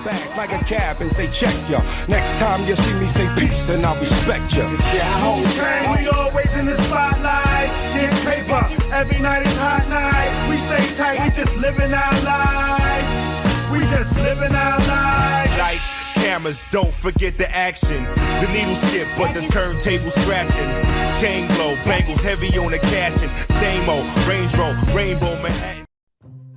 back like a cab and say check ya. Next time you see me say peace and I'll respect ya. Yeah, whole time we always in the spotlight. Get paper, every night is hot night. We stay tight, we just living our life. We just living our life. Lights, cameras, don't forget the action. The needle skip, but the turntable scratching. Chain glow, bangles heavy on the cashing. Same old Range Rover, Rainbow Manhattan.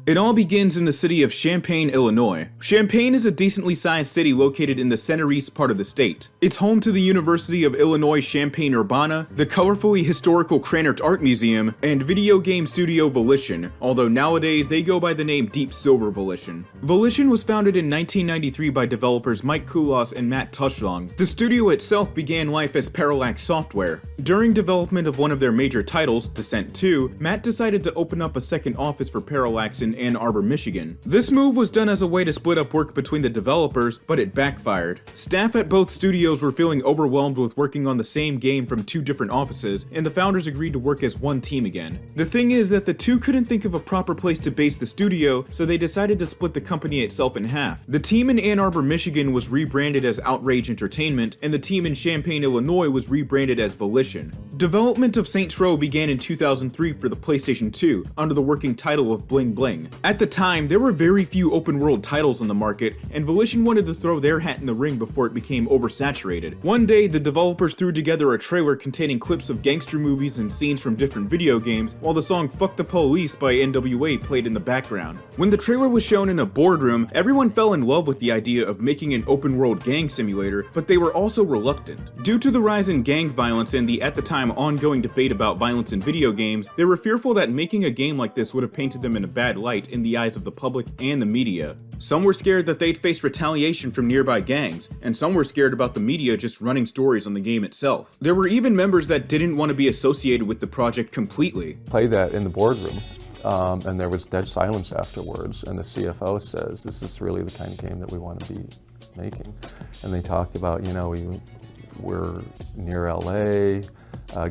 It all begins in the city of Champaign, Illinois. Champaign is a decently sized city located in the center-east part of the state. It's home to the University of Illinois Champaign-Urbana, the colorfully historical Krannert Art Museum, and video game studio Volition, although nowadays they go by the name Deep Silver Volition. Volition was founded in 1993 by developers Mike Kulas and Matt Tushlong. The studio itself began life as Parallax Software. During development of one of their major titles, Descent 2, Matt decided to open up a second office for Parallax in Ann Arbor, Michigan. This move was done as a way to split up work between the developers, but it backfired. Staff at both studios were feeling overwhelmed with working on the same game from two different offices, and the founders agreed to work as one team again. The thing is that the two couldn't think of a proper place to base the studio, so they decided to split the company itself in half. The team in Ann Arbor, Michigan was rebranded as Outrage Entertainment, and the team in Champaign, Illinois was rebranded as Volition. Development of Saints Row began in 2003 for the PlayStation 2, under the working title of Bling Bling. At the time, there were very few open world titles on the market, and Volition wanted to throw their hat in the ring before it became oversaturated. One day, the developers threw together a trailer containing clips of gangster movies and scenes from different video games, while the song Fuck the Police by NWA played in the background. When the trailer was shown in a boardroom, everyone fell in love with the idea of making an open world gang simulator, but they were also reluctant. Due to the rise in gang violence and the at the time ongoing debate about violence in video games, they were fearful that making a game like this would have painted them in a bad light in the eyes of the public and the media. Some were scared that they'd face retaliation from nearby gangs, and some were scared about the media just running stories on the game itself. There were even members that didn't want to be associated with the project completely. Play that in the boardroom, and there was dead silence afterwards, and the CFO says, this is really the kind of game that we want to be making. And they talked about, you know, we're near LA,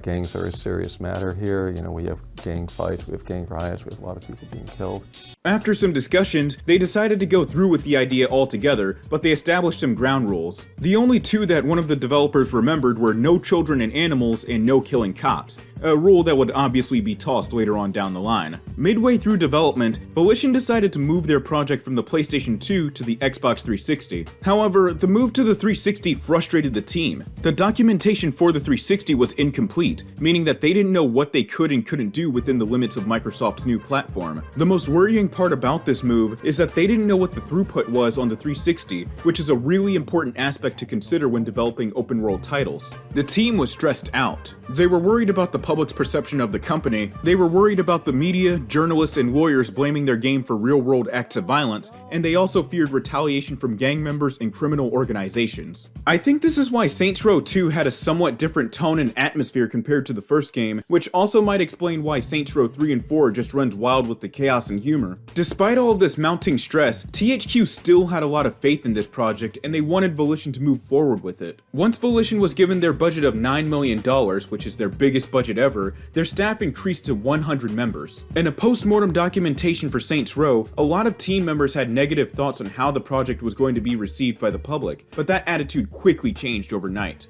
gangs are a serious matter here, you know, we have gang fights, we have gang riots, we have a lot of people being killed. After some discussions, they decided to go through with the idea altogether, but they established some ground rules. The only two that one of the developers remembered were no children and animals and no killing cops, a rule that would obviously be tossed later on down the line. Midway through development, Volition decided to move their project from the PlayStation 2 to the Xbox 360. However, the move to the 360 frustrated the team. The documentation for the 360 was incomplete, meaning that they didn't know what they could and couldn't do within the limits of Microsoft's new platform. The most worrying part about this move is that they didn't know what the throughput was on the 360, which is a really important aspect to consider when developing open world titles. The team was stressed out. They were worried about the public's perception of the company, they were worried about the media, journalists, and lawyers blaming their game for real-world acts of violence, and they also feared retaliation from gang members and criminal organizations. I think this is why Saints Row 2 had a somewhat different tone and atmosphere compared to the first game, which also might explain why Saints Row 3 and 4 just runs wild with the chaos and humor. Despite all of this mounting stress, THQ still had a lot of faith in this project, and they wanted Volition to move forward with it. Once Volition was given their budget of $9 million, which is their biggest budget ever, their staff increased to 100 members. In a post-mortem documentation for Saints Row, a lot of team members had negative thoughts on how the project was going to be received by the public, but that attitude quickly changed overnight.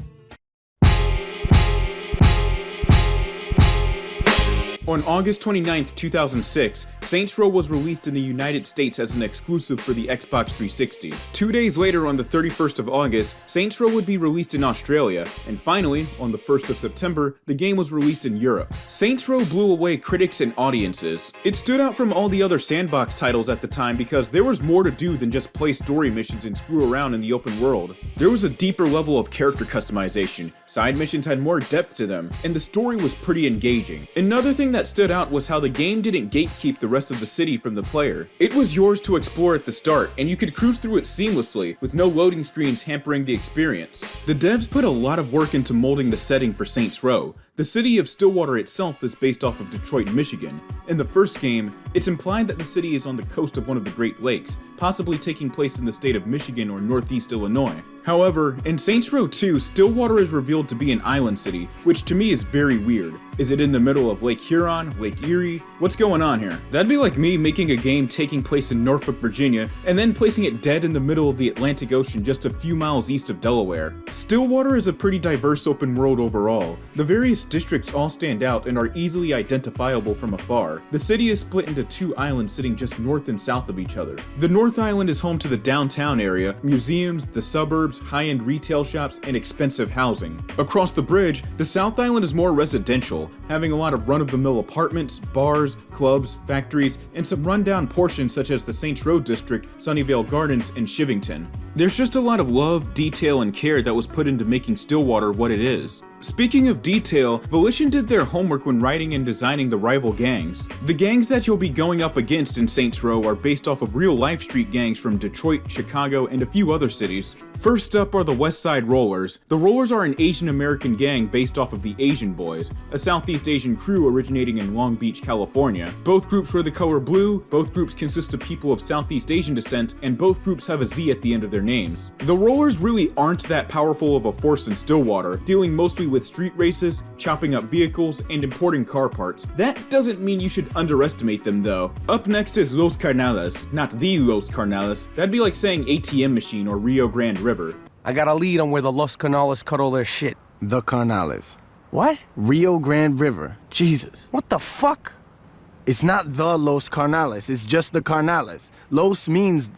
On August 29, 2006, Saints Row was released in the United States as an exclusive for the Xbox 360. 2 days later, on the 31st of August, Saints Row would be released in Australia, and finally, on the 1st of September, the game was released in Europe. Saints Row blew away critics and audiences. It stood out from all the other sandbox titles at the time because there was more to do than just play story missions and screw around in the open world. There was a deeper level of character customization, side missions had more depth to them, and the story was pretty engaging. Another thing that stood out was how the game didn't gatekeep the rest of the city from the player. It was yours to explore at the start, and you could cruise through it seamlessly, with no loading screens hampering the experience. The devs put a lot of work into molding the setting for Saints Row. The city of Stillwater itself is based off of Detroit, Michigan. In the first game, it's implied that the city is on the coast of one of the Great Lakes, possibly taking place in the state of Michigan or Northeast Illinois. However, in Saints Row 2, Stillwater is revealed to be an island city, which to me is very weird. Is it in the middle of Lake Huron, Lake Erie? What's going on here? That'd be like me making a game taking place in Norfolk, Virginia, and then placing it dead in the middle of the Atlantic Ocean just a few miles east of Delaware. Stillwater is a pretty diverse open world overall. The various districts all stand out and are easily identifiable from afar. The city is split into two islands sitting just north and south of each other. The North Island is home to the downtown area, museums, the suburbs, high-end retail shops, and expensive housing. Across the bridge, the South Island is more residential, having a lot of run-of-the-mill apartments, bars, clubs, factories, and some rundown portions such as the Saints Row District, Sunnyvale Gardens, and Shivington. There's just a lot of love, detail, and care that was put into making Stillwater what it is. Speaking of detail, Volition did their homework when writing and designing the rival gangs. The gangs that you'll be going up against in Saints Row are based off of real-life street gangs from Detroit, Chicago, and a few other cities. First up are the West Side Rollerz. The Rollerz are an Asian American gang based off of the Asian Boys, a Southeast Asian crew originating in Long Beach, California. Both groups wear the color blue, both groups consist of people of Southeast Asian descent, and both groups have a Z at the end of their names. The Rollerz really aren't that powerful of a force in Stillwater, dealing mostly with street races, chopping up vehicles, and importing car parts. That doesn't mean you should underestimate them though. Up next is Los Carnales, not the Los Carnales. That'd be like saying ATM machine or Rio Grande River. I got a lead on where the Los Carnales cut all their shit. The Carnales. What? Rio Grande River. Jesus. What the fuck? It's not the Los Carnales, it's just the Carnales. Los means...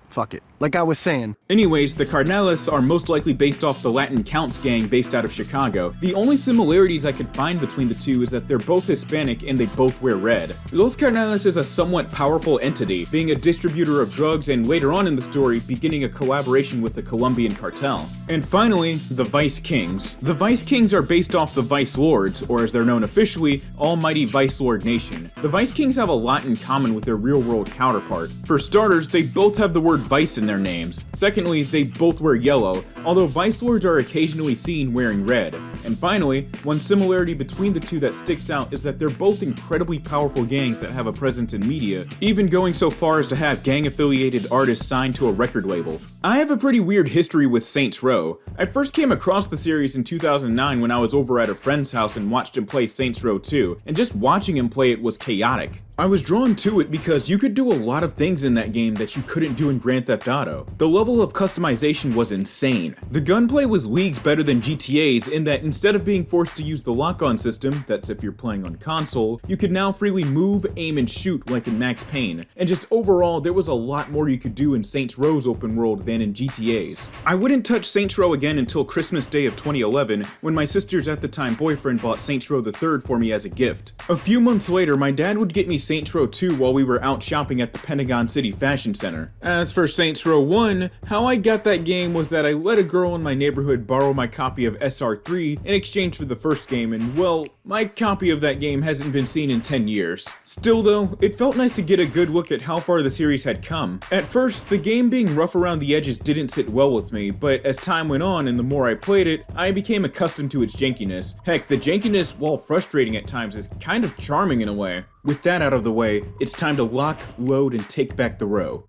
fuck it. Like I was saying. Anyways, the Carnales are most likely based off the Latin Counts gang based out of Chicago. The only similarities I could find between the two is that they're both Hispanic and they both wear red. Los Carnales is a somewhat powerful entity, being a distributor of drugs and later on in the story, beginning a collaboration with the Colombian cartel. And finally, the Vice Kings. The Vice Kings are based off the Vice Lords, or as they're known officially, Almighty Vice Lord Nation. The Vice Kings have a lot in common with their real-world counterpart. For starters, they both have the word Vice in their names. Secondly, they both wear yellow, although Vice Lords are occasionally seen wearing red. And finally, one similarity between the two that sticks out is that they're both incredibly powerful gangs that have a presence in media, even going so far as to have gang-affiliated artists signed to a record label. I have a pretty weird history with Saints Row. I first came across the series in 2009 when I was over at a friend's house and watched him play Saints Row 2, and just watching him play it was chaotic. I was drawn to it because you could do a lot of things in that game that you couldn't do in Grand Theft Auto. The level of customization was insane. The gunplay was leagues better than GTA's in that instead of being forced to use the lock-on system, that's if you're playing on console, you could now freely move, aim, and shoot like in Max Payne. And just overall, there was a lot more you could do in Saints Row's open world than in GTA's. I wouldn't touch Saints Row again until Christmas Day of 2011, when my sister's at the time boyfriend bought Saints Row the 3rd for me as a gift. A few months later, my dad would get me Saints Row 2 while we were out shopping at the Pentagon City Fashion Center. As for Saints Row 1, how I got that game was that I let a girl in my neighborhood borrow my copy of SR3 in exchange for the first game, and well, my copy of that game hasn't been seen in 10 years. Still though, it felt nice to get a good look at how far the series had come. At first, the game being rough around the edges didn't sit well with me, but as time went on and the more I played it, I became accustomed to its jankiness. Heck, the jankiness, while frustrating at times, is kind of charming in a way. With that out of the way, it's time to lock, load, and take back the row.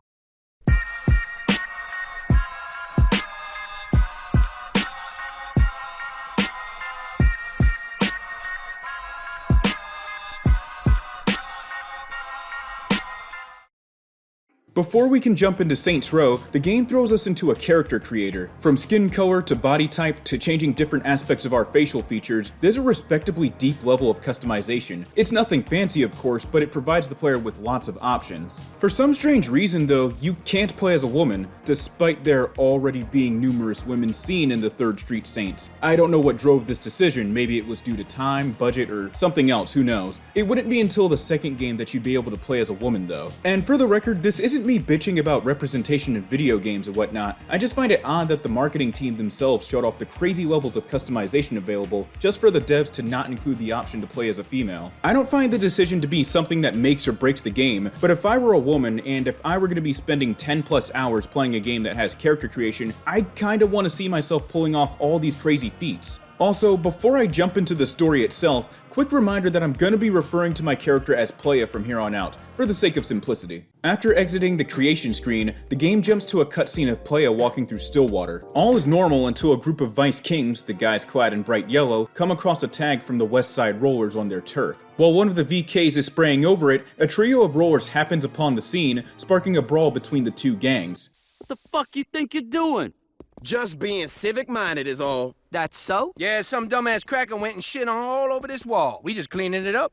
Before we can jump into Saints Row, the game throws us into a character creator. From skin color to body type to changing different aspects of our facial features, there's a respectably deep level of customization. It's nothing fancy of course, but it provides the player with lots of options. For some strange reason though, you can't play as a woman, despite there already being numerous women seen in the 3rd Street Saints. I don't know what drove this decision, maybe it was due to time, budget, or something else, who knows. It wouldn't be until the 2nd game that you'd be able to play as a woman though. And for the record, this isn't me bitching about representation in video games and whatnot. I just find it odd that the marketing team themselves showed off the crazy levels of customization available just for the devs to not include the option to play as a female. I don't find the decision to be something that makes or breaks the game, but if I were a woman and if I were going to be spending 10 plus hours playing a game that has character creation, I kinda want to see myself pulling off all these crazy feats. Also, before I jump into the story itself, quick reminder that I'm gonna be referring to my character as Playa from here on out, for the sake of simplicity. After exiting the creation screen, the game jumps to a cutscene of Playa walking through Stillwater. All is normal until a group of Vice Kings, the guys clad in bright yellow, come across a tag from the West Side Rollerz on their turf. While one of the VKs is spraying over it, a trio of Rollerz happens upon the scene, sparking a brawl between the two gangs. What the fuck you think you're doing? Just being civic-minded is all. That's so? Yeah, some dumbass cracker went and shit all over this wall. We just cleaning it up.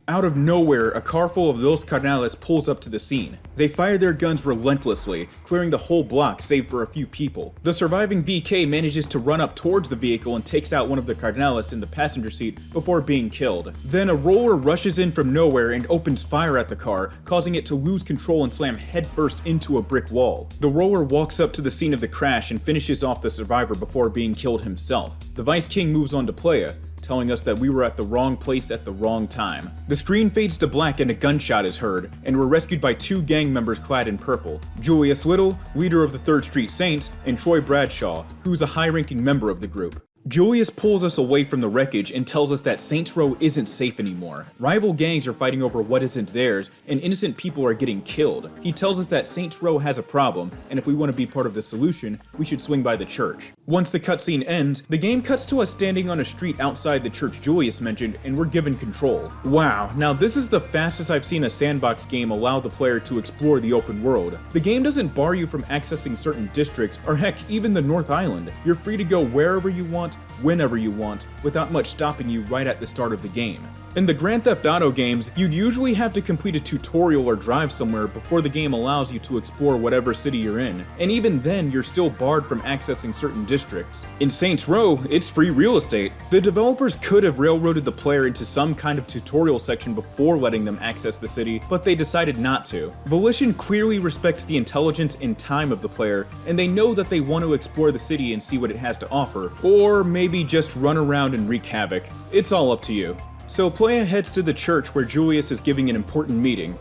Out of nowhere, a car full of Los Carnales pulls up to the scene. They fire their guns relentlessly, clearing the whole block save for a few people. The surviving VK manages to run up towards the vehicle and takes out one of the Carnales in the passenger seat before being killed. Then a roller rushes in from nowhere and opens fire at the car, causing it to lose control and slam headfirst into a brick wall. The roller walks up to the scene of the crash and finishes off the survivor before being killed himself. The Vice King moves on to Playa, telling us that we were at the wrong place at the wrong time. The screen fades to black and a gunshot is heard, and we're rescued by two gang members clad in purple. Julius Little, leader of the 3rd Street Saints, and Troy Bradshaw, who's a high-ranking member of the group. Julius pulls us away from the wreckage and tells us that Saints Row isn't safe anymore. Rival gangs are fighting over what isn't theirs, and innocent people are getting killed. He tells us that Saints Row has a problem, and if we want to be part of the solution, we should swing by the church. Once the cutscene ends, the game cuts to us standing on a street outside the church Julius mentioned, and we're given control. Wow, now this is the fastest I've seen a sandbox game allow the player to explore the open world. The game doesn't bar you from accessing certain districts, or heck, even the North Island. You're free to go wherever you want, whenever you want, without much stopping you right at the start of the game. In the Grand Theft Auto games, you'd usually have to complete a tutorial or drive somewhere before the game allows you to explore whatever city you're in, and even then you're still barred from accessing certain districts. In Saints Row, it's free real estate. The developers could have railroaded the player into some kind of tutorial section before letting them access the city, but they decided not to. Volition clearly respects the intelligence and time of the player, and they know that they want to explore the city and see what it has to offer, or maybe just run around and wreak havoc. It's all up to you. So Playa heads to the church where Julius is giving an important meeting.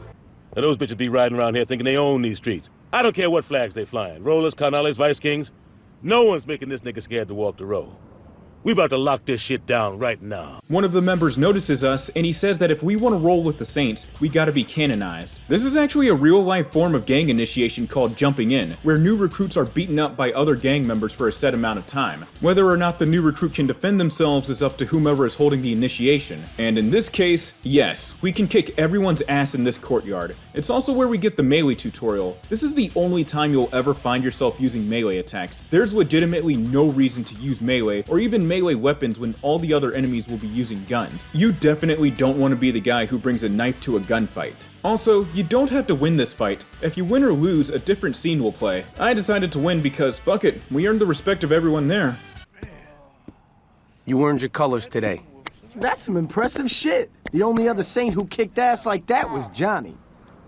Now those bitches be riding around here thinking they own these streets. I don't care what flags they flying. Rollerz, Carnales, Vice Kings. No one's making this nigga scared to walk the road. We about to lock this shit down right now. One of the members notices us, and he says that if we want to roll with the Saints, we gotta be canonized. This is actually a real-life form of gang initiation called jumping in, where new recruits are beaten up by other gang members for a set amount of time. Whether or not the new recruit can defend themselves is up to whomever is holding the initiation. And in this case, yes, we can kick everyone's ass in this courtyard. It's also where we get the melee tutorial. This is the only time you'll ever find yourself using melee attacks. There's legitimately no reason to use melee, or even melee weapons when all the other enemies will be using guns. You definitely don't want to be the guy who brings a knife to a gunfight. Also, you don't have to win this fight. If you win or lose, a different scene will play. I decided to win because, fuck it, we earned the respect of everyone there. You earned your colors today. That's some impressive shit. The only other saint who kicked ass like that was Johnny.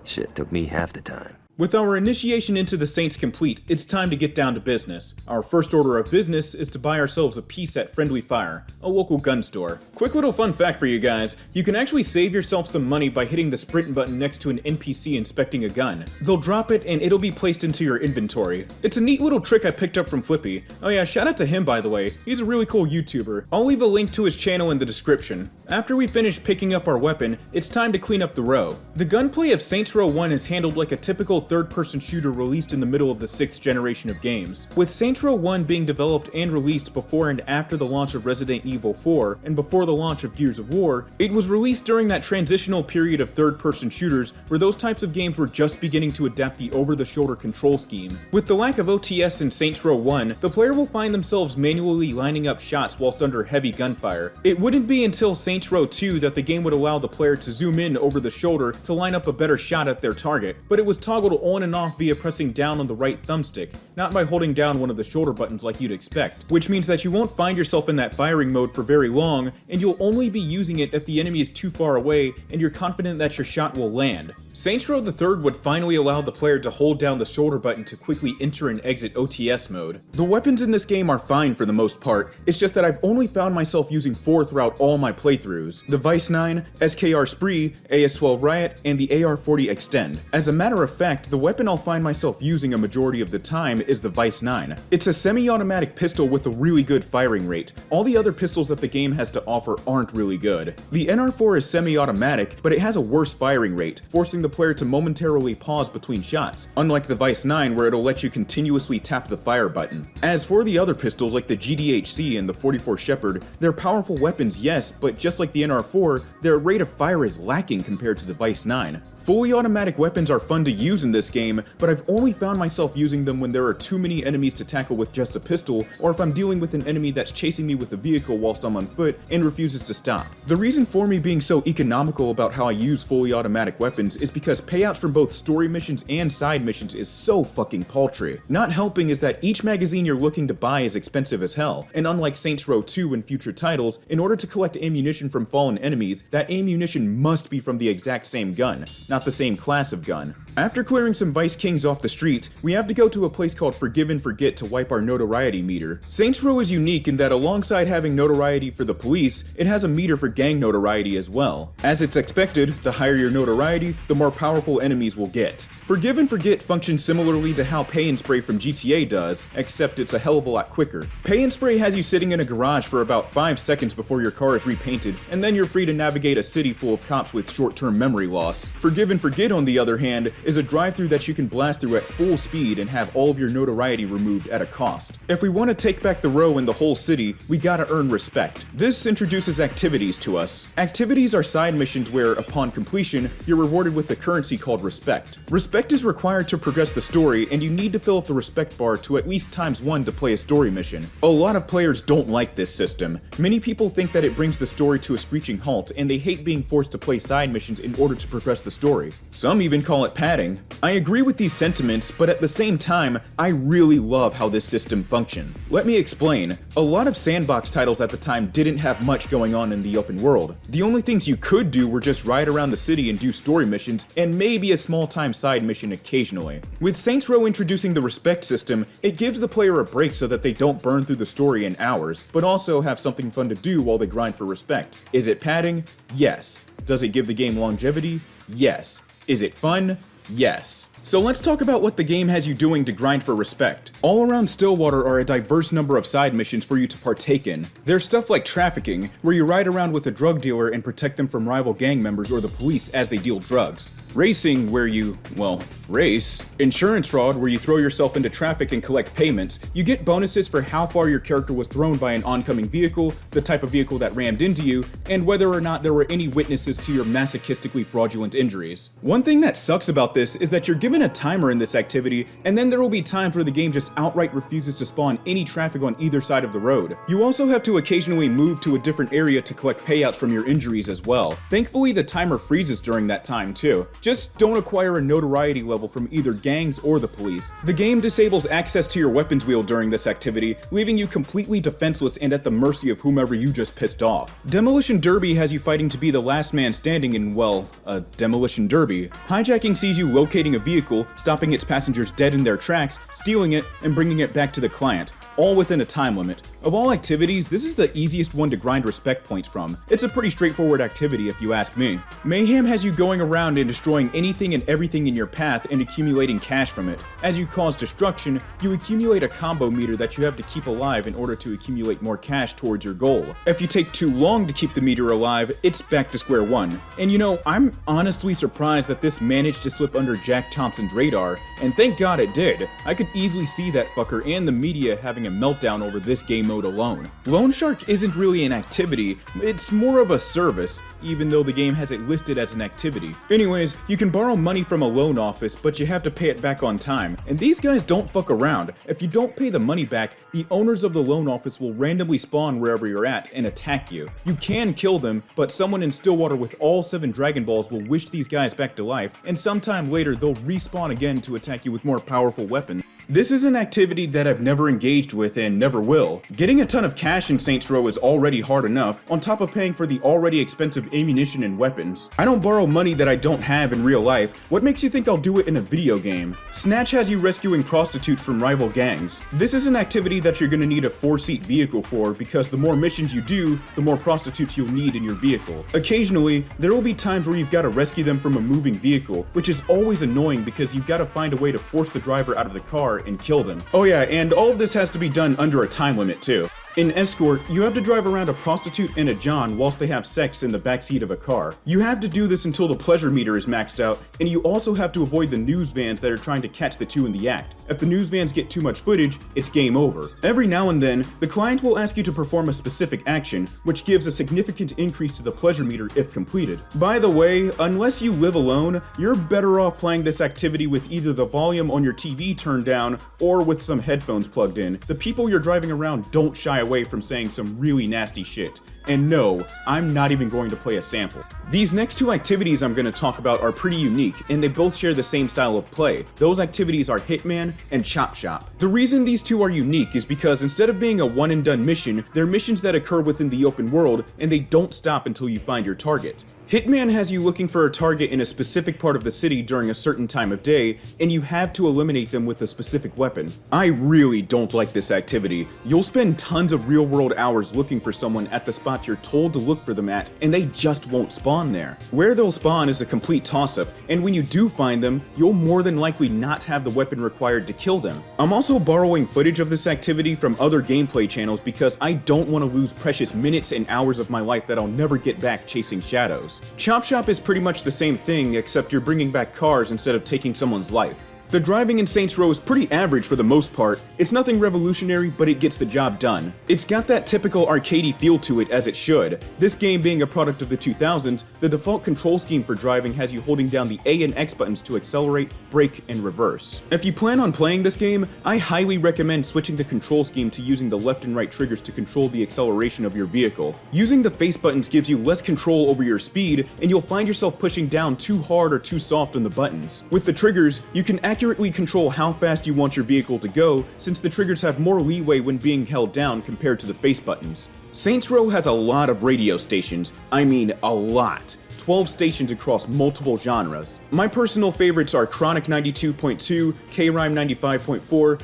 Shit took me half the time. With our initiation into the Saints complete, it's time to get down to business. Our first order of business is to buy ourselves a piece at Friendly Fire, a local gun store. Quick little fun fact for you guys, you can actually save yourself some money by hitting the sprint button next to an NPC inspecting a gun. They'll drop it and it'll be placed into your inventory. It's a neat little trick I picked up from Flippy. Oh yeah, shout out to him by the way, he's a really cool YouTuber. I'll leave a link to his channel in the description. After we finish picking up our weapon, it's time to clean up the row. The gunplay of Saints Row 1 is handled like a typical third-person shooter released in the middle of the 6th generation of games. With Saints Row 1 being developed and released before and after the launch of Resident Evil 4, and before the launch of Gears of War, it was released during that transitional period of third-person shooters where those types of games were just beginning to adapt the over-the-shoulder control scheme. With the lack of OTS in Saints Row 1, the player will find themselves manually lining up shots whilst under heavy gunfire. It wouldn't be until Saints Row 2 that the game would allow the player to zoom in over the shoulder to line up a better shot at their target, but it was toggled on and off via pressing down on the right thumbstick, not by holding down one of the shoulder buttons like you'd expect, which means that you won't find yourself in that firing mode for very long, and you'll only be using it if the enemy is too far away and you're confident that your shot will land. Saints Row III would finally allow the player to hold down the shoulder button to quickly enter and exit OTS mode. The weapons in this game are fine for the most part, it's just that I've only found myself using 4 throughout all my playthroughs: the Vice 9, SKR Spree, AS-12 Riot, and the AR-40 Extend. As a matter of fact, the weapon I'll find myself using a majority of the time is the Vice 9. It's a semi-automatic pistol with a really good firing rate. All the other pistols that the game has to offer aren't really good. The NR4 is semi-automatic, but it has a worse firing rate, forcing the player to momentarily pause between shots, unlike the Vice 9 where it'll let you continuously tap the fire button. As for the other pistols like the GDHC and the 44 Shepherd, they're powerful weapons, yes, but just like the NR4, their rate of fire is lacking compared to the Vice 9. Fully automatic weapons are fun to use in this game, but I've only found myself using them when there are too many enemies to tackle with just a pistol, or if I'm dealing with an enemy that's chasing me with a vehicle whilst I'm on foot and refuses to stop. The reason for me being so economical about how I use fully automatic weapons is because payouts from both story missions and side missions is so fucking paltry. Not helping is that each magazine you're looking to buy is expensive as hell, and unlike Saints Row 2 and future titles, in order to collect ammunition from fallen enemies, that ammunition must be from the exact same gun, not the same class of gun. After clearing some Vice Kings off the streets, we have to go to a place called Forgive and Forget to wipe our notoriety meter. Saints Row is unique in that alongside having notoriety for the police, it has a meter for gang notoriety as well. As it's expected, the higher your notoriety, the more powerful enemies will get. Forgive and Forget functions similarly to how Pay and Spray from GTA does, except it's a hell of a lot quicker. Pay and Spray has you sitting in a garage for about 5 seconds before your car is repainted, and then you're free to navigate a city full of cops with short-term memory loss. Forgive and Forget, on the other hand, is a drive-thru that you can blast through at full speed and have all of your notoriety removed at a cost. If we want to take back the row in the whole city, we gotta earn respect. This introduces activities to us. Activities are side missions where, upon completion, you're rewarded with the currency called respect. Respect is required to progress the story, and you need to fill up the respect bar to at least ×1 to play a story mission. A lot of players don't like this system. Many people think that it brings the story to a screeching halt, and they hate being forced to play side missions in order to progress the story. Some even call it padding. I agree with these sentiments, but at the same time, I really love how this system functions. Let me explain. A lot of sandbox titles at the time didn't have much going on in the open world. The only things you could do were just ride around the city and do story missions, and maybe a small-time side mission occasionally. With Saints Row introducing the respect system, it gives the player a break so that they don't burn through the story in hours, but also have something fun to do while they grind for respect. Is it padding? Yes. Does it give the game longevity? Yes. Is it fun? Yes. So let's talk about what the game has you doing to grind for respect. All around Stillwater are a diverse number of side missions for you to partake in. There's stuff like trafficking, where you ride around with a drug dealer and protect them from rival gang members or the police as they deal drugs. Racing, where you, well, race. Insurance fraud, where you throw yourself into traffic and collect payments. You get bonuses for how far your character was thrown by an oncoming vehicle, the type of vehicle that rammed into you, and whether or not there were any witnesses to your masochistically fraudulent injuries. One thing that sucks about this is that you're given a timer in this activity, and then there will be times where the game just outright refuses to spawn any traffic on either side of the road. You also have to occasionally move to a different area to collect payouts from your injuries as well. Thankfully, the timer freezes during that time too. Just don't acquire a notoriety level from either gangs or the police. The game disables access to your weapons wheel during this activity, leaving you completely defenseless and at the mercy of whomever you just pissed off. Demolition Derby has you fighting to be the last man standing in, well, a demolition derby. Hijacking sees you locating a vehicle, stopping its passengers dead in their tracks, stealing it, and bringing it back to the client, all within a time limit. Of all activities, this is the easiest one to grind respect points from. It's a pretty straightforward activity if you ask me. Mayhem has you going around and destroying anything and everything in your path and accumulating cash from it. As you cause destruction, you accumulate a combo meter that you have to keep alive in order to accumulate more cash towards your goal. If you take too long to keep the meter alive, it's back to square one. And you know, I'm honestly surprised that this managed to slip under Jack Thompson's radar, and thank God it did. I could easily see that fucker and the media having a meltdown over this game mode alone. Loan Shark isn't really an activity, it's more of a service, even though the game has it listed as an activity. Anyways, you can borrow money from a loan office, but you have to pay it back on time. And these guys don't fuck around. If you don't pay the money back, the owners of the loan office will randomly spawn wherever you're at and attack you. You can kill them, but someone in Stillwater with all 7 Dragon Balls will wish these guys back to life, and sometime later they'll respawn again to attack you with more powerful weapons. This is an activity that I've never engaged with and never will. Getting a ton of cash in Saints Row is already hard enough, on top of paying for the already expensive ammunition and weapons. I don't borrow money that I don't have in real life. What makes you think I'll do it in a video game? Snatch has you rescuing prostitutes from rival gangs. This is an activity that you're gonna need a 4-seat vehicle for, because the more missions you do, the more prostitutes you'll need in your vehicle. Occasionally, there will be times where you've got to rescue them from a moving vehicle, which is always annoying because you've got to find a way to force the driver out of the car and kill them. Oh yeah, and all of this has to be done under a time limit too. In Escort, you have to drive around a prostitute and a John whilst they have sex in the backseat of a car. You have to do this until the pleasure meter is maxed out, and you also have to avoid the news vans that are trying to catch the two in the act. If the news vans get too much footage, it's game over. Every now and then, the client will ask you to perform a specific action, which gives a significant increase to the pleasure meter if completed. By the way, unless you live alone, you're better off playing this activity with either the volume on your TV turned down or with some headphones plugged in. The people you're driving around don't shy away from saying some really nasty shit. And no, I'm not even going to play a sample. These next two activities I'm going to talk about are pretty unique, and they both share the same style of play. Those activities are Hitman and Chop Shop. The reason these two are unique is because instead of being a one and done mission, they're missions that occur within the open world, and they don't stop until you find your target. Hitman has you looking for a target in a specific part of the city during a certain time of day, and you have to eliminate them with a specific weapon. I really don't like this activity. You'll spend tons of real-world hours looking for someone at the spot you're told to look for them at, and they just won't spawn there. Where they'll spawn is a complete toss-up, and when you do find them, you'll more than likely not have the weapon required to kill them. I'm also borrowing footage of this activity from other gameplay channels because I don't want to lose precious minutes and hours of my life that I'll never get back chasing shadows. Chop Shop is pretty much the same thing, except you're bringing back cars instead of taking someone's life. The driving in Saints Row is pretty average for the most part. It's nothing revolutionary, but it gets the job done. It's got that typical arcadey feel to it, as it should. This game being a product of the 2000s, the default control scheme for driving has you holding down the A and X buttons to accelerate, brake, and reverse. If you plan on playing this game, I highly recommend switching the control scheme to using the left and right triggers to control the acceleration of your vehicle. Using the face buttons gives you less control over your speed, and you'll find yourself pushing down too hard or too soft on the buttons. With the triggers, you can accurately control how fast you want your vehicle to go, since the triggers have more leeway when being held down compared to the face buttons. Saints Row has a lot of radio stations. I mean, a lot. 12 stations across multiple genres. My personal favorites are Chronic 92.2, K-Rhyme 95.4,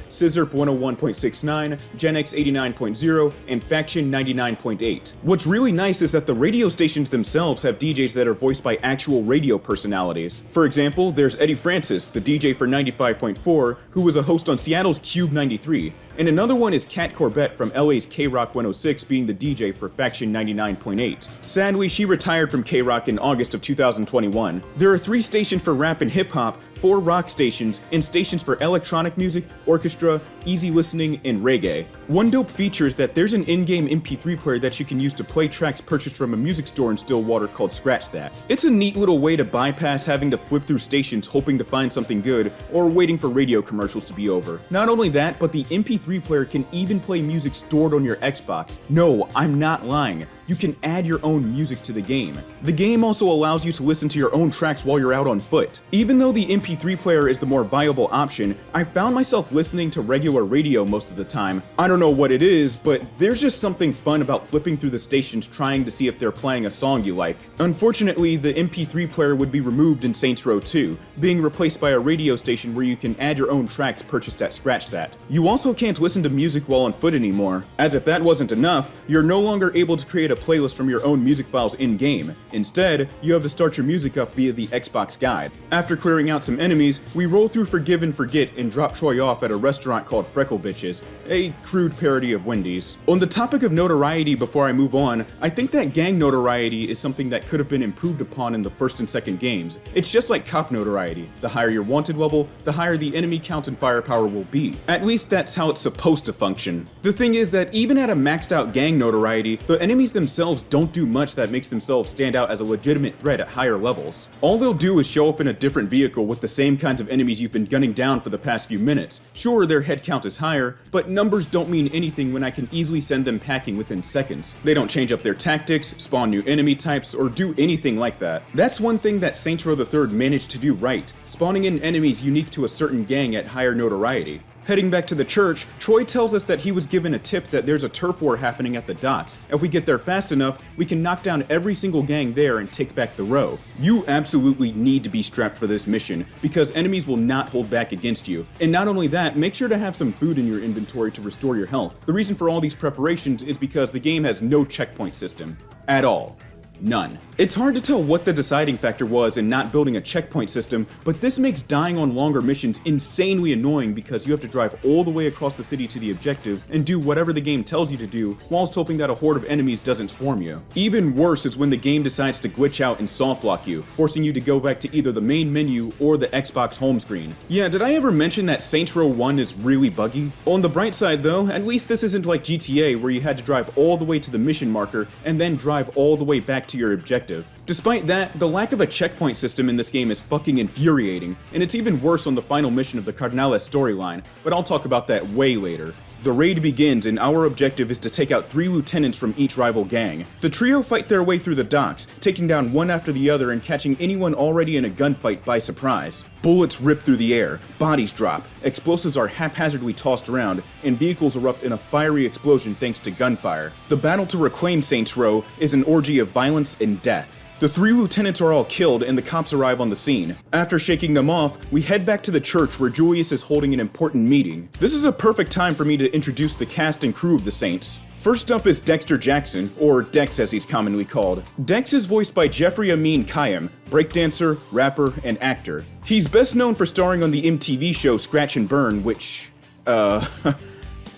Scissorp 101.69, Gen X 89.0, and Faction 99.8. What's really nice is that the radio stations themselves have DJs that are voiced by actual radio personalities. For example, there's Eddie Francis, the DJ for 95.4, who was a host on Seattle's Cube 93. And another one is Kat Corbett from LA's K-Rock 106 being the DJ for Faction 99.8. Sadly, she retired from K-Rock in August of 2021. There are 3 stations for rap and hip-hop, 4 rock stations, and stations for electronic music, orchestra, easy listening, and reggae. One dope feature is that there's an in-game MP3 player that you can use to play tracks purchased from a music store in Stillwater called Scratch That. It's a neat little way to bypass having to flip through stations hoping to find something good, or waiting for radio commercials to be over. Not only that, but the MP3 player can even play music stored on your Xbox. No, I'm not lying. You can add your own music to the game. The game also allows you to listen to your own tracks while you're out on foot. Even though the MP3 player is the more viable option, I found myself listening to regular radio most of the time. I don't know what it is, but there's just something fun about flipping through the stations trying to see if they're playing a song you like. Unfortunately, the MP3 player would be removed in Saints Row 2, being replaced by a radio station where you can add your own tracks purchased at Scratch That. You also can't listen to music while on foot anymore. As if that wasn't enough, you're no longer able to create a playlist from your own music files in-game. Instead, you have to start your music up via the Xbox guide. After clearing out some enemies, we roll through Forgive and Forget and drop Troy off at a restaurant called Freckle Bitches, a crude parody of Wendy's. On the topic of notoriety before I move on, I think that gang notoriety is something that could have been improved upon in the first and second games. It's just like cop notoriety. The higher your wanted level, the higher the enemy count and firepower will be. At least that's how it's supposed to function. The thing is that even at a maxed out gang notoriety, the enemies themselves don't do much that makes themselves stand out as a legitimate threat at higher levels. All they'll do is show up in a different vehicle with the same kinds of enemies you've been gunning down for the past few minutes. Sure, their head count is higher, but numbers don't mean anything when I can easily send them packing within seconds. They don't change up their tactics, spawn new enemy types, or do anything like that. That's one thing that Saints Row III managed to do right, spawning in enemies unique to a certain gang at higher notoriety. Heading back to the church, Troy tells us that he was given a tip that there's a turf war happening at the docks. If we get there fast enough, we can knock down every single gang there and take back the row. You absolutely need to be strapped for this mission, because enemies will not hold back against you. And not only that, make sure to have some food in your inventory to restore your health. The reason for all these preparations is because the game has no checkpoint system. At all. None. It's hard to tell what the deciding factor was in not building a checkpoint system, but this makes dying on longer missions insanely annoying because you have to drive all the way across the city to the objective and do whatever the game tells you to do, whilst hoping that a horde of enemies doesn't swarm you. Even worse is when the game decides to glitch out and soft lock you, forcing you to go back to either the main menu or the Xbox home screen. Yeah, did I ever mention that Saints Row 1 is really buggy? On the bright side though, at least this isn't like GTA where you had to drive all the way to the mission marker and then drive all the way back to your objective. Despite that, the lack of a checkpoint system in this game is fucking infuriating, and it's even worse on the final mission of the Carnales storyline, but I'll talk about that way later. The raid begins, and our objective is to take out 3 lieutenants from each rival gang. The trio fight their way through the docks, taking down one after the other and catching anyone already in a gunfight by surprise. Bullets rip through the air, bodies drop, explosives are haphazardly tossed around, and vehicles erupt in a fiery explosion thanks to gunfire. The battle to reclaim Saints Row is an orgy of violence and death. The 3 lieutenants are all killed and the cops arrive on the scene. After shaking them off, we head back to the church where Julius is holding an important meeting. This is a perfect time for me to introduce the cast and crew of the Saints. First up is Dexter Jackson, or Dex as he's commonly called. Dex is voiced by Jeffrey Amin Kayam, breakdancer, rapper, and actor. He's best known for starring on the MTV show Scratch and Burn, which,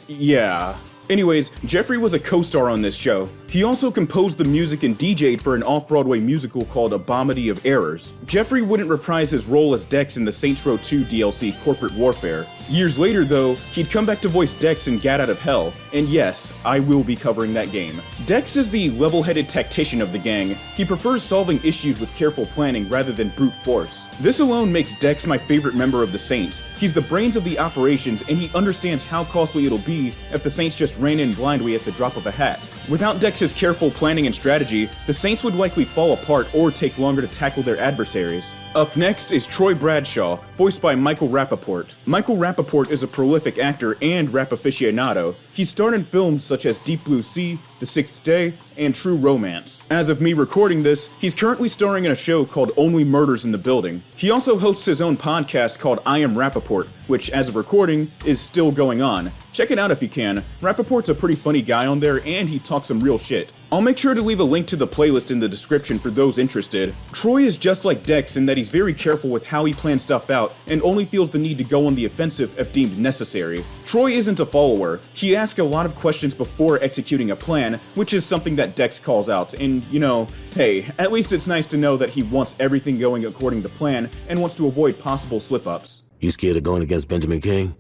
yeah. Anyways, Jeffrey was a co-star on this show. He also composed the music and DJ'd for an off-Broadway musical called Abominity of Errors. Jeffrey wouldn't reprise his role as Dex in the Saints Row 2 DLC Corporate Warfare. Years later though, he'd come back to voice Dex in Gat Out of Hell, and yes, I will be covering that game. Dex is the level-headed tactician of the gang. He prefers solving issues with careful planning rather than brute force. This alone makes Dex my favorite member of the Saints. He's the brains of the operations, and he understands how costly it'll be if the Saints just ran in blindly at the drop of a hat. Without Dex's careful planning and strategy, the Saints would likely fall apart or take longer to tackle their adversaries. Up next is Troy Bradshaw, voiced by Michael Rappaport. Michael Rappaport is a prolific actor and rap aficionado. He starred in films such as Deep Blue Sea, The Sixth Day, and True Romance. As of me recording this, he's currently starring in a show called Only Murders in the Building. He also hosts his own podcast called I Am Rappaport, which, as of recording, is still going on. Check it out if you can. Rappaport's a pretty funny guy on there, and he talks some real shit. I'll make sure to leave a link to the playlist in the description for those interested. Troy is just like Dex in that he's very careful with how he plans stuff out, and only feels the need to go on the offensive if deemed necessary. Troy isn't a follower. He asks a lot of questions before executing a plan, which is something that Dex calls out, and you know, hey, at least it's nice to know that he wants everything going according to plan, and wants to avoid possible slip-ups. You scared of going against Benjamin King?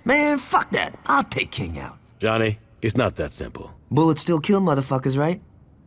Man, fuck that. I'll take King out. Johnny, it's not that simple. Bullets still kill motherfuckers, right?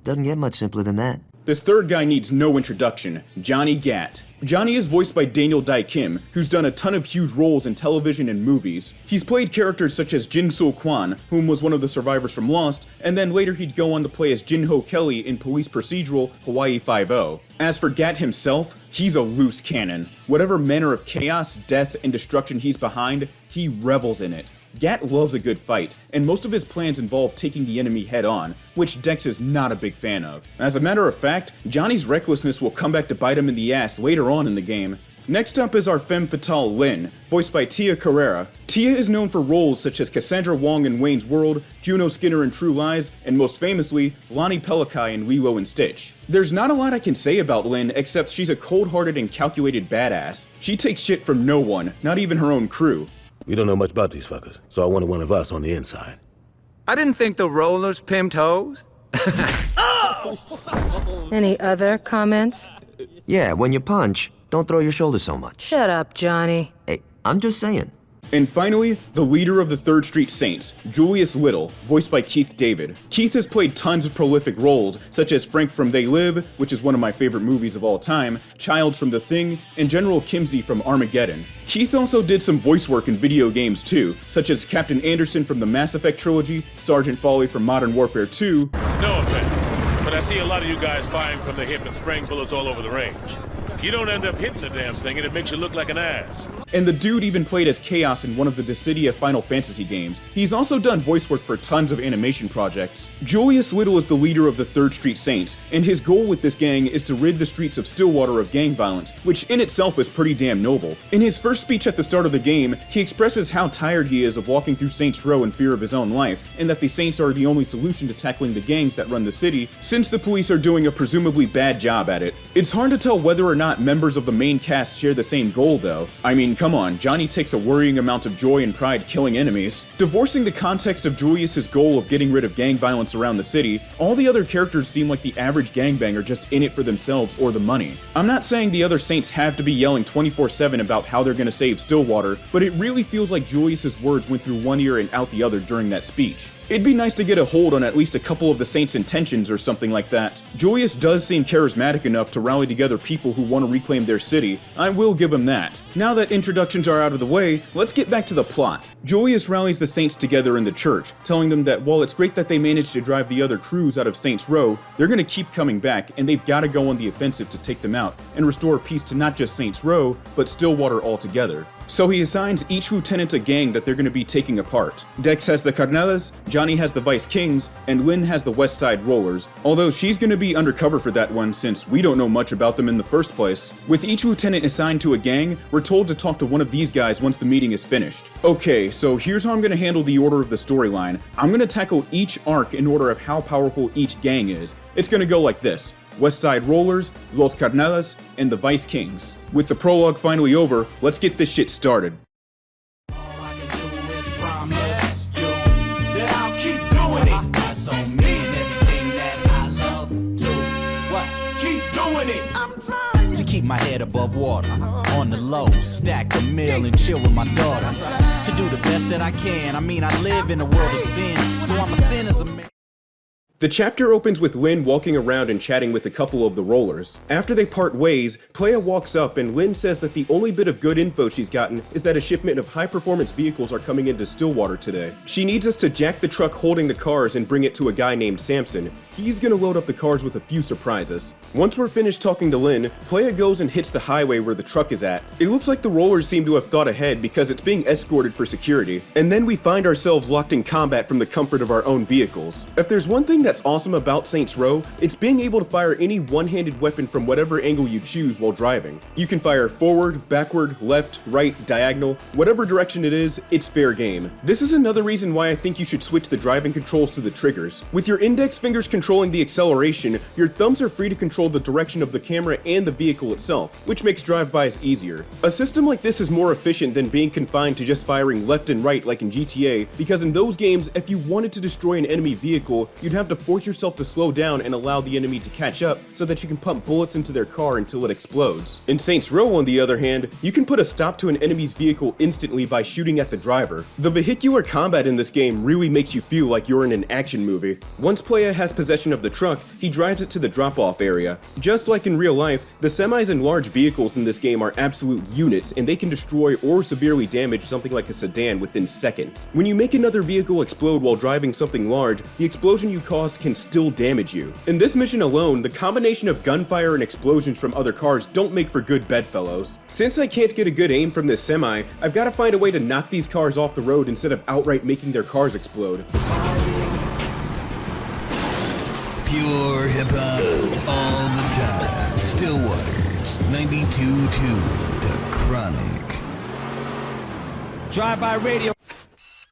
Doesn't get much simpler than that. This third guy needs no introduction, Johnny Gat. Johnny is voiced by Daniel Dae Kim, who's done a ton of huge roles in television and movies. He's played characters such as Jin Soo Kwan, whom was one of the survivors from Lost, and then later he'd go on to play as Jin Ho Kelly in police procedural Hawaii Five-0. As for Gat himself, he's a loose cannon. Whatever manner of chaos, death, and destruction he's behind, he revels in it. Gat loves a good fight, and most of his plans involve taking the enemy head on, which Dex is not a big fan of. As a matter of fact, Johnny's recklessness will come back to bite him in the ass later on in the game. Next up is our femme fatale Lynn, voiced by Tia Carrera. Tia is known for roles such as Cassandra Wong in Wayne's World, Juno Skinner in True Lies, and most famously, Lonnie Pelikai in Lilo and Stitch. There's not a lot I can say about Lynn, except she's a cold-hearted and calculated badass. She takes shit from no one, not even her own crew. We don't know much about these fuckers, so I wanted one of us on the inside. I didn't think the Rollerz pimped hoes. Any other comments? Yeah, when you punch, don't throw your shoulders so much. Shut up, Johnny. Hey, I'm just saying. And finally, the leader of the 3rd Street Saints, Julius Little, voiced by Keith David. Keith has played tons of prolific roles, such as Frank from They Live, which is one of my favorite movies of all time, Childs from The Thing, and General Kimsey from Armageddon. Keith also did some voice work in video games too, such as Captain Anderson from the Mass Effect trilogy, Sergeant Foley from Modern Warfare 2. No offense, but I see a lot of you guys firing from the hip and spraying bullets all over the range. You don't end up hitting the damn thing and it makes you look like an ass. And the dude even played as Chaos in one of the Dissidia Final Fantasy games. He's also done voice work for tons of animation projects. Julius Little is the leader of the 3rd Street Saints, and his goal with this gang is to rid the streets of Stillwater of gang violence, which in itself is pretty damn noble. In his first speech at the start of the game, he expresses how tired he is of walking through Saints Row in fear of his own life, and that the Saints are the only solution to tackling the gangs that run the city, since the police are doing a presumably bad job at it. It's hard to tell whether or not members of the main cast share the same goal though. I mean, come on, Johnny takes a worrying amount of joy and pride killing enemies. Divorcing the context of Julius's goal of getting rid of gang violence around the city, all the other characters seem like the average gangbanger just in it for themselves or the money. I'm not saying the other Saints have to be yelling 24/7 about how they're gonna save Stillwater, but it really feels like Julius's words went through one ear and out the other during that speech. It'd be nice to get a hold on at least a couple of the Saints' intentions or something like that. Julius does seem charismatic enough to rally together people who want to reclaim their city. I will give him that. Now that introductions are out of the way, let's get back to the plot. Julius rallies the Saints together in the church, telling them that while it's great that they managed to drive the other crews out of Saints Row, they're gonna keep coming back and they've gotta go on the offensive to take them out and restore peace to not just Saints Row, but Stillwater altogether. So he assigns each lieutenant a gang that they're going to be taking apart. Dex has the Carnales, Johnny has the Vice Kings, and Lynn has the West Side Rollerz, although she's going to be undercover for that one since we don't know much about them in the first place. With each lieutenant assigned to a gang, we're told to talk to one of these guys once the meeting is finished. Okay, so here's how I'm going to handle the order of the storyline. I'm going to tackle each arc in order of how powerful each gang is. It's going to go like this: West Side Rollerz, Los Carnales, and the Vice Kings. With the prologue finally over, let's get this shit started. To keep my head above water, on the low, stack a meal and chill with my daughter. To do the best that I can, I mean I live in a world of sin, so I'm a sinner's a man. The chapter opens with Lynn walking around and chatting with a couple of the Rollerz. After they part ways, Playa walks up and Lynn says that the only bit of good info she's gotten is that a shipment of high-performance vehicles are coming into Stillwater today. She needs us to jack the truck holding the cars and bring it to a guy named Samson. He's gonna load up the cars with a few surprises. Once we're finished talking to Lynn, Playa goes and hits the highway where the truck is at. It looks like the Rollerz seem to have thought ahead because it's being escorted for security. And then we find ourselves locked in combat from the comfort of our own vehicles. If there's one thing that's awesome about Saints Row, it's being able to fire any one-handed weapon from whatever angle you choose while driving. You can fire forward, backward, left, right, diagonal, whatever direction it is, it's fair game. This is another reason why I think you should switch the driving controls to the triggers. With your index fingers controlling the acceleration, your thumbs are free to control the direction of the camera and the vehicle itself, which makes drive-bys easier. A system like this is more efficient than being confined to just firing left and right like in GTA, because in those games, if you wanted to destroy an enemy vehicle, you'd have to force yourself to slow down and allow the enemy to catch up so that you can pump bullets into their car until it explodes. In Saints Row, on the other hand, you can put a stop to an enemy's vehicle instantly by shooting at the driver. The vehicular combat in this game really makes you feel like you're in an action movie. Once Playa has possession of the truck, he drives it to the drop-off area. Just like in real life, the semis and large vehicles in this game are absolute units, and they can destroy or severely damage something like a sedan within seconds. When you make another vehicle explode while driving something large, the explosion you caused can still damage you. In this mission alone, the combination of gunfire and explosions from other cars don't make for good bedfellows. Since I can't get a good aim from this semi, I've got to find a way to knock these cars off the road instead of outright making their cars explode. Pure hip-hop all the time. Stillwater's 92.2 to Chronic. Drive-by radio.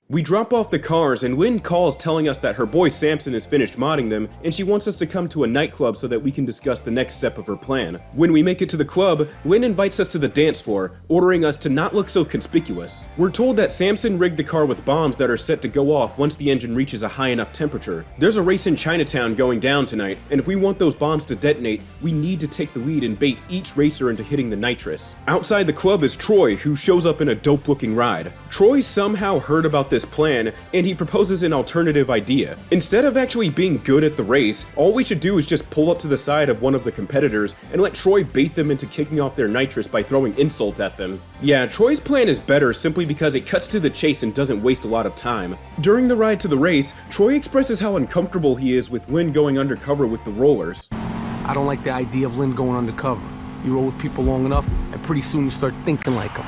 We drop off the cars and Lynn calls telling us that her boy Samson has finished modding them and she wants us to come to a nightclub so that we can discuss the next step of her plan. When we make it to the club, Lynn invites us to the dance floor, ordering us to not look so conspicuous. We're told that Samson rigged the car with bombs that are set to go off once the engine reaches a high enough temperature. There's a race in Chinatown going down tonight, and if we want those bombs to detonate, we need to take the lead and bait each racer into hitting the nitrous. Outside the club is Troy, who shows up in a dope-looking ride. Troy somehow heard about this plan, and he proposes an alternative idea. Instead of actually being good at the race, all we should do is just pull up to the side of one of the competitors and let Troy bait them into kicking off their nitrous by throwing insults at them. Yeah, Troy's plan is better simply because it cuts to the chase and doesn't waste a lot of time. During the ride to the race, Troy expresses how uncomfortable he is with Lynn going undercover with the Rollerz. I don't like the idea of Lynn going undercover. You roll with people long enough, and pretty soon you start thinking like them.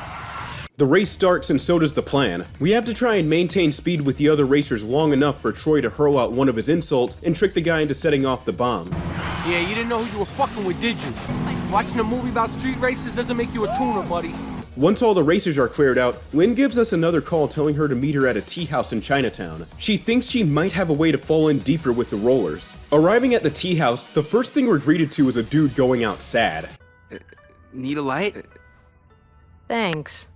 The race starts and so does the plan. We have to try and maintain speed with the other racers long enough for Troy to hurl out one of his insults and trick the guy into setting off the bomb. Yeah, you didn't know who you were fucking with, did you? Watching a movie about street races doesn't make you a tuner, buddy. Once all the racers are cleared out, Lynn gives us another call telling her to meet her at a tea house in Chinatown. She thinks she might have a way to fall in deeper with the Rollerz. Arriving at the tea house, the first thing we're greeted to is a dude going out sad. Need a light? Thanks.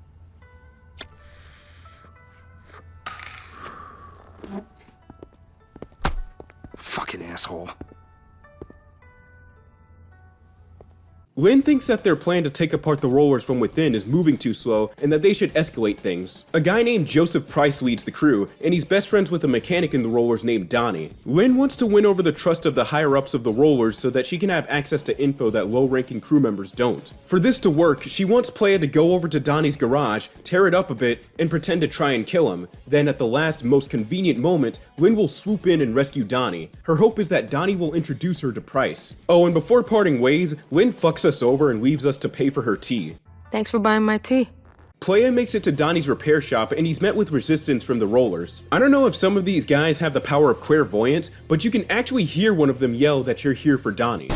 Fucking asshole. Lynn thinks that their plan to take apart the Rollerz from within is moving too slow and that they should escalate things. A guy named Joseph Price leads the crew, and he's best friends with a mechanic in the Rollerz named Donnie. Lynn wants to win over the trust of the higher-ups of the Rollerz so that she can have access to info that low-ranking crew members don't. For this to work, she wants Playa to go over to Donnie's garage, tear it up a bit, and pretend to try and kill him. Then at the last, most convenient moment, Lynn will swoop in and rescue Donnie. Her hope is that Donnie will introduce her to Price. Oh, and before parting ways, Lynn fucks us over and leaves us to pay for her tea. Thanks for buying my tea. Playa makes it to Donnie's repair shop and he's met with resistance from the Rollerz. I don't know if some of these guys have the power of clairvoyance, but you can actually hear one of them yell that you're here for Donnie.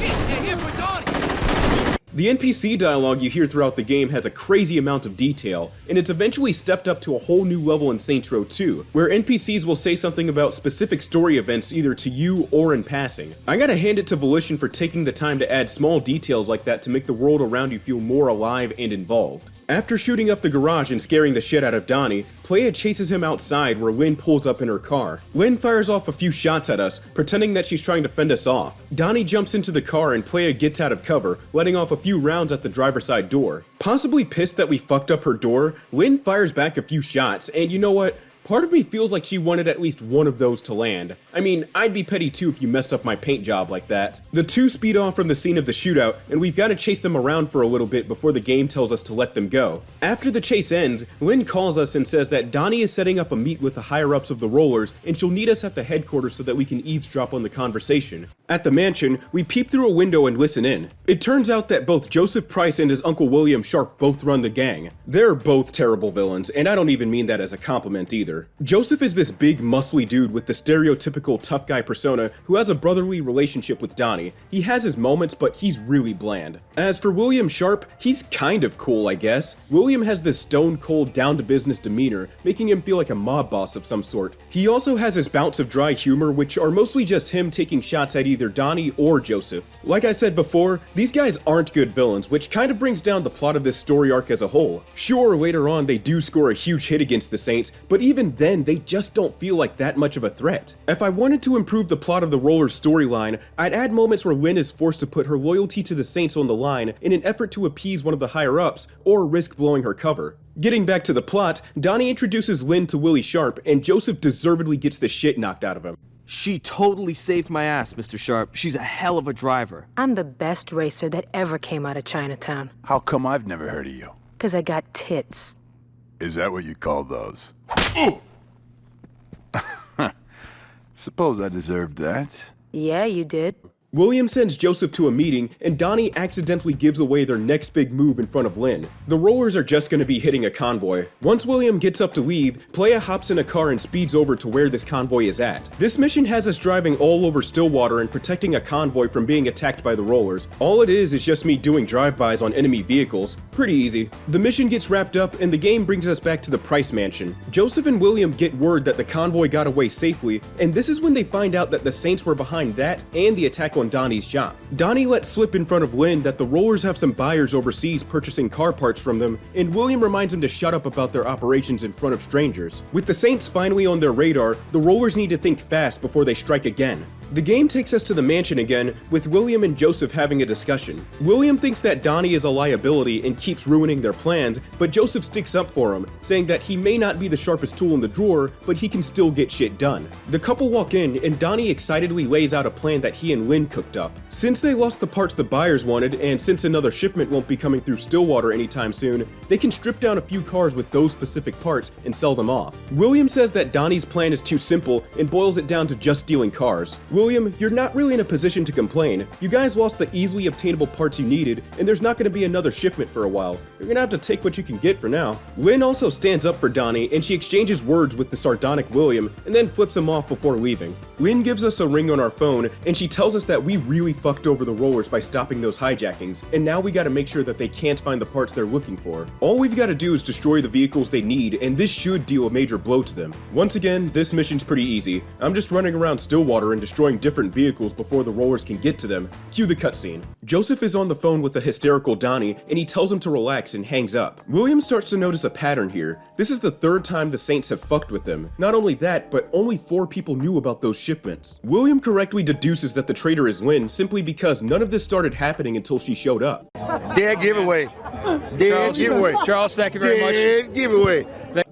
The NPC dialogue you hear throughout the game has a crazy amount of detail, and it's eventually stepped up to a whole new level in Saints Row 2, where NPCs will say something about specific story events either to you or in passing. I gotta hand it to Volition for taking the time to add small details like that to make the world around you feel more alive and involved. After shooting up the garage and scaring the shit out of Donnie, Playa chases him outside where Lynn pulls up in her car. Lynn fires off a few shots at us, pretending that she's trying to fend us off. Donnie jumps into the car and Playa gets out of cover, letting off a few rounds at the driver's side door. Possibly pissed that we fucked up her door, Lynn fires back a few shots, and you know what? Part of me feels like she wanted at least one of those to land. I mean, I'd be petty too if you messed up my paint job like that. The two speed off from the scene of the shootout, and we've got to chase them around for a little bit before the game tells us to let them go. After the chase ends, Lynn calls us and says that Donnie is setting up a meet with the higher-ups of the Rollerz, and she'll need us at the headquarters so that we can eavesdrop on the conversation. At the mansion, we peep through a window and listen in. It turns out that both Joseph Price and his uncle William Sharp both run the gang. They're both terrible villains, and I don't even mean that as a compliment either. Joseph is this big, muscly dude with the stereotypical tough guy persona who has a brotherly relationship with Donnie. He has his moments, but he's really bland. As for William Sharp, he's kind of cool, I guess. William has this stone-cold, down-to-business demeanor, making him feel like a mob boss of some sort. He also has his bouts of dry humor, which are mostly just him taking shots at either Donnie or Joseph. Like I said before, these guys aren't good villains, which kind of brings down the plot of this story arc as a whole. Sure, later on they do score a huge hit against the Saints, but even then they just don't feel like that much of a threat. If I wanted to improve the plot of the Rollerz storyline, I'd add moments where Lynn is forced to put her loyalty to the Saints on the line in an effort to appease one of the higher-ups or risk blowing her cover. Getting back to the plot, Donnie introduces Lynn to Willie Sharp, and Joseph deservedly gets the shit knocked out of him. She totally saved my ass, Mr. Sharp. She's a hell of a driver. I'm the best racer that ever came out of Chinatown. How come I've never heard of you? 'Cause I got tits. Is that what you call those? Suppose I deserved that. Yeah, you did. William sends Joseph to a meeting, and Donnie accidentally gives away their next big move in front of Lynn. The Rollerz are just going to be hitting a convoy. Once William gets up to leave, Playa hops in a car and speeds over to where this convoy is at. This mission has us driving all over Stillwater and protecting a convoy from being attacked by the Rollerz. All it is just me doing drive-bys on enemy vehicles. Pretty easy. The mission gets wrapped up, and the game brings us back to the Price Mansion. Joseph and William get word that the convoy got away safely, and this is when they find out that the Saints were behind that and the attack on Donnie's shop. Donnie lets slip in front of Lynn that the Rollerz have some buyers overseas purchasing car parts from them, and William reminds him to shut up about their operations in front of strangers. With the Saints finally on their radar, the Rollerz need to think fast before they strike again. The game takes us to the mansion again, with William and Joseph having a discussion. William thinks that Donnie is a liability and keeps ruining their plans, but Joseph sticks up for him, saying that he may not be the sharpest tool in the drawer, but he can still get shit done. The couple walk in, and Donnie excitedly lays out a plan that he and Lynn cooked up. Since they lost the parts the buyers wanted, and since another shipment won't be coming through Stillwater anytime soon, they can strip down a few cars with those specific parts and sell them off. William says that Donnie's plan is too simple and boils it down to just stealing cars. William William, you're not really in a position to complain. You guys lost the easily obtainable parts you needed, and there's not going to be another shipment for a while. You're going to have to take what you can get for now. Lynn also stands up for Donnie, and she exchanges words with the sardonic William, and then flips him off before leaving. Lynn gives us a ring on our phone, and she tells us that we really fucked over the Rollerz by stopping those hijackings, and now we gotta make sure that they can't find the parts they're looking for. All we've gotta do is destroy the vehicles they need, and this should deal a major blow to them. Once again, this mission's pretty easy. I'm just running around Stillwater and destroying different vehicles before the Rollerz can get to them. Cue the cutscene. Joseph is on the phone with the hysterical Donnie, and he tells him to relax and hangs up. William starts to notice a pattern here. This is the third time the Saints have fucked with them. Not only that, but only 4 people knew about those shipments. William correctly deduces that the traitor is Lynn simply because none of this started happening until she showed up. Dead giveaway. Dead giveaway. Charles, thank you very much. Dead giveaway.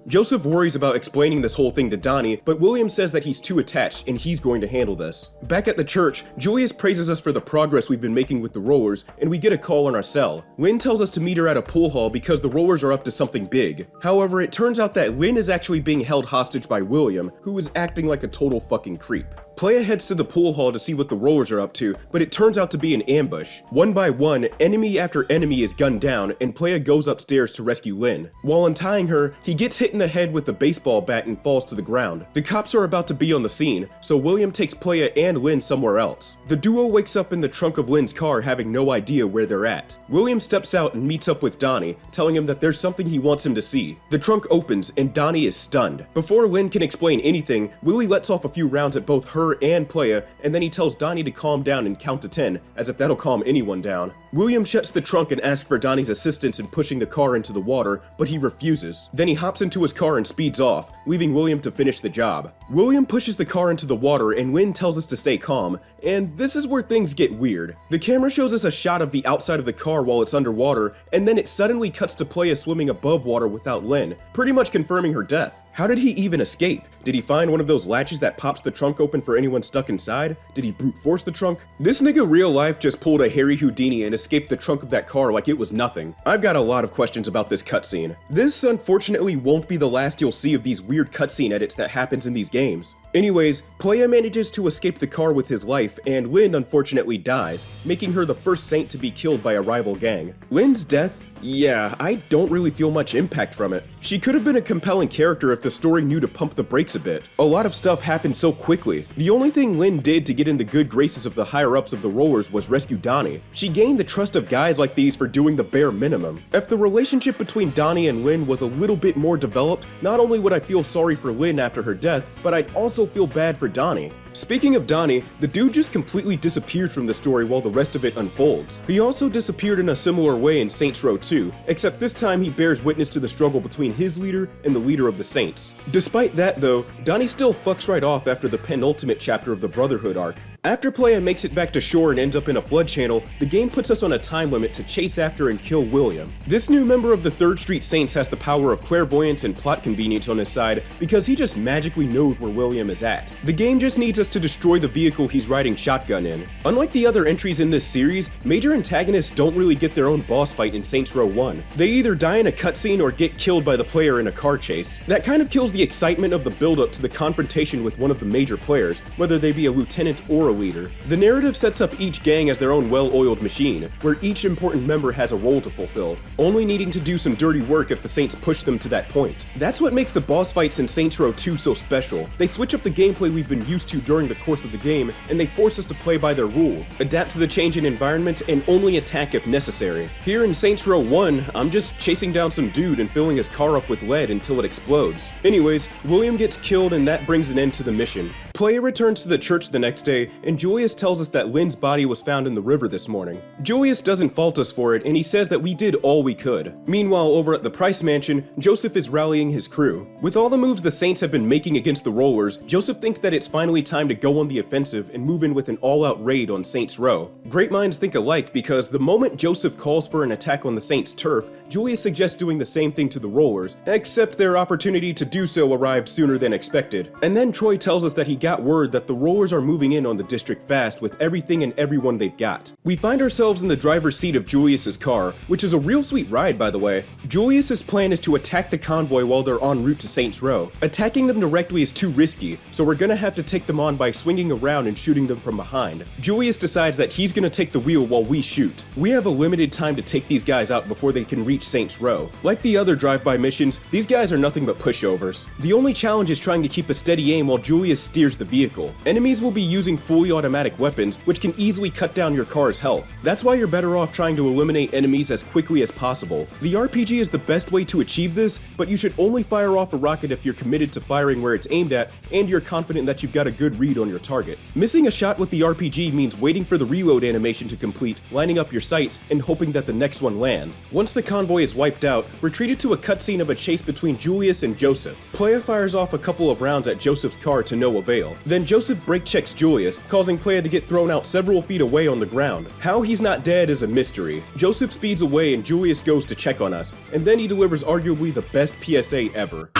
Joseph worries about explaining this whole thing to Donnie, but William says that he's too attached and he's going to handle this. Back at the church, Julius praises us for the progress we've been making with the Rollerz, and we get a call on our cell. Lynn tells us to meet her at a pool hall because the Rollerz are up to something big. However, it turns out that Lynn is actually being held hostage by William, who is acting like a total fucking creep. Playa heads to the pool hall to see what the Rollerz are up to, but it turns out to be an ambush. One by one, enemy after enemy is gunned down, and Playa goes upstairs to rescue Lynn. While untying her, he gets hit in the head with a baseball bat and falls to the ground. The cops are about to be on the scene, so William takes Playa and Lynn somewhere else. The duo wakes up in the trunk of Lynn's car having no idea where they're at. William steps out and meets up with Donnie, telling him that there's something he wants him to see. The trunk opens, and Donnie is stunned. Before Lynn can explain anything, Willie lets off a few rounds at both her and Playa, and then he tells Donnie to calm down and count to 10, as if that'll calm anyone down. William shuts the trunk and asks for Donnie's assistance in pushing the car into the water, but he refuses. Then he hops into his car and speeds off, leaving William to finish the job. William pushes the car into the water, and Lynn tells us to stay calm, and this is where things get weird. The camera shows us a shot of the outside of the car while it's underwater, and then it suddenly cuts to Playa swimming above water without Lynn, pretty much confirming her death. How did he even escape? Did he find one of those latches that pops the trunk open for anyone stuck inside? Did he brute force the trunk? This nigga real life just pulled a Harry Houdini and escaped the trunk of that car like it was nothing. I've got a lot of questions about this cutscene. This unfortunately won't be the last you'll see of these weird cutscene edits that happens in these games. Anyways, Playa manages to escape the car with his life, and Lynn unfortunately dies, making her the first saint to be killed by a rival gang. Lynn's death? Yeah, I don't really feel much impact from it. She could have been a compelling character if the story knew to pump the brakes a bit. A lot of stuff happened so quickly. The only thing Lynn did to get in the good graces of the higher-ups of the Rollerz was rescue Donnie. She gained the trust of guys like these for doing the bare minimum. If the relationship between Donnie and Lynn was a little bit more developed, not only would I feel sorry for Lynn after her death, but I'd also feel bad for Donnie. Speaking of Donnie, the dude just completely disappeared from the story while the rest of it unfolds. He also disappeared in a similar way in Saints Row 2, except this time he bears witness to the struggle between his leader and the leader of the Saints. Despite that though, Donnie still fucks right off after the penultimate chapter of the Brotherhood arc. After Playa makes it back to shore and ends up in a flood channel, the game puts us on a time limit to chase after and kill William. This new member of the 3rd Street Saints has the power of clairvoyance and plot convenience on his side because he just magically knows where William is at. The game just needs us to destroy the vehicle he's riding shotgun in. Unlike the other entries in this series, major antagonists don't really get their own boss fight in Saints Row 1. They either die in a cutscene or get killed by the player in a car chase. That kind of kills the excitement of the build-up to the confrontation with one of the major players, whether they be a lieutenant or a leader. The narrative sets up each gang as their own well-oiled machine, where each important member has a role to fulfill, only needing to do some dirty work if the Saints push them to that point. That's what makes the boss fights in Saints Row 2 so special. They switch up the gameplay we've been used to during the course of the game, and they force us to play by their rules, adapt to the change in environment, and only attack if necessary. Here in Saints Row 1, I'm just chasing down some dude and filling his car up with lead until it explodes. Anyways, William gets killed and that brings an end to the mission. Playa returns to the church the next day, and Julius tells us that Lynn's body was found in the river this morning. Julius doesn't fault us for it, and he says that we did all we could. Meanwhile, over at the Price Mansion, Joseph is rallying his crew. With all the moves the Saints have been making against the Rollerz, Joseph thinks that it's finally time to go on the offensive and move in with an all-out raid on Saints Row. Great minds think alike because the moment Joseph calls for an attack on the Saints' turf, Julius suggests doing the same thing to the Rollerz, except their opportunity to do so arrived sooner than expected. And then Troy tells us that he got word that the Rollerz are moving in on the district fast with everything and everyone they've got. We find ourselves in the driver's seat of Julius's car, which is a real sweet ride by the way. Julius's plan is to attack the convoy while they're en route to Saints Row. Attacking them directly is too risky, so we're gonna have to take them on by swinging around and shooting them from behind. Julius decides that he's gonna take the wheel while we shoot. We have a limited time to take these guys out before they can reach Saints Row. Like the other drive-by missions, these guys are nothing but pushovers. The only challenge is trying to keep a steady aim while Julius steers the vehicle. Enemies will be using fully automatic weapons, which can easily cut down your car's health. That's why you're better off trying to eliminate enemies as quickly as possible. The RPG is the best way to achieve this, but you should only fire off a rocket if you're committed to firing where it's aimed at and you're confident that you've got a good read on your target. Missing a shot with the RPG means waiting for the reload animation to complete, lining up your sights, and hoping that the next one lands. Once the convoy is wiped out, we're treated to a cutscene of a chase between Julius and Joseph. Playa fires off a couple of rounds at Joseph's car to no avail. Then Joseph brake checks Julius, causing Playa to get thrown out several feet away on the ground. How he's not dead is a mystery. Joseph speeds away and Julius goes to check on us, and then he delivers arguably the best PSA ever.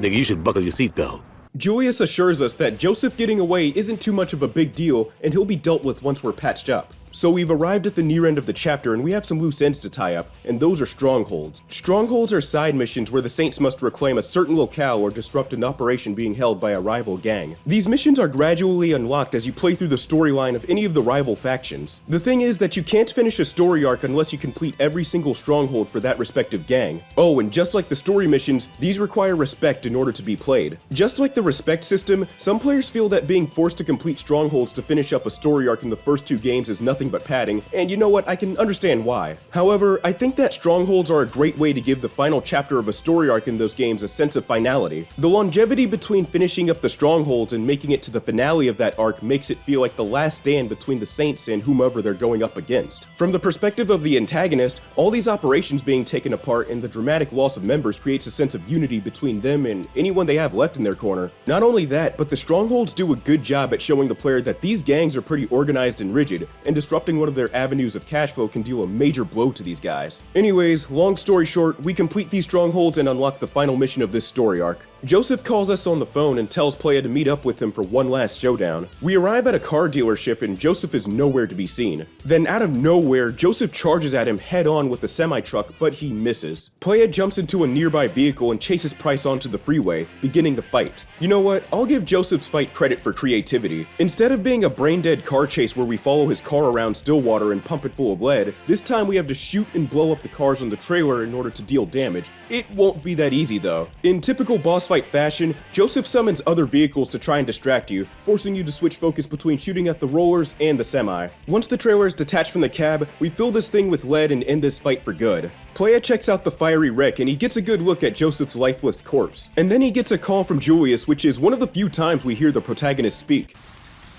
Nigga, you should buckle your seatbelt. Julius assures us that Joseph getting away isn't too much of a big deal and he'll be dealt with once we're patched up. So we've arrived at the near end of the chapter and we have some loose ends to tie up, and those are strongholds. Strongholds are side missions where the Saints must reclaim a certain locale or disrupt an operation being held by a rival gang. These missions are gradually unlocked as you play through the storyline of any of the rival factions. The thing is that you can't finish a story arc unless you complete every single stronghold for that respective gang. Oh, and just like the story missions, these require respect in order to be played. Just like the respect system, some players feel that being forced to complete strongholds to finish up a story arc in the first two games is nothing but padding, and you know what, I can understand why. However, I think that strongholds are a great way to give the final chapter of a story arc in those games a sense of finality. The longevity between finishing up the strongholds and making it to the finale of that arc makes it feel like the last stand between the Saints and whomever they're going up against. From the perspective of the antagonist, all these operations being taken apart and the dramatic loss of members creates a sense of unity between them and anyone they have left in their corner. Not only that, but the strongholds do a good job at showing the player that these gangs are pretty organized and rigid, and disrupting one of their avenues of cash flow can deal a major blow to these guys. Anyways, long story short, we complete these strongholds and unlock the final mission of this story arc. Joseph calls us on the phone and tells Playa to meet up with him for one last showdown. We arrive at a car dealership and Joseph is nowhere to be seen. Then out of nowhere, Joseph charges at him head on with the semi-truck, but he misses. Playa jumps into a nearby vehicle and chases Price onto the freeway, beginning the fight. You know what, I'll give Joseph's fight credit for creativity. Instead of being a brain-dead car chase where we follow his car around Stillwater and pump it full of lead, this time we have to shoot and blow up the cars on the trailer in order to deal damage. It won't be that easy though. In typical boss fight fashion, Joseph summons other vehicles to try and distract you, forcing you to switch focus between shooting at the Rollerz and the semi. Once the trailer is detached from the cab, we fill this thing with lead and end this fight for good. Playa checks out the fiery wreck and he gets a good look at Joseph's lifeless corpse. And then he gets a call from Julius, which is one of the few times we hear the protagonist speak.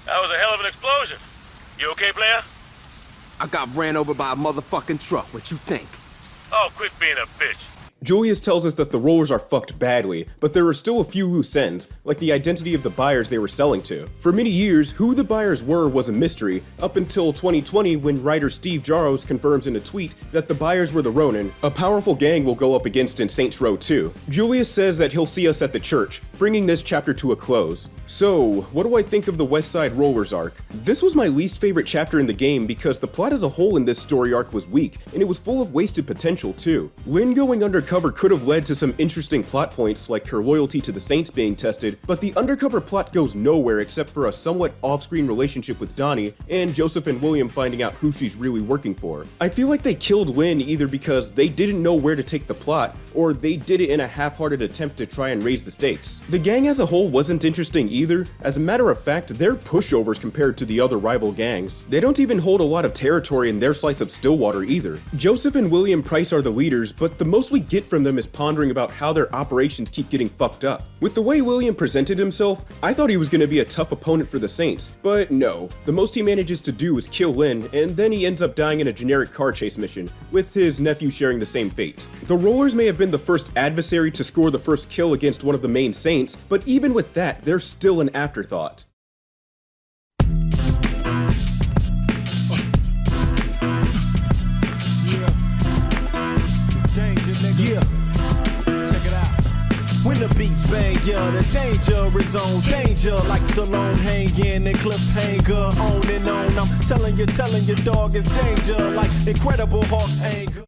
That was a hell of an explosion. You okay, Playa? I got ran over by a motherfucking truck. What you think? Oh, quit being a bitch. Julius tells us that the Rollerz are fucked badly, but there are still a few loose ends, like the identity of the buyers they were selling to. For many years, who the buyers were was a mystery, up until 2020 when writer Steve Jaros confirms in a tweet that the buyers were the Ronin, a powerful gang we'll go up against in Saints Row 2. Julius says that he'll see us at the church, bringing this chapter to a close. So, what do I think of the West Side Rollerz arc? This was my least favorite chapter in the game because the plot as a whole in this story arc was weak, and it was full of wasted potential too. Lynn going undercover could have led to some interesting plot points like her loyalty to the Saints being tested, but the undercover plot goes nowhere except for a somewhat off-screen relationship with Donnie and Joseph and William finding out who she's really working for. I feel like they killed Lynn either because they didn't know where to take the plot, or they did it in a half-hearted attempt to try and raise the stakes. The gang as a whole wasn't interesting either. As a matter of fact, they're pushovers compared to the other rival gangs. They don't even hold a lot of territory in their slice of Stillwater either. Joseph and William Price are the leaders, but the most we get from them is pondering about how their operations keep getting fucked up. With the way William presented himself, I thought he was going to be a tough opponent for the Saints, but no. The most he manages to do is kill Lynn, and then he ends up dying in a generic car chase mission, with his nephew sharing the same fate. The Rollerz may have been the first adversary to score the first kill against one of the main Saints, but even with that, they're still an afterthought. bang ya. The danger is on danger, like Stallone hanging and cliffhanger. On and on, I'm telling you, dog, it's danger, like Incredible Hulk's anger.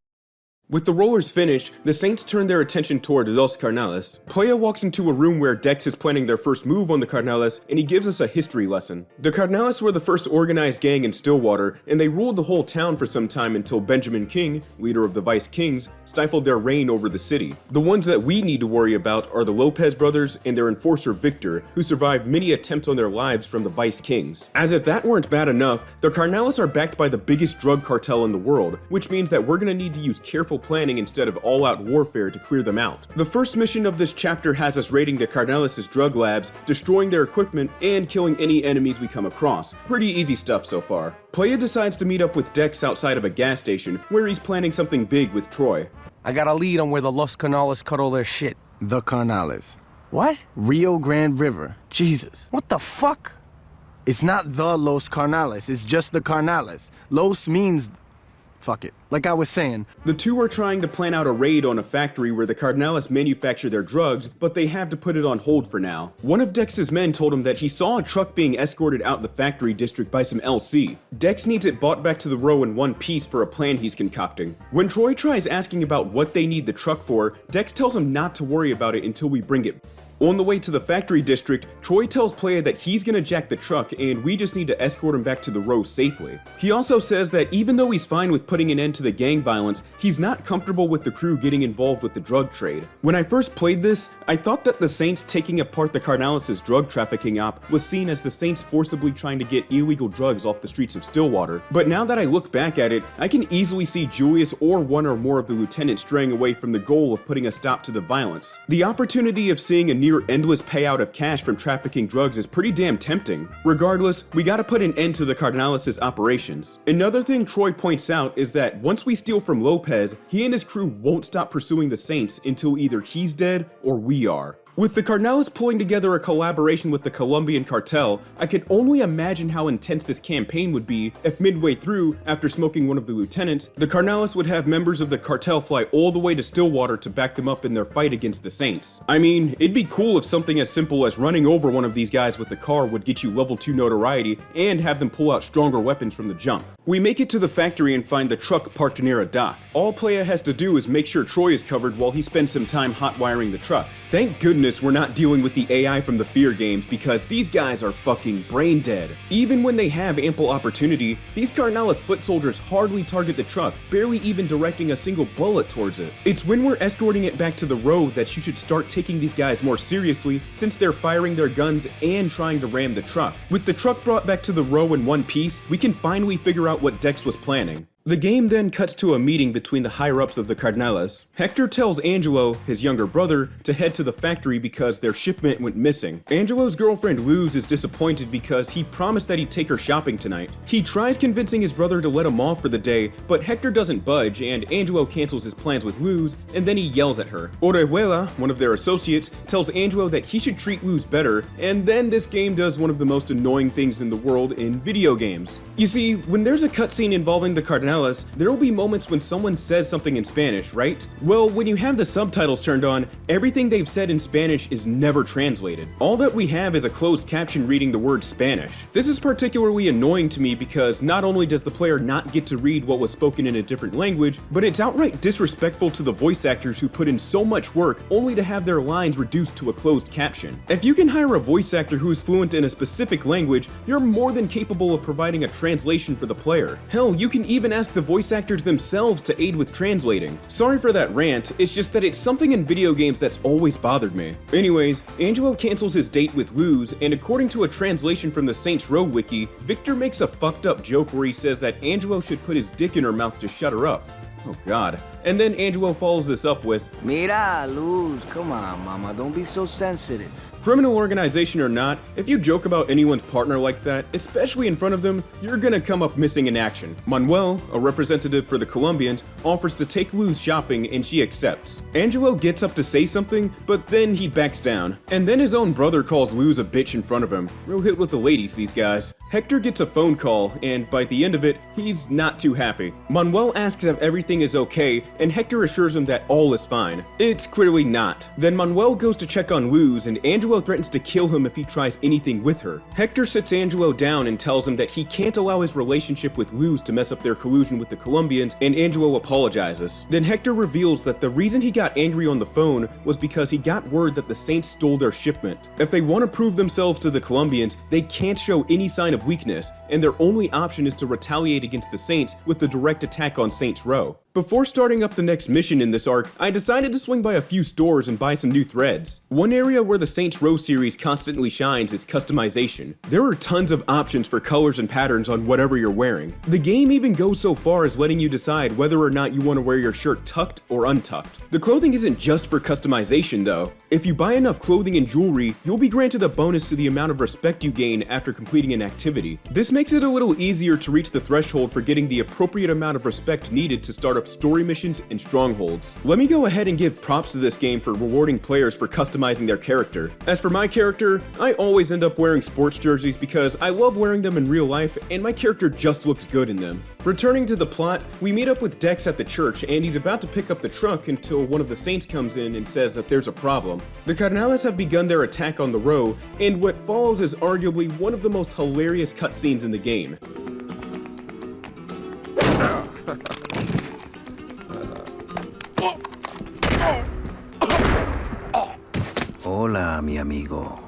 With the Rollerz finished, the Saints turn their attention toward Los Carnales. Playa walks into a room where Dex is planning their first move on the Carnales, and he gives us a history lesson. The Carnales were the first organized gang in Stillwater, and they ruled the whole town for some time until Benjamin King, leader of the Vice Kings, stifled their reign over the city. The ones that we need to worry about are the Lopez brothers and their enforcer Victor, who survived many attempts on their lives from the Vice Kings. As if that weren't bad enough, the Carnales are backed by the biggest drug cartel in the world, which means that we're gonna need to use careful planning instead of all-out warfare to clear them out. The first mission of this chapter has us raiding the Carnales' drug labs, destroying their equipment, and killing any enemies we come across. Pretty easy stuff so far. Playa decides to meet up with Dex outside of a gas station, where he's planning something big with Troy. I got a lead on where the Los Carnales cut all their shit. The Carnales. What? Rio Grande River. Jesus. What the fuck? It's not the Los Carnales, it's just the Carnales. Los means... fuck it. Like I was saying, the two are trying to plan out a raid on a factory where the Carnales manufacture their drugs, but they have to put it on hold for now. One of Dex's men told him that he saw a truck being escorted out the factory district by some LC. Dex needs it brought back to the row in one piece for a plan he's concocting. When Troy tries asking about what they need the truck for, Dex tells him not to worry about it until we bring it. On the way to the factory district, Troy tells Playa that he's gonna jack the truck and we just need to escort him back to the row safely. He also says that even though he's fine with putting an end to the gang violence, he's not comfortable with the crew getting involved with the drug trade. When I first played this, I thought that the Saints taking apart the Carnales' drug trafficking op was seen as the Saints forcibly trying to get illegal drugs off the streets of Stillwater. But now that I look back at it, I can easily see Julius or one or more of the lieutenants straying away from the goal of putting a stop to the violence. The opportunity of seeing a near endless payout of cash from trafficking drugs is pretty damn tempting. Regardless, we gotta put an end to the Carnales' operations. Another thing Troy points out is that once we steal from Lopez, he and his crew won't stop pursuing the Saints until either he's dead or we are. With the Carnales pulling together a collaboration with the Colombian cartel, I could only imagine how intense this campaign would be if midway through, after smoking one of the lieutenants, the Carnales would have members of the cartel fly all the way to Stillwater to back them up in their fight against the Saints. I mean, it'd be cool if something as simple as running over one of these guys with a car would get you level 2 notoriety and have them pull out stronger weapons from the jump. We make it to the factory and find the truck parked near a dock. All Playa has to do is make sure Troy is covered while he spends some time hot wiring the truck. Thank goodness we're not dealing with the AI from the Fear games because these guys are fucking brain dead. Even when they have ample opportunity, these Carnales foot soldiers hardly target the truck, barely even directing a single bullet towards it. It's when we're escorting it back to the road that you should start taking these guys more seriously since they're firing their guns and trying to ram the truck. With the truck brought back to the row in one piece, we can finally figure out what Dex was planning. The game then cuts to a meeting between the higher-ups of the Carnales. Hector tells Angelo, his younger brother, to head to the factory because their shipment went missing. Angelo's girlfriend Luz is disappointed because he promised that he'd take her shopping tonight. He tries convincing his brother to let him off for the day, but Hector doesn't budge and Angelo cancels his plans with Luz and then he yells at her. Orejuela, one of their associates, tells Angelo that he should treat Luz better, and then this game does one of the most annoying things in the world in video games. You see, when there's a cutscene involving the Carnales, there will be moments when someone says something in Spanish, right? Well, when you have the subtitles turned on, everything they've said in Spanish is never translated. All that we have is a closed caption reading the word Spanish. This is particularly annoying to me because not only does the player not get to read what was spoken in a different language, but it's outright disrespectful to the voice actors who put in so much work only to have their lines reduced to a closed caption. If you can hire a voice actor who is fluent in a specific language, you're more than capable of providing a translation for the player. Hell, you can even ask the voice actors themselves to aid with translating. Sorry for that rant, it's just that it's something in video games that's always bothered me. Anyways, Angelo cancels his date with Luz, and according to a translation from the Saints Row wiki, Victor makes a fucked up joke where he says that Angelo should put his dick in her mouth to shut her up. Oh god. And then Angelo follows this up with, Mira, Luz, come on, mama, don't be so sensitive. Criminal organization or not, if you joke about anyone's partner like that, especially in front of them, you're gonna come up missing in action. Manuel, a representative for the Colombians, offers to take Luz shopping and she accepts. Angelo gets up to say something, but then he backs down. And then his own brother calls Luz a bitch in front of him. Real hit with the ladies, these guys. Hector gets a phone call, and by the end of it, he's not too happy. Manuel asks if everything is okay, and Hector assures him that all is fine. It's clearly not. Then Manuel goes to check on Luz, and Angelo threatens to kill him if he tries anything with her. Hector sits Angelo down and tells him that he can't allow his relationship with Luz to mess up their collusion with the Colombians, and Angelo apologizes. Then Hector reveals that the reason he got angry on the phone was because he got word that the Saints stole their shipment. If they want to prove themselves to the Colombians, they can't show any sign of weakness, and their only option is to retaliate against the Saints with the direct attack on Saints Row. Before starting up the next mission in this arc, I decided to swing by a few stores and buy some new threads. One area where the Saints Row series constantly shines is customization. There are tons of options for colors and patterns on whatever you're wearing. The game even goes so far as letting you decide whether or not you want to wear your shirt tucked or untucked. The clothing isn't just for customization though. If you buy enough clothing and jewelry, you'll be granted a bonus to the amount of respect you gain after completing an activity. This makes it a little easier to reach the threshold for getting the appropriate amount of respect needed to start up story missions and strongholds. Let me go ahead and give props to this game for rewarding players for customizing their character. As for my character, I always end up wearing sports jerseys because I love wearing them in real life and my character just looks good in them. Returning to the plot, we meet up with Dex at the church and he's about to pick up the truck until one of the Saints comes in and says that there's a problem. The Carnales have begun their attack on the row, and what follows is arguably one of the most hilarious cutscenes in the game. Hola, mi amigo.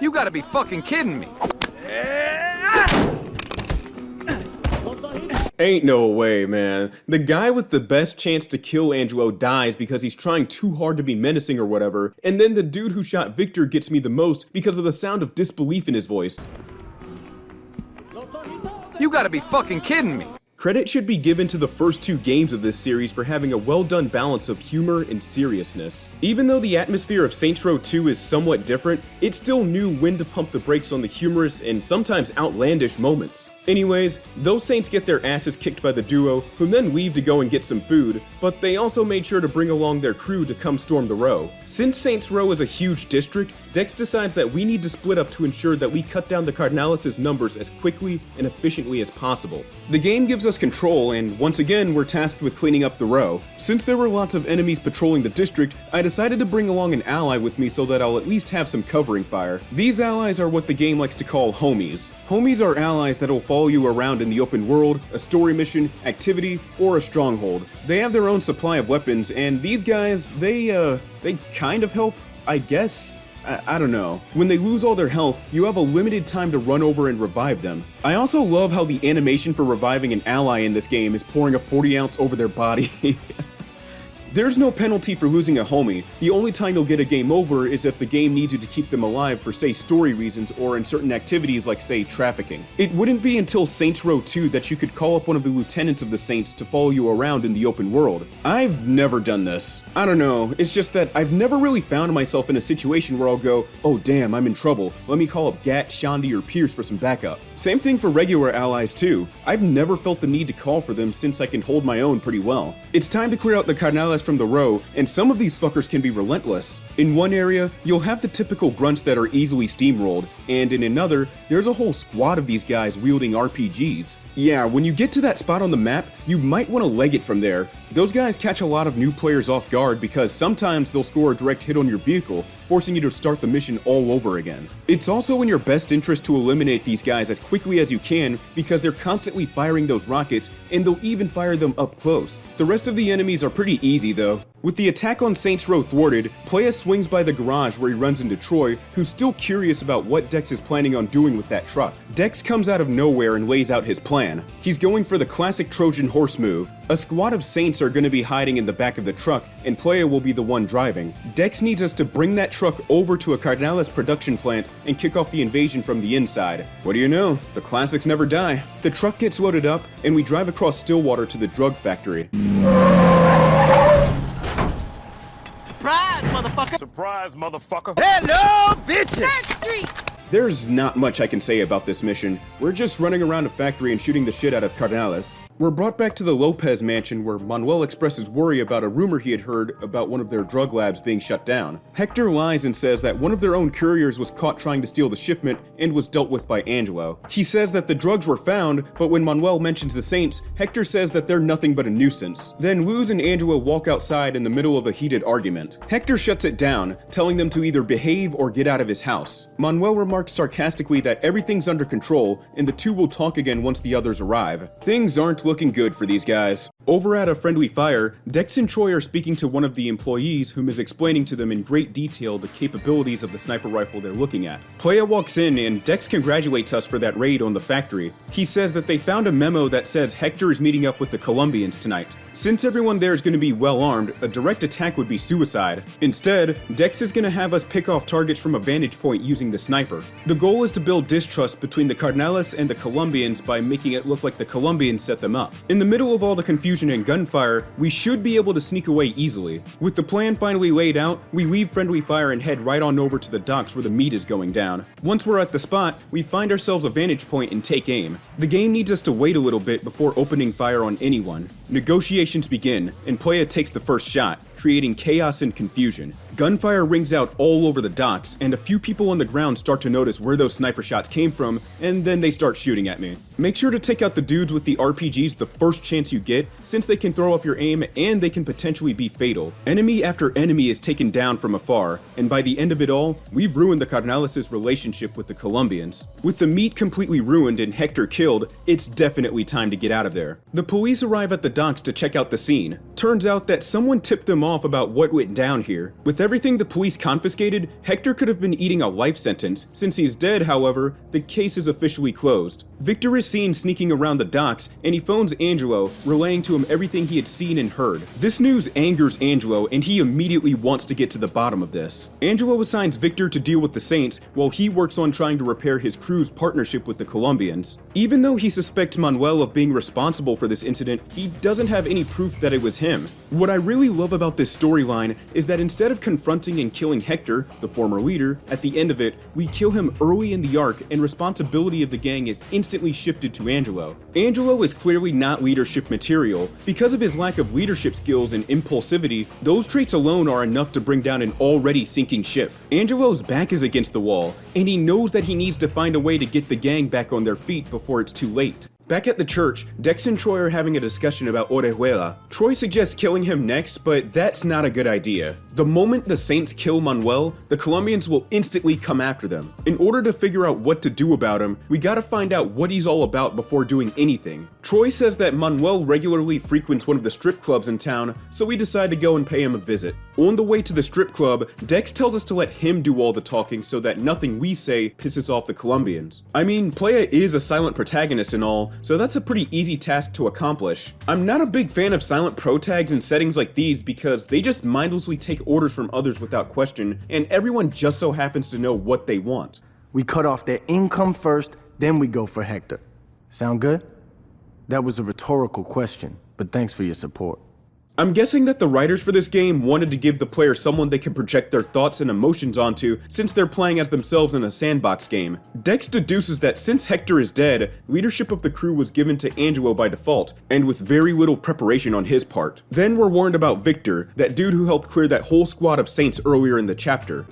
You gotta be fucking kidding me. Ain't no way, man. The guy with the best chance to kill Angelo dies because he's trying too hard to be menacing or whatever, and then the dude who shot Victor gets me the most because of the sound of disbelief in his voice. You gotta be fucking kidding me. Credit should be given to the first two games of this series for having a well-done balance of humor and seriousness. Even though the atmosphere of Saints Row 2 is somewhat different, it still knew when to pump the brakes on the humorous and sometimes outlandish moments. Anyways, those Saints get their asses kicked by the duo, who then leave to go and get some food, but they also made sure to bring along their crew to come storm the row. Since Saints Row is a huge district, Dex decides that we need to split up to ensure that we cut down the Carnales' numbers as quickly and efficiently as possible. The game gives us control, and once again, we're tasked with cleaning up the row. Since there were lots of enemies patrolling the district, I decided to bring along an ally with me so that I'll at least have some covering fire. These allies are what the game likes to call homies. Homies are allies that'll follow you around in the open world, a story mission, activity, or a stronghold. They have their own supply of weapons, and these guys, they kind of help, I guess? I don't know. When they lose all their health, you have a limited time to run over and revive them. I also love how the animation for reviving an ally in this game is pouring a 40 ounce over their body. There's no penalty for losing a homie. The only time you'll get a game over is if the game needs you to keep them alive for, say, story reasons or in certain activities like, say, trafficking. It wouldn't be until Saints Row 2 that you could call up one of the lieutenants of the Saints to follow you around in the open world. I've never done this. I don't know, it's just that I've never really found myself in a situation where I'll go, oh damn, I'm in trouble, let me call up Gat, Shandy, or Pierce for some backup. Same thing for regular allies too. I've never felt the need to call for them since I can hold my own pretty well. It's time to clear out the Carnales from the row, and some of these fuckers can be relentless. In one area, you'll have the typical grunts that are easily steamrolled, and in another, there's a whole squad of these guys wielding RPGs. Yeah, when you get to that spot on the map, you might want to leg it from there. Those guys catch a lot of new players off guard because sometimes they'll score a direct hit on your vehicle, forcing you to start the mission all over again. It's also in your best interest to eliminate these guys as quickly as you can because they're constantly firing those rockets, and they'll even fire them up close. The rest of the enemies are pretty easy though. With the attack on Saints Row thwarted, Playa swings by the garage where he runs into Troy, who's still curious about what Dex is planning on doing with that truck. Dex comes out of nowhere and lays out his plan. He's going for the classic Trojan horse move. A squad of Saints are going to be hiding in the back of the truck, and Playa will be the one driving. Dex needs us to bring that truck over to a Carnales production plant and kick off the invasion from the inside. What do you know? The classics never die. The truck gets loaded up, and we drive across Stillwater to the drug factory. Surprise! Surprise, motherfucker! Surprise, motherfucker! Hello, bitches! Third Street! There's not much I can say about this mission. We're just running around a factory and shooting the shit out of Carnales. We're brought back to the Lopez mansion where Manuel expresses worry about a rumor he had heard about one of their drug labs being shut down. Hector lies and says that one of their own couriers was caught trying to steal the shipment and was dealt with by Angelo. He says that the drugs were found, but when Manuel mentions the Saints, Hector says that they're nothing but a nuisance. Then Luz and Angelo walk outside in the middle of a heated argument. Hector shuts it down, telling them to either behave or get out of his house. Manuel remarks sarcastically that everything's under control and the two will talk again once the others arrive. Things aren't looking good for these guys. Over at a friendly fire, Dex and Troy are speaking to one of the employees whom is explaining to them in great detail the capabilities of the sniper rifle they're looking at. Playa walks in and Dex congratulates us for that raid on the factory. He says that they found a memo that says Hector is meeting up with the Colombians tonight. Since everyone there is going to be well armed, a direct attack would be suicide. Instead, Dex is going to have us pick off targets from a vantage point using the sniper. The goal is to build distrust between the Carnales and the Colombians by making it look like the Colombians set them up. In the middle of all the confusion and gunfire, we should be able to sneak away easily. With the plan finally laid out, we leave friendly fire and head right on over to the docks where the meat is going down. Once we're at the spot, we find ourselves a vantage point and take aim. The game needs us to wait a little bit before opening fire on anyone. Negotiations begin, and Playa takes the first shot, creating chaos and confusion. Gunfire rings out all over the docks, and a few people on the ground start to notice where those sniper shots came from, and then they start shooting at me. Make sure to take out the dudes with the RPGs the first chance you get, since they can throw off your aim and they can potentially be fatal. Enemy after enemy is taken down from afar, and by the end of it all, we've ruined the Carnales' relationship with the Colombians. With the meat completely ruined and Hector killed, it's definitely time to get out of there. The police arrive at the docks to check out the scene. Turns out that someone tipped them off about what went down here. With everything the police confiscated, Hector could have been eating a life sentence. Since he's dead, however, the case is officially closed. Victor is seen sneaking around the docks, and he phones Angelo, relaying to him everything he had seen and heard. This news angers Angelo, and he immediately wants to get to the bottom of this. Angelo assigns Victor to deal with the Saints, while he works on trying to repair his crew's partnership with the Colombians. Even though he suspects Manuel of being responsible for this incident, he doesn't have any proof that it was him. What I really love about this storyline is that instead of confronting and killing Hector, the former leader, at the end of it, we kill him early in the arc and responsibility of the gang is instantly shifted to Angelo. Angelo is clearly not leadership material. Because of his lack of leadership skills and impulsivity, those traits alone are enough to bring down an already sinking ship. Angelo's back is against the wall, and he knows that he needs to find a way to get the gang back on their feet before it's too late. Back at the church, Dex and Troy are having a discussion about Orejuela. Troy suggests killing him next, but that's not a good idea. The moment the Saints kill Manuel, the Colombians will instantly come after them. In order to figure out what to do about him, we gotta find out what he's all about before doing anything. Troy says that Manuel regularly frequents one of the strip clubs in town, so we decide to go and pay him a visit. On the way to the strip club, Dex tells us to let him do all the talking so that nothing we say pisses off the Colombians. I mean, Playa is a silent protagonist and all, so that's a pretty easy task to accomplish. I'm not a big fan of silent protags in settings like these because they just mindlessly take orders from others without question, and everyone just so happens to know what they want. We cut off their income first, then we go for Hector. Sound good? That was a rhetorical question, but thanks for your support. I'm guessing that the writers for this game wanted to give the player someone they can project their thoughts and emotions onto since they're playing as themselves in a sandbox game. Dex deduces that since Hector is dead, leadership of the crew was given to Angelo by default, and with very little preparation on his part. Then we're warned about Victor, that dude who helped clear that whole squad of Saints earlier in the chapter.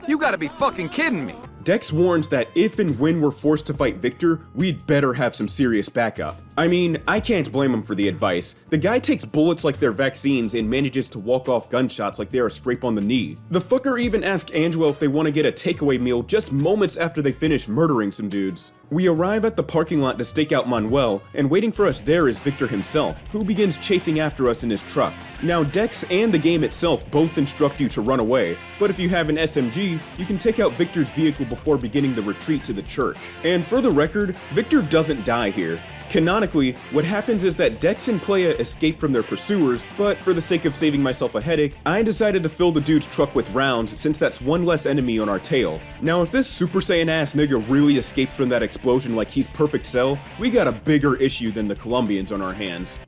You gotta be fucking kidding me. Dex warns that if and when we're forced to fight Victor, we'd better have some serious backup. I mean, I can't blame him for the advice. The guy takes bullets like they're vaccines and manages to walk off gunshots like they're a scrape on the knee. The fucker even asked Angelo if they want to get a takeaway meal just moments after they finish murdering some dudes. We arrive at the parking lot to stake out Manuel, and waiting for us there is Victor himself, who begins chasing after us in his truck. Now, Dex and the game itself both instruct you to run away, but if you have an SMG, you can take out Victor's vehicle before beginning the retreat to the church. And for the record, Victor doesn't die here. Canonically, what happens is that Dex and Playa escape from their pursuers, but for the sake of saving myself a headache, I decided to fill the dude's truck with rounds since that's one less enemy on our tail. Now if this Super Saiyan ass nigga really escaped from that explosion like he's Perfect Cell, we got a bigger issue than the Colombians on our hands.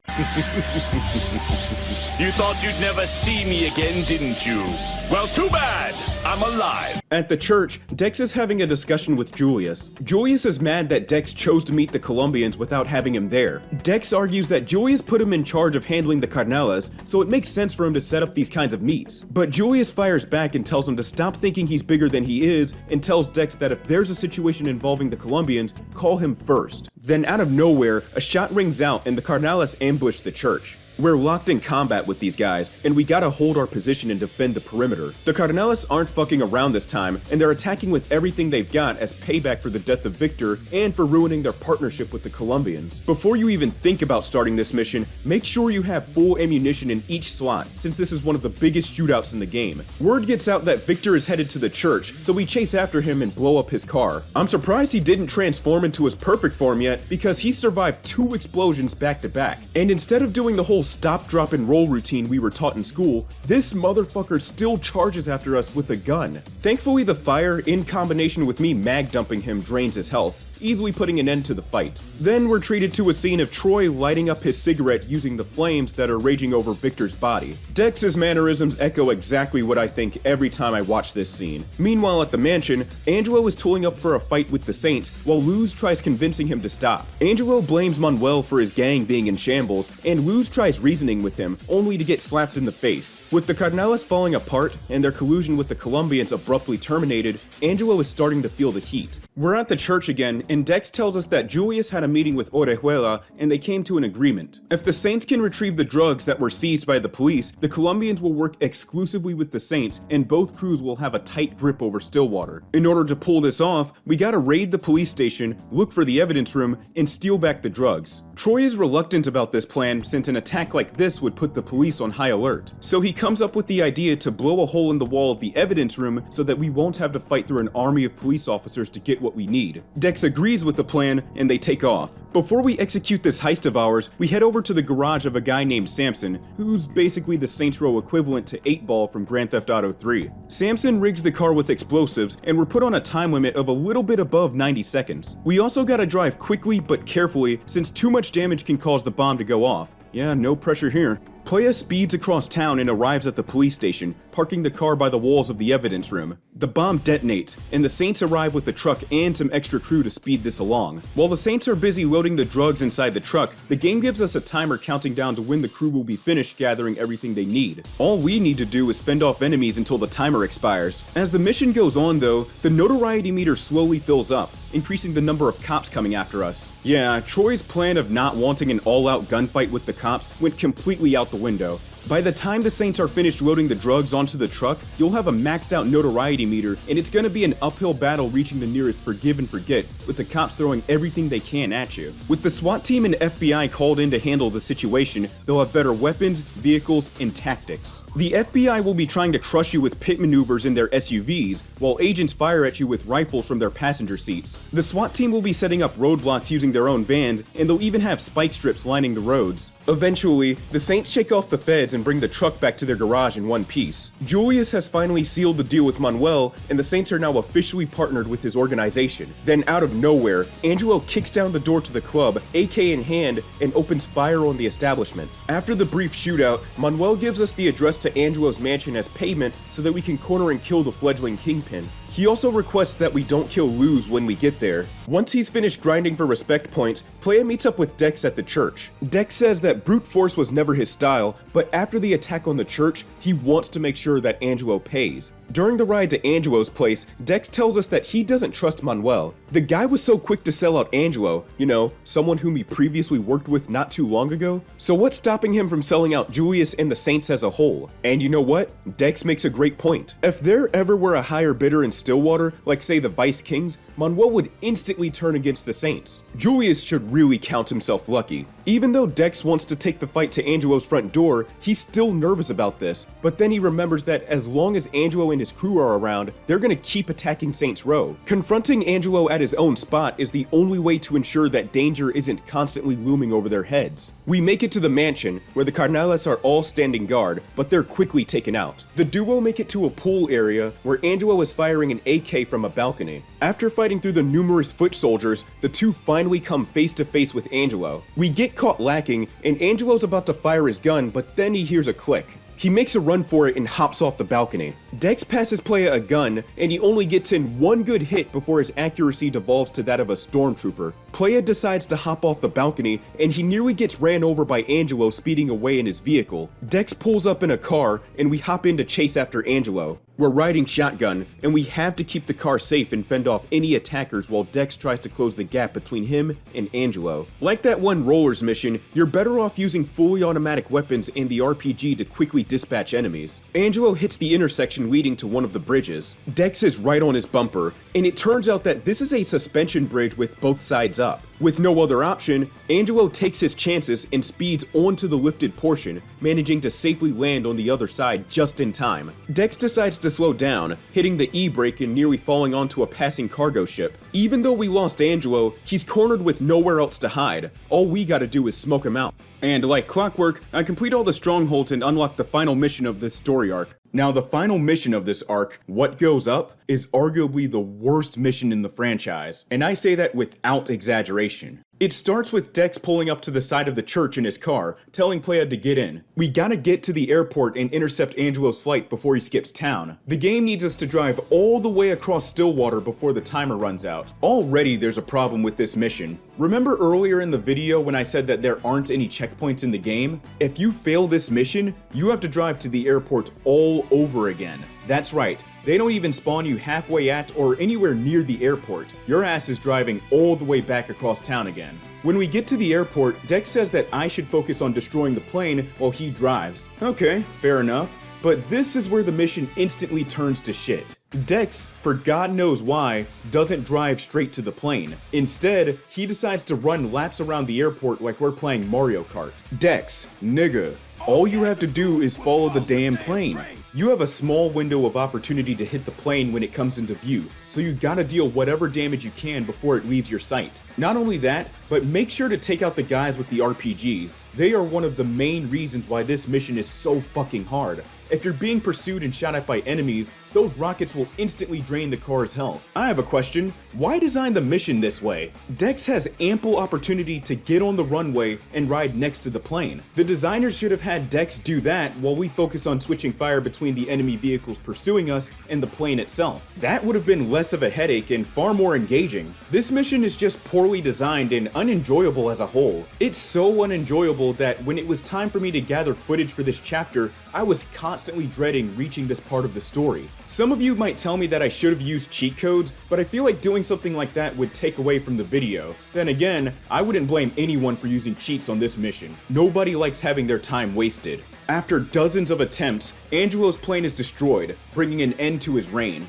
You thought you'd never see me again, didn't you? Well, too bad! I'm alive! At the church, Dex is having a discussion with Julius. Julius is mad that Dex chose to meet the Colombians without having him there. Dex argues that Julius put him in charge of handling the Carnales, so it makes sense for him to set up these kinds of meets. But Julius fires back and tells him to stop thinking he's bigger than he is, and tells Dex that if there's a situation involving the Colombians, call him first. Then out of nowhere, a shot rings out and the Carnales ambush the church. We're locked in combat with these guys, and we gotta hold our position and defend the perimeter. The Carnales aren't fucking around this time, and they're attacking with everything they've got as payback for the death of Victor and for ruining their partnership with the Colombians. Before you even think about starting this mission, make sure you have full ammunition in each slot, since this is one of the biggest shootouts in the game. Word gets out that Victor is headed to the church, so we chase after him and blow up his car. I'm surprised he didn't transform into his perfect form yet, because he survived 2 explosions back to back. And instead of doing the whole stop, drop, and roll routine we were taught in school, this motherfucker still charges after us with a gun. Thankfully, the fire, in combination with me mag dumping him, drains his health, easily putting an end to the fight. Then we're treated to a scene of Troy lighting up his cigarette using the flames that are raging over Victor's body. Dex's mannerisms echo exactly what I think every time I watch this scene. Meanwhile at the mansion, Angelo is tooling up for a fight with the Saints while Luz tries convincing him to stop. Angelo blames Manuel for his gang being in shambles, and Luz tries reasoning with him, only to get slapped in the face. With the Carnales falling apart and their collusion with the Colombians abruptly terminated, Angelo is starting to feel the heat. We're at the church again, and Dex tells us that Julius had a meeting with Orejuela and they came to an agreement. If the Saints can retrieve the drugs that were seized by the police, the Colombians will work exclusively with the Saints and both crews will have a tight grip over Stillwater. In order to pull this off, we gotta raid the police station, look for the evidence room, and steal back the drugs. Troy is reluctant about this plan since an attack like this would put the police on high alert. So he comes up with the idea to blow a hole in the wall of the evidence room so that we won't have to fight through an army of police officers to get what we need. Dex agrees with the plan and they take off. Before we execute this heist of ours, we head over to the garage of a guy named Samson, who's basically the Saints Row equivalent to 8-Ball from Grand Theft Auto 3. Samson rigs the car with explosives, and we're put on a time limit of a little bit above 90 seconds. We also gotta drive quickly but carefully, since too much damage can cause the bomb to go off. Yeah, no pressure here. Playa speeds across town and arrives at the police station, parking the car by the walls of the evidence room. The bomb detonates, and the Saints arrive with the truck and some extra crew to speed this along. While the Saints are busy loading the drugs inside the truck, the game gives us a timer counting down to when the crew will be finished gathering everything they need. All we need to do is fend off enemies until the timer expires. As the mission goes on though, the notoriety meter slowly fills up, increasing the number of cops coming after us. Yeah, Troy's plan of not wanting an all-out gunfight with the cops went completely out the window. By the time the Saints are finished loading the drugs onto the truck, you'll have a maxed out notoriety meter, and it's gonna be an uphill battle reaching the nearest forgive and forget, with the cops throwing everything they can at you. With the SWAT team and FBI called in to handle the situation, they'll have better weapons, vehicles, and tactics. The FBI will be trying to crush you with pit maneuvers in their SUVs, while agents fire at you with rifles from their passenger seats. The SWAT team will be setting up roadblocks using their own vans, and they'll even have spike strips lining the roads. Eventually, the Saints shake off the feds and bring the truck back to their garage in one piece. Julius has finally sealed the deal with Manuel, and the Saints are now officially partnered with his organization. Then out of nowhere, Angelo kicks down the door to the club, AK in hand, and opens fire on the establishment. After the brief shootout, Manuel gives us the address to Angelo's mansion as payment so that we can corner and kill the fledgling kingpin. He also requests that we don't kill Luz when we get there. Once he's finished grinding for respect points, Playa meets up with Dex at the church. Dex says that brute force was never his style, but after the attack on the church, he wants to make sure that Angelo pays. During the ride to Angelo's place, Dex tells us that he doesn't trust Manuel. The guy was so quick to sell out Angelo, you know, someone whom he previously worked with not too long ago. So what's stopping him from selling out Julius and the Saints as a whole? And you know what? Dex makes a great point. If there ever were a higher bidder in Stillwater, like say the Vice Kings, Manuel would instantly turn against the Saints. Julius should really count himself lucky. Even though Dex wants to take the fight to Angelo's front door, he's still nervous about this, but then he remembers that as long as Angelo and his crew are around, they're gonna keep attacking Saints Row. Confronting Angelo at his own spot is the only way to ensure that danger isn't constantly looming over their heads. We make it to the mansion, where the Carnales are all standing guard, but they're quickly taken out. The duo make it to a pool area, where Angelo is firing an AK from a balcony. After fighting through the numerous foot soldiers, the two finally come face to face with Angelo. We get caught lacking, and Angelo's about to fire his gun, but then he hears a click. He makes a run for it and hops off the balcony. Dex passes Playa a gun, and he only gets in one good hit before his accuracy devolves to that of a stormtrooper. Playa decides to hop off the balcony, and he nearly gets ran over by Angelo speeding away in his vehicle. Dex pulls up in a car, and we hop in to chase after Angelo. We're riding shotgun, and we have to keep the car safe and fend off any attackers while Dex tries to close the gap between him and Angelo. Like that one Rollerz mission, you're better off using fully automatic weapons and the RPG to quickly dispatch enemies. Angelo hits the intersection leading to one of the bridges. Dex is right on his bumper, and it turns out that this is a suspension bridge with both sides up. With no other option, Angelo takes his chances and speeds onto the lifted portion, managing to safely land on the other side just in time. Dex decides to slow down, hitting the E-brake and nearly falling onto a passing cargo ship. Even though we lost Angelo, he's cornered with nowhere else to hide. All we gotta do is smoke him out. And like clockwork, I complete all the strongholds and unlock the final mission of this story arc. Now, the final mission of this arc, What Goes Up, is arguably the worst mission in the franchise, and I say that without exaggeration. It starts with Dex pulling up to the side of the church in his car, telling Playa to get in. We gotta get to the airport and intercept Angelo's flight before he skips town. The game needs us to drive all the way across Stillwater before the timer runs out. Already there's a problem with this mission. Remember earlier in the video when I said that there aren't any checkpoints in the game? If you fail this mission, you have to drive to the airport all over again. That's right, they don't even spawn you halfway at or anywhere near the airport. Your ass is driving all the way back across town again. When we get to the airport, Dex says that I should focus on destroying the plane while he drives. Okay, fair enough. But this is where the mission instantly turns to shit. Dex, for God knows why, doesn't drive straight to the plane. Instead, he decides to run laps around the airport like we're playing Mario Kart. Dex, nigga, all you have to do is follow the damn plane. You have a small window of opportunity to hit the plane when it comes into view, so you gotta deal whatever damage you can before it leaves your sight. Not only that, but make sure to take out the guys with the RPGs. They are one of the main reasons why this mission is so fucking hard. If you're being pursued and shot at by enemies, those rockets will instantly drain the car's health. I have a question. Why design the mission this way? Dex has ample opportunity to get on the runway and ride next to the plane. The designers should have had Dex do that while we focus on switching fire between the enemy vehicles pursuing us and the plane itself. That would have been less of a headache and far more engaging. This mission is just poorly designed and unenjoyable as a whole. It's so unenjoyable that when it was time for me to gather footage for this chapter, I was constantly dreading reaching this part of the story. Some of you might tell me that I should have used cheat codes, but I feel like doing something like that would take away from the video. Then again, I wouldn't blame anyone for using cheats on this mission. Nobody likes having their time wasted. After dozens of attempts, Angelo's plane is destroyed, bringing an end to his reign.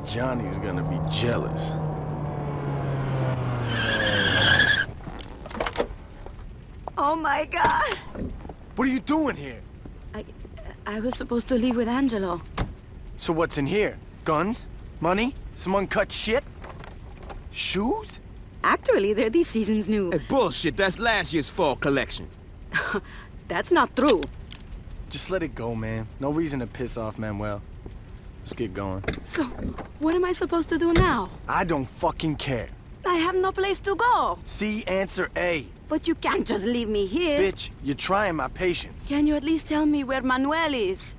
Johnny's gonna be jealous. Oh my God! What are you doing here? I was supposed to leave with Angelo. So what's in here? Guns? Money? Some uncut shit? Shoes? Actually, they're this season's new. Hey, bullshit, that's last year's fall collection. That's not true. Just let it go, man. No reason to piss off Manuel. Let's get going. So, what am I supposed to do now? I don't fucking care. I have no place to go. C, answer A. But you can't just leave me here. Bitch, you're trying my patience. Can you at least tell me where Manuel is?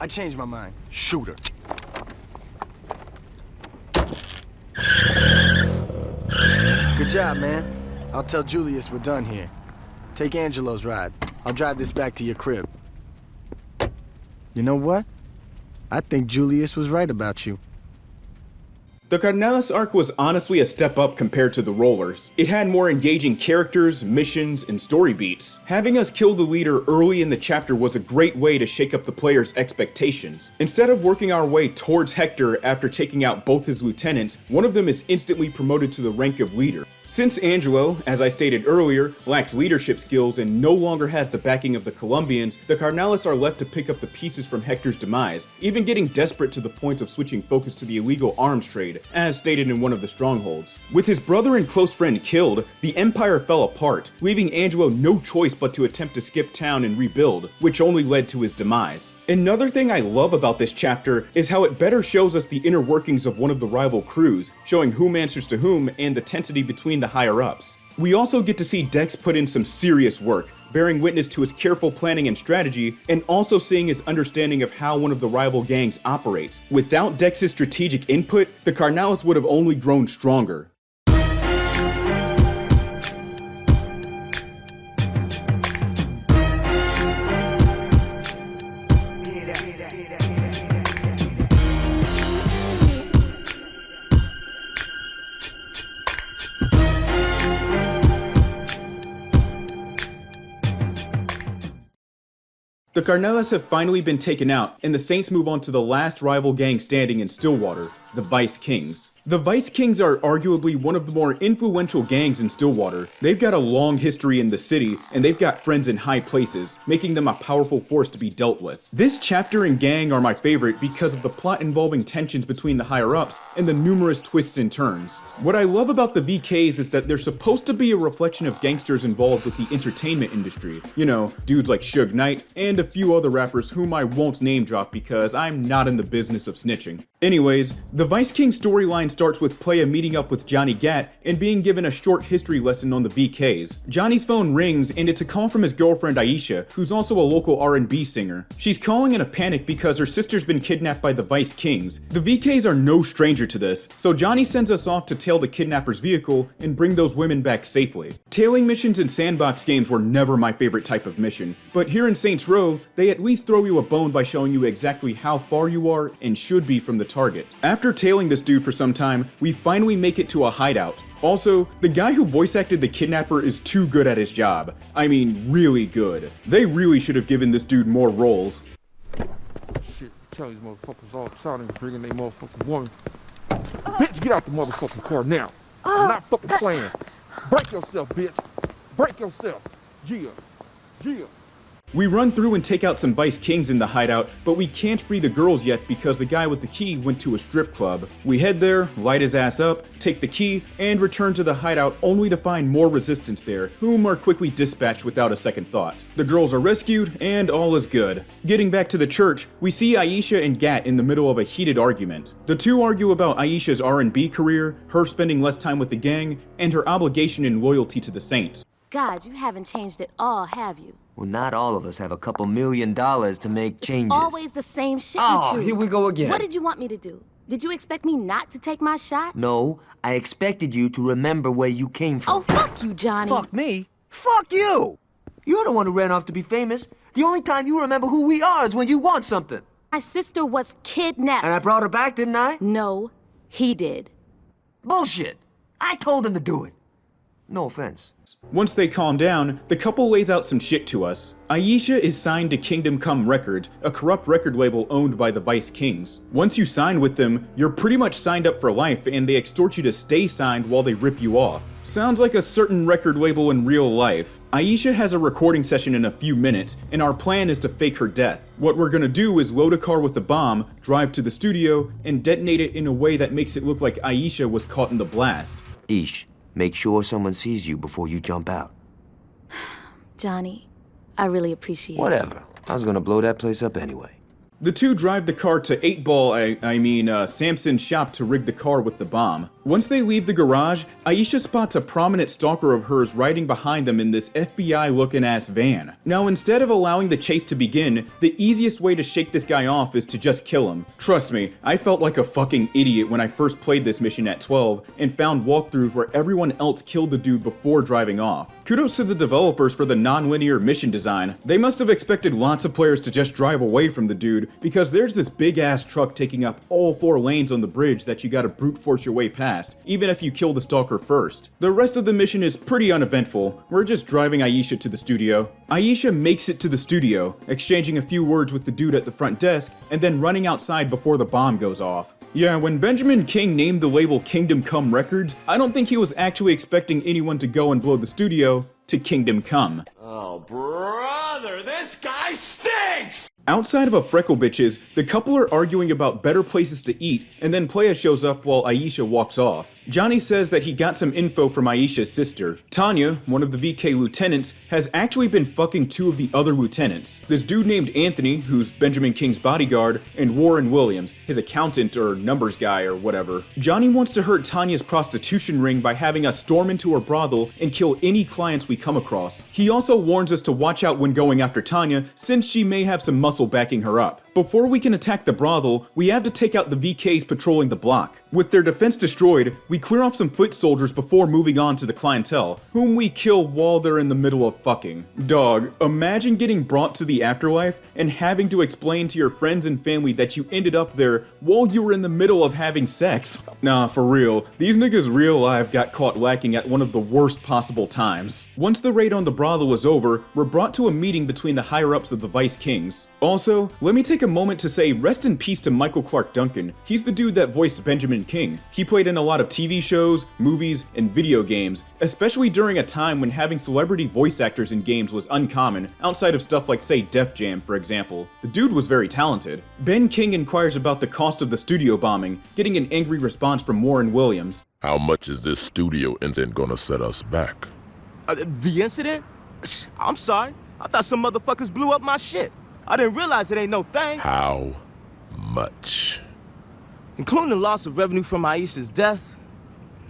I changed my mind. Shoot her. Good job, man. I'll tell Julius we're done here. Take Angelo's ride. I'll drive this back to your crib. You know what? I think Julius was right about you. The Carnales arc was honestly a step up compared to the Rollerz. It had more engaging characters, missions, and story beats. Having us kill the leader early in the chapter was a great way to shake up the player's expectations. Instead of working our way towards Hector after taking out both his lieutenants, one of them is instantly promoted to the rank of leader. Since Angelo, as I stated earlier, lacks leadership skills and no longer has the backing of the Colombians, the Carnales are left to pick up the pieces from Hector's demise, even getting desperate to the point of switching focus to the illegal arms trade, as stated in one of the strongholds. With his brother and close friend killed, the Empire fell apart, leaving Angelo no choice but to attempt to skip town and rebuild, which only led to his demise. Another thing I love about this chapter is how it better shows us the inner workings of one of the rival crews, showing whom answers to whom and the tensity between the higher-ups. We also get to see Dex put in some serious work, bearing witness to his careful planning and strategy, and also seeing his understanding of how one of the rival gangs operates. Without Dex's strategic input, the Carnales would have only grown stronger. The Carnales have finally been taken out, and the Saints move on to the last rival gang standing in Stillwater, the Vice Kings. The Vice Kings are arguably one of the more influential gangs in Stillwater. They've got a long history in the city, and they've got friends in high places, making them a powerful force to be dealt with. This chapter and gang are my favorite because of the plot involving tensions between the higher-ups and the numerous twists and turns. What I love about the VKs is that they're supposed to be a reflection of gangsters involved with the entertainment industry. You know, dudes like Suge Knight and a few other rappers whom I won't name drop because I'm not in the business of snitching. Anyways, the Vice King storyline starts with Playa meeting up with Johnny Gat and being given a short history lesson on the VKs. Johnny's phone rings and it's a call from his girlfriend Aisha, who's also a local R&B singer. She's calling in a panic because her sister's been kidnapped by the Vice Kings. The VKs are no stranger to this, so Johnny sends us off to tail the kidnapper's vehicle and bring those women back safely. Tailing missions in sandbox games were never my favorite type of mission, but here in Saints Row, they at least throw you a bone by showing you exactly how far you are and should be from the target. After tailing this dude for some time, we finally make it to a hideout. Also, the guy who voice acted the kidnapper is too good at his job. I mean, really good. They really should have given this dude more roles. Shit, tell these motherfuckers all shouting and bringing their motherfucking woman. Bitch, get out the motherfucking car now. I'm not fucking playing. Break yourself, bitch. Break yourself. Yeah. Yeah. We run through and take out some Vice Kings in the hideout, but we can't free the girls yet because the guy with the key went to a strip club. We head there, light his ass up, take the key, and return to the hideout only to find more resistance there, whom are quickly dispatched without a second thought. The girls are rescued, and all is good. Getting back to the church, we see Aisha and Gat in the middle of a heated argument. The two argue about Aisha's R&B career, her spending less time with the gang, and her obligation and loyalty to the Saints. God, you haven't changed at all, have you? Well, not all of us have a couple $1 million to make changes. It's always the same shit Oh, you choose. here we go again. What did you want me to do? Did you expect me not to take my shot? No, I expected you to remember where you came from. Oh, fuck you, Johnny. Fuck me? Fuck you! You're the one who ran off to be famous. The only time you remember who we are is when you want something. My sister was kidnapped. And I brought her back, didn't I? No, he did. Bullshit! I told him to do it. No offense. Once they calm down, the couple lays out some shit to us. Aisha is signed to Kingdom Come Records, a corrupt record label owned by the Vice Kings. Once you sign with them, you're pretty much signed up for life and they extort you to stay signed while they rip you off. Sounds like a certain record label in real life. Aisha has a recording session in a few minutes, and our plan is to fake her death. What we're gonna do is load a car with a bomb, drive to the studio, and detonate it in a way that makes it look like Aisha was caught in the blast. Ish. Make sure someone sees you before you jump out. Johnny, I really appreciate it. Whatever. I was gonna blow that place up anyway. The two drive the car to 8-Ball, Samson's shop to rig the car with the bomb. Once they leave the garage, Aisha spots a prominent stalker of hers riding behind them in this FBI-looking ass van. Now, instead of allowing the chase to begin, the easiest way to shake this guy off is to just kill him. Trust me, I felt like a fucking idiot when I first played this mission at 12 and found walkthroughs where everyone else killed the dude before driving off. Kudos to the developers for the non-linear mission design. They must have expected lots of players to just drive away from the dude, because there's this big ass truck taking up all 4 lanes on the bridge that you gotta brute force your way past, even if you kill the stalker first. The rest of the mission is pretty uneventful. We're just driving Aisha to the studio. Aisha makes it to the studio, exchanging a few words with the dude at the front desk, and then running outside before the bomb goes off. Yeah, when Benjamin King named the label Kingdom Come Records, I don't think he was actually expecting anyone to go and blow the studio to Kingdom Come. Oh, brother, this guy stinks! Outside of a Freckle Bitches, the couple are arguing about better places to eat, and then Playa shows up while Aisha walks off. Johnny says that he got some info from Aisha's sister. Tanya, one of the VK lieutenants, has actually been fucking 2 of the other lieutenants. This dude named Anthony, who's Benjamin King's bodyguard, and Warren Williams, his accountant or numbers guy or whatever. Johnny wants to hurt Tanya's prostitution ring by having us storm into her brothel and kill any clients we come across. He also warns us to watch out when going after Tanya, since she may have some muscle backing her up. Before we can attack the brothel, we have to take out the VKs patrolling the block. With their defense destroyed, we clear off some foot soldiers before moving on to the clientele, whom we kill while they're in the middle of fucking. Dog, imagine getting brought to the afterlife and having to explain to your friends and family that you ended up there while you were in the middle of having sex. Nah, for real, these niggas real life got caught lacking at one of the worst possible times. Once the raid on the brothel was over, we're brought to a meeting between the higher-ups of the Vice Kings. Also, let me take a moment to say rest in peace to Michael Clark Duncan. He's the dude that voiced Benjamin King. He played in a lot of TV shows, movies, and video games, especially during a time when having celebrity voice actors in games was uncommon, outside of stuff like, say, Def Jam, for example. The dude was very talented. Ben King inquires about the cost of the studio bombing, getting an angry response from Warren Williams. How much is this studio incident gonna set us back? The incident? I'm sorry. I thought some motherfuckers blew up my shit. I didn't realize it ain't no thing. How much? Including the loss of revenue from Aisha's death,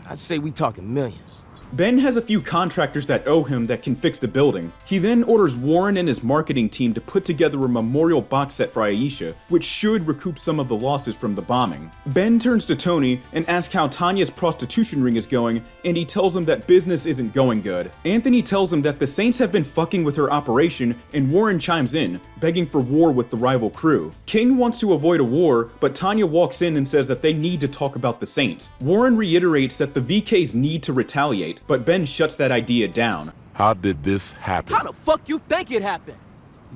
I'd say we talking millions. Ben has a few contractors that owe him that can fix the building. He then orders Warren and his marketing team to put together a memorial box set for Aisha, which should recoup some of the losses from the bombing. Ben turns to Tony and asks how Tanya's prostitution ring is going, and he tells him that business isn't going good. Anthony tells him that the Saints have been fucking with her operation, and Warren chimes in, begging for war with the rival crew. King wants to avoid a war, but Tanya walks in and says that they need to talk about the Saints. Warren reiterates that the VKs need to retaliate, but Ben shuts that idea down. How did this happen? How the fuck you think it happened?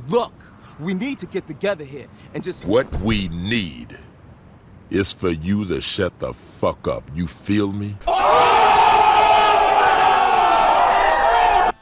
Look, we need to get together here and just... What we need is for you to shut the fuck up. You feel me?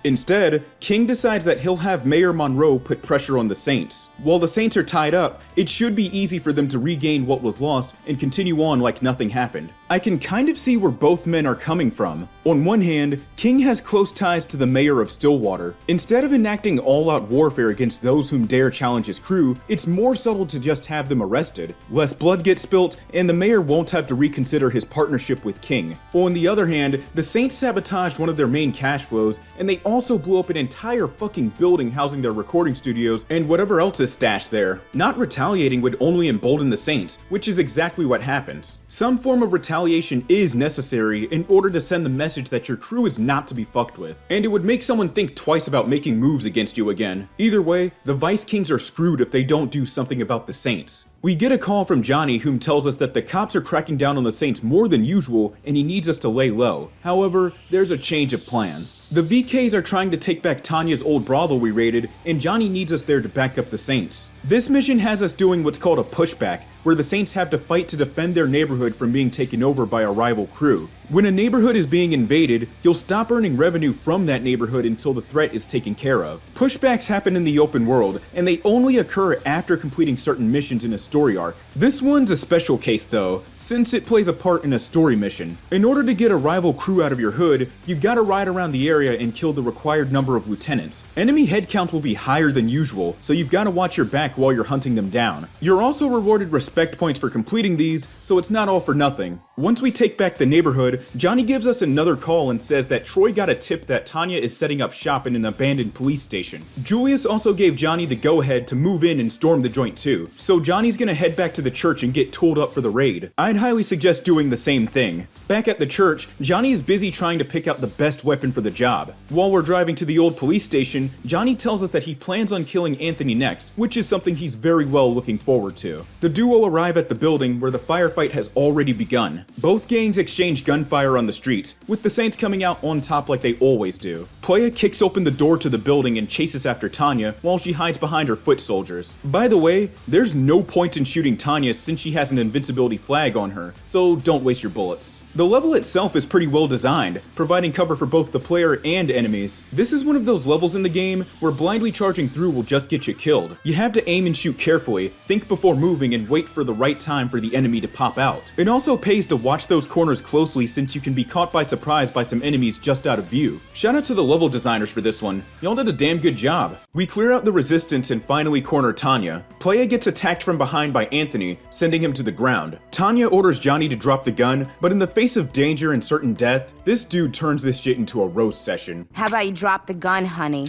Instead, King decides that he'll have Mayor Monroe put pressure on the Saints. While the Saints are tied up, it should be easy for them to regain what was lost and continue on like nothing happened. I can kind of see where both men are coming from. On one hand, King has close ties to the mayor of Stillwater. Instead of enacting all-out warfare against those whom dare challenge his crew, it's more subtle to just have them arrested. Less blood gets spilt, and the mayor won't have to reconsider his partnership with King. On the other hand, the Saints sabotaged one of their main cash flows, and they also blew up an entire fucking building housing their recording studios and whatever else is stashed there. Not retaliating would only embolden the Saints, which is exactly what happens. Some form of retaliation is necessary in order to send the message that your crew is not to be fucked with, and it would make someone think twice about making moves against you again. Either way, the Vice Kings are screwed if they don't do something about the Saints. We get a call from Johnny, whom tells us that the cops are cracking down on the Saints more than usual and he needs us to lay low. However, there's a change of plans. The VKs are trying to take back Tanya's old brothel we raided, and Johnny needs us there to back up the Saints. This mission has us doing what's called a pushback, where the Saints have to fight to defend their neighborhood from being taken over by a rival crew. When a neighborhood is being invaded, you'll stop earning revenue from that neighborhood until the threat is taken care of. Pushbacks happen in the open world, and they only occur after completing certain missions in a story arc. This one's a special case though, since it plays a part in a story mission. In order to get a rival crew out of your hood, you've got to ride around the area and kill the required number of lieutenants. Enemy headcount will be higher than usual, so you've got to watch your back while you're hunting them down. You're also rewarded respect points for completing these, so it's not all for nothing. Once we take back the neighborhood, Johnny gives us another call and says that Troy got a tip that Tanya is setting up shop in an abandoned police station. Julius also gave Johnny the go-ahead to move in and storm the joint too, so Johnny's gonna head back to the church and get tooled up for the raid. I'd I'd highly suggest doing the same thing. Back at the church, Johnny is busy trying to pick out the best weapon for the job. While we're driving to the old police station, Johnny tells us that he plans on killing Anthony next, which is something he's very well looking forward to. The duo arrive at the building where the firefight has already begun. Both gangs exchange gunfire on the streets, with the Saints coming out on top like they always do. Playa kicks open the door to the building and chases after Tanya while she hides behind her foot soldiers. By the way, there's no point in shooting Tanya since she has an invincibility flag on her, so don't waste your bullets. The level itself is pretty well designed, providing cover for both the player and enemies. This is one of those levels in the game where blindly charging through will just get you killed. You have to aim and shoot carefully, think before moving, and wait for the right time for the enemy to pop out. It also pays to watch those corners closely since you can be caught by surprise by some enemies just out of view. Shout out to the level designers for this one, y'all did a damn good job. We clear out the resistance and finally corner Tanya. Playa gets attacked from behind by Anthony, sending him to the ground. Tanya orders Johnny to drop the gun, but in the face of danger and certain death, this dude turns this shit into a roast session. How about you drop the gun, honey?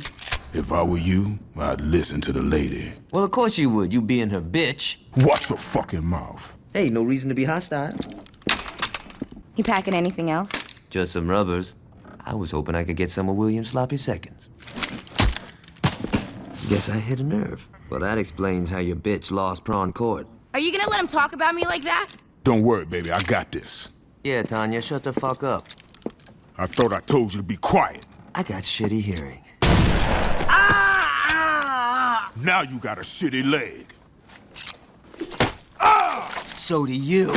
If I were you, I'd listen to the lady. Well, of course you would. You being her bitch. Watch your fucking mouth. Hey, no reason to be hostile. You packing anything else? Just some rubbers. I was hoping I could get some of William's sloppy seconds. Guess I hit a nerve. Well, that explains how your bitch lost prawn court. Are you gonna let him talk about me like that? Don't worry, baby, I got this. Yeah, Tanya, shut the fuck up. I thought I told you to be quiet. I got shitty hearing. Now you got a shitty leg. So do you.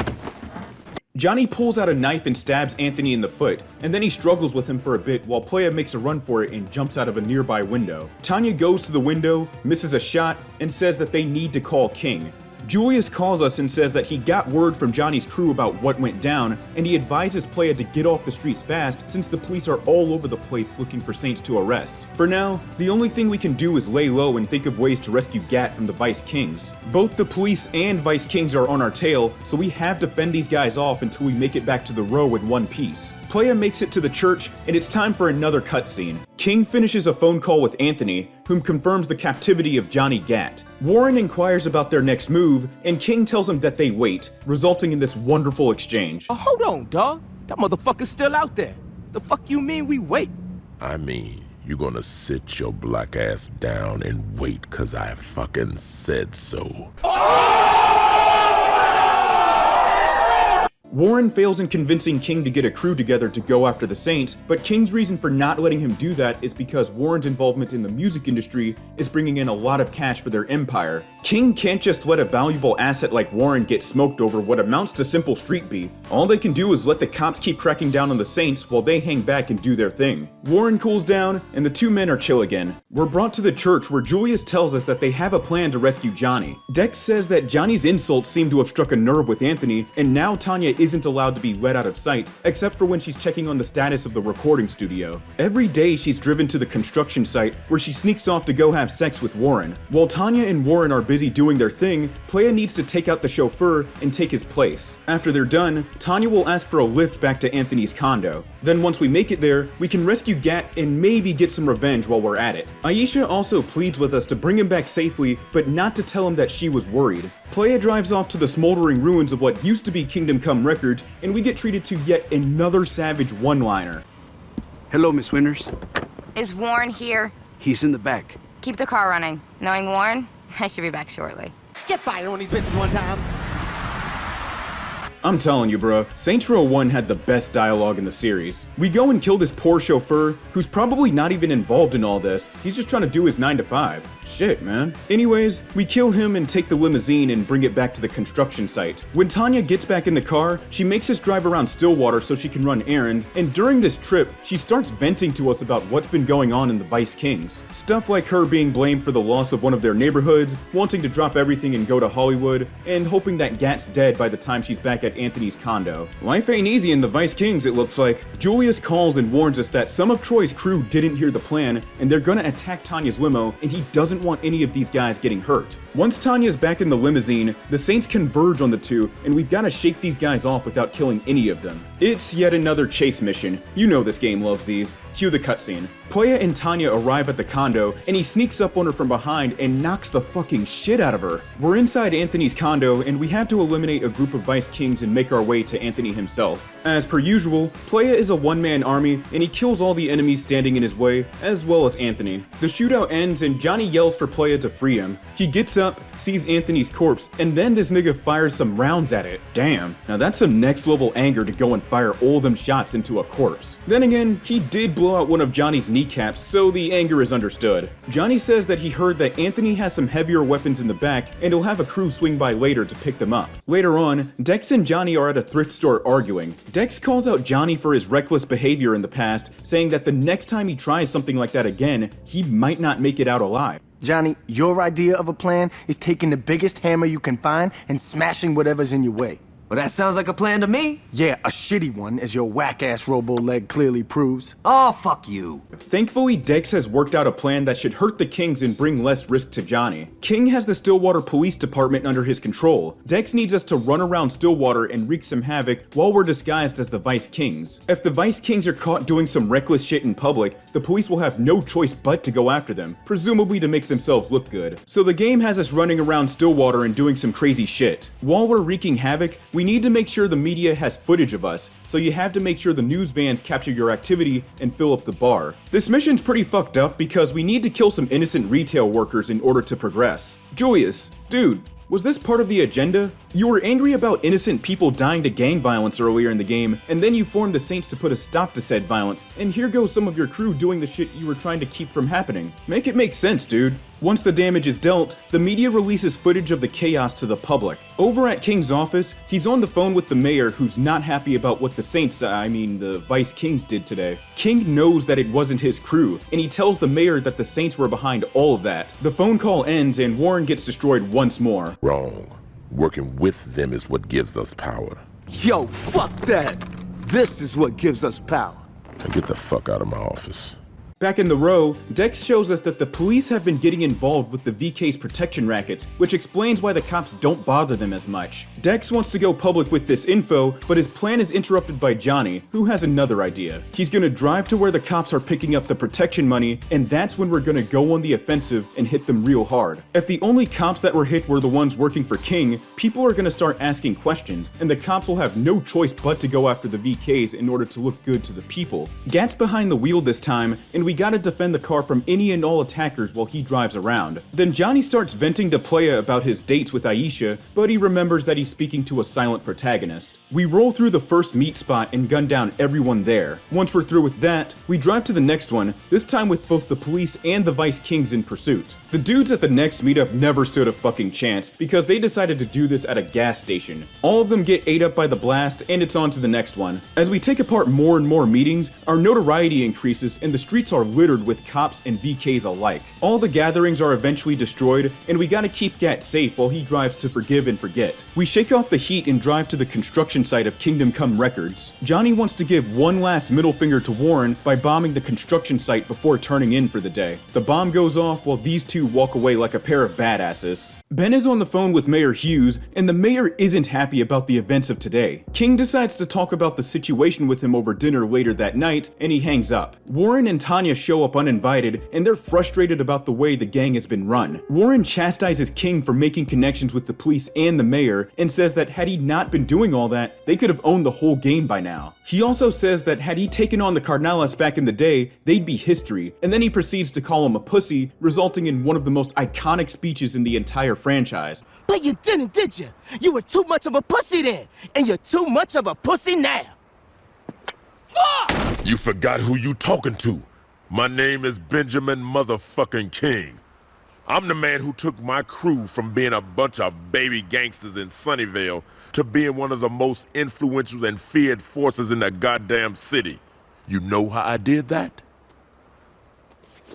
Johnny pulls out a knife and stabs Anthony in the foot, and then he struggles with him for a bit while Playa makes a run for it and jumps out of a nearby window. Tanya goes to the window, misses a shot, and says that they need to call King. Julius calls us and says that he got word from Johnny's crew about what went down, and he advises Playa to get off the streets fast since the police are all over the place looking for Saints to arrest. For now, the only thing we can do is lay low and think of ways to rescue Gat from the Vice Kings. Both the police and Vice Kings are on our tail, so we have to fend these guys off until we make it back to the row in one piece. Playa makes it to the church, and it's time for another cutscene. King finishes a phone call with Anthony, whom confirms the captivity of Johnny Gat. Warren inquires about their next move, and King tells him that they wait, resulting in this wonderful exchange. Hold on, dog. That motherfucker's still out there. The fuck you mean we wait? I mean, you gonna sit your black ass down and wait 'cause I fucking said so. Warren fails in convincing King to get a crew together to go after the Saints, but King's reason for not letting him do that is because Warren's involvement in the music industry is bringing in a lot of cash for their empire. King can't just let a valuable asset like Warren get smoked over what amounts to simple street beef. All they can do is let the cops keep cracking down on the Saints while they hang back and do their thing. Warren cools down, and the two men are chill again. We're brought to the church where Julius tells us that they have a plan to rescue Johnny. Dex says that Johnny's insults seem to have struck a nerve with Anthony, and now Tanya isn't allowed to be let out of sight, except for when she's checking on the status of the recording studio. Every day she's driven to the construction site, where she sneaks off to go have sex with Warren. While Tanya and Warren are busy doing their thing, Playa needs to take out the chauffeur and take his place. After they're done, Tanya will ask for a lift back to Anthony's condo. Then once we make it there, we can rescue Gat and maybe get some revenge while we're at it. Aisha also pleads with us to bring him back safely, but not to tell him that she was worried. Playa drives off to the smoldering ruins of what used to be Kingdom Come Records, and we get treated to yet another savage one-liner. Hello, Miss Winters. Is Warren here? He's in the back. Keep the car running. Knowing Warren, I should be back shortly. Get fired on these bitches one time. I'm telling you, bro, Saints Row 1 had the best dialogue in the series. We go and kill this poor chauffeur, who's probably not even involved in all this. He's just trying to do his 9 to 5. Shit, man. Anyways, we kill him and take the limousine and bring it back to the construction site. When Tanya gets back in the car, she makes us drive around Stillwater so she can run errands, and during this trip, she starts venting to us about what's been going on in the Vice Kings. Stuff like her being blamed for the loss of one of their neighborhoods, wanting to drop everything and go to Hollywood, and hoping that Gat's dead by the time she's back at Anthony's condo. Life ain't easy in the Vice Kings, it looks like. Julius calls and warns us that some of Troy's crew didn't hear the plan, and they're gonna attack Tanya's limo, and he doesn't want any of these guys getting hurt. Once Tanya's back in the limousine, the Saints converge on the two, and we've gotta shake these guys off without killing any of them. It's yet another chase mission. You know this game loves these. Cue the cutscene. Playa and Tanya arrive at the condo, and he sneaks up on her from behind and knocks the fucking shit out of her. We're inside Anthony's condo, and we have to eliminate a group of Vice Kings kings and make our way to Anthony himself. As per usual, Playa is a one-man army, and he kills all the enemies standing in his way, as well as Anthony. The shootout ends and Johnny yells for Playa to free him. He gets up, sees Anthony's corpse, and then this nigga fires some rounds at it. Damn, now that's some next level anger to go and fire all them shots into a corpse. Then again, he did blow out one of Johnny's kneecaps, so the anger is understood. Johnny says that he heard that Anthony has some heavier weapons in the back, and he'll have a crew swing by later to pick them up. Later on, Dex and Johnny are at a thrift store arguing. Dex calls out Johnny for his reckless behavior in the past, saying that the next time he tries something like that again, he might not make it out alive. Johnny, your idea of a plan is taking the biggest hammer you can find and smashing whatever's in your way. Well, that sounds like a plan to me. Yeah, a shitty one, as your whack-ass robo-leg clearly proves. Oh, fuck you. Thankfully, Dex has worked out a plan that should hurt the Kings and bring less risk to Johnny. King has the Stillwater Police Department under his control. Dex needs us to run around Stillwater and wreak some havoc while we're disguised as the Vice Kings. If the Vice Kings are caught doing some reckless shit in public, the police will have no choice but to go after them, presumably to make themselves look good. So the game has us running around Stillwater and doing some crazy shit. While we're wreaking havoc, we need to make sure the media has footage of us, so you have to make sure the news vans capture your activity and fill up the bar. This mission's pretty fucked up because we need to kill some innocent retail workers in order to progress. Julius, dude, was this part of the agenda? You were angry about innocent people dying to gang violence earlier in the game, and then you formed the Saints to put a stop to said violence, and here goes some of your crew doing the shit you were trying to keep from happening. Make it make sense, dude. Once the damage is dealt, the media releases footage of the chaos to the public. Over at King's office, he's on the phone with the mayor who's not happy about what the Saints, the Vice Kings did today. King knows that it wasn't his crew, and he tells the mayor that the Saints were behind all of that. The phone call ends and Warren gets destroyed once more. Wrong. Working with them is what gives us power. Yo, fuck that! This is what gives us power. Now get the fuck out of my office. Back in the row, Dex shows us that the police have been getting involved with the VK's protection rackets, which explains why the cops don't bother them as much. Dex wants to go public with this info, but his plan is interrupted by Johnny, who has another idea. He's gonna drive to where the cops are picking up the protection money, and that's when we're gonna go on the offensive and hit them real hard. If the only cops that were hit were the ones working for King, people are gonna start asking questions, and the cops will have no choice but to go after the VKs in order to look good to the people. Gat's behind the wheel this time, and we gotta defend the car from any and all attackers while he drives around. Then Johnny starts venting to Playa about his dates with Aisha, but he remembers that he's speaking to a silent protagonist. We roll through the first meat spot and gun down everyone there. Once we're through with that, we drive to the next one, this time with both the police and the Vice Kings in pursuit. The dudes at the next meetup never stood a fucking chance because they decided to do this at a gas station. All of them get ate up by the blast and it's on to the next one. As we take apart more and more meetings, our notoriety increases and the streets are littered with cops and VKs alike. All the gatherings are eventually destroyed and we gotta keep Gat safe while he drives to forgive and forget. We shake off the heat and drive to the construction site of Kingdom Come Records. Johnny wants to give one last middle finger to Warren by bombing the construction site before turning in for the day. The bomb goes off while these two walk away like a pair of badasses. Ben is on the phone with Mayor Hughes, and the mayor isn't happy about the events of today. King decides to talk about the situation with him over dinner later that night, and he hangs up. Warren and Tanya show up uninvited, and they're frustrated about the way the gang has been run. Warren chastises King for making connections with the police and the mayor, and says that had he not been doing all that, they could have owned the whole game by now. He also says that had he taken on the Carnales back in the day, they'd be history, and then he proceeds to call him a pussy, resulting in one of the most iconic speeches in the entire franchise. But you didn't, did you? You were too much of a pussy then, and you're too much of a pussy now. Fuck! You forgot who you talking to. My name is Benjamin motherfucking King. I'm the man who took my crew from being a bunch of baby gangsters in Sunnyvale to being one of the most influential and feared forces in the goddamn city. You know how I did that?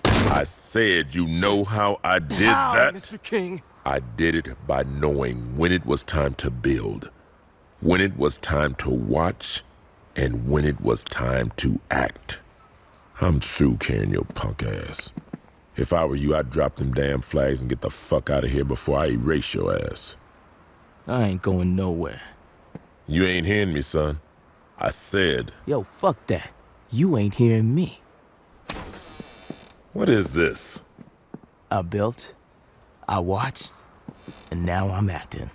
I said you know how I did that? Mr. King? I did it by knowing when it was time to build, when it was time to watch, and when it was time to act. I'm through carrying your punk ass. If I were you, I'd drop them damn flags and get the fuck out of here before I erase your ass. I ain't going nowhere. You ain't hearing me, son. I said... Yo, fuck that. You ain't hearing me. What is this? I built, I watched, and now I'm acting.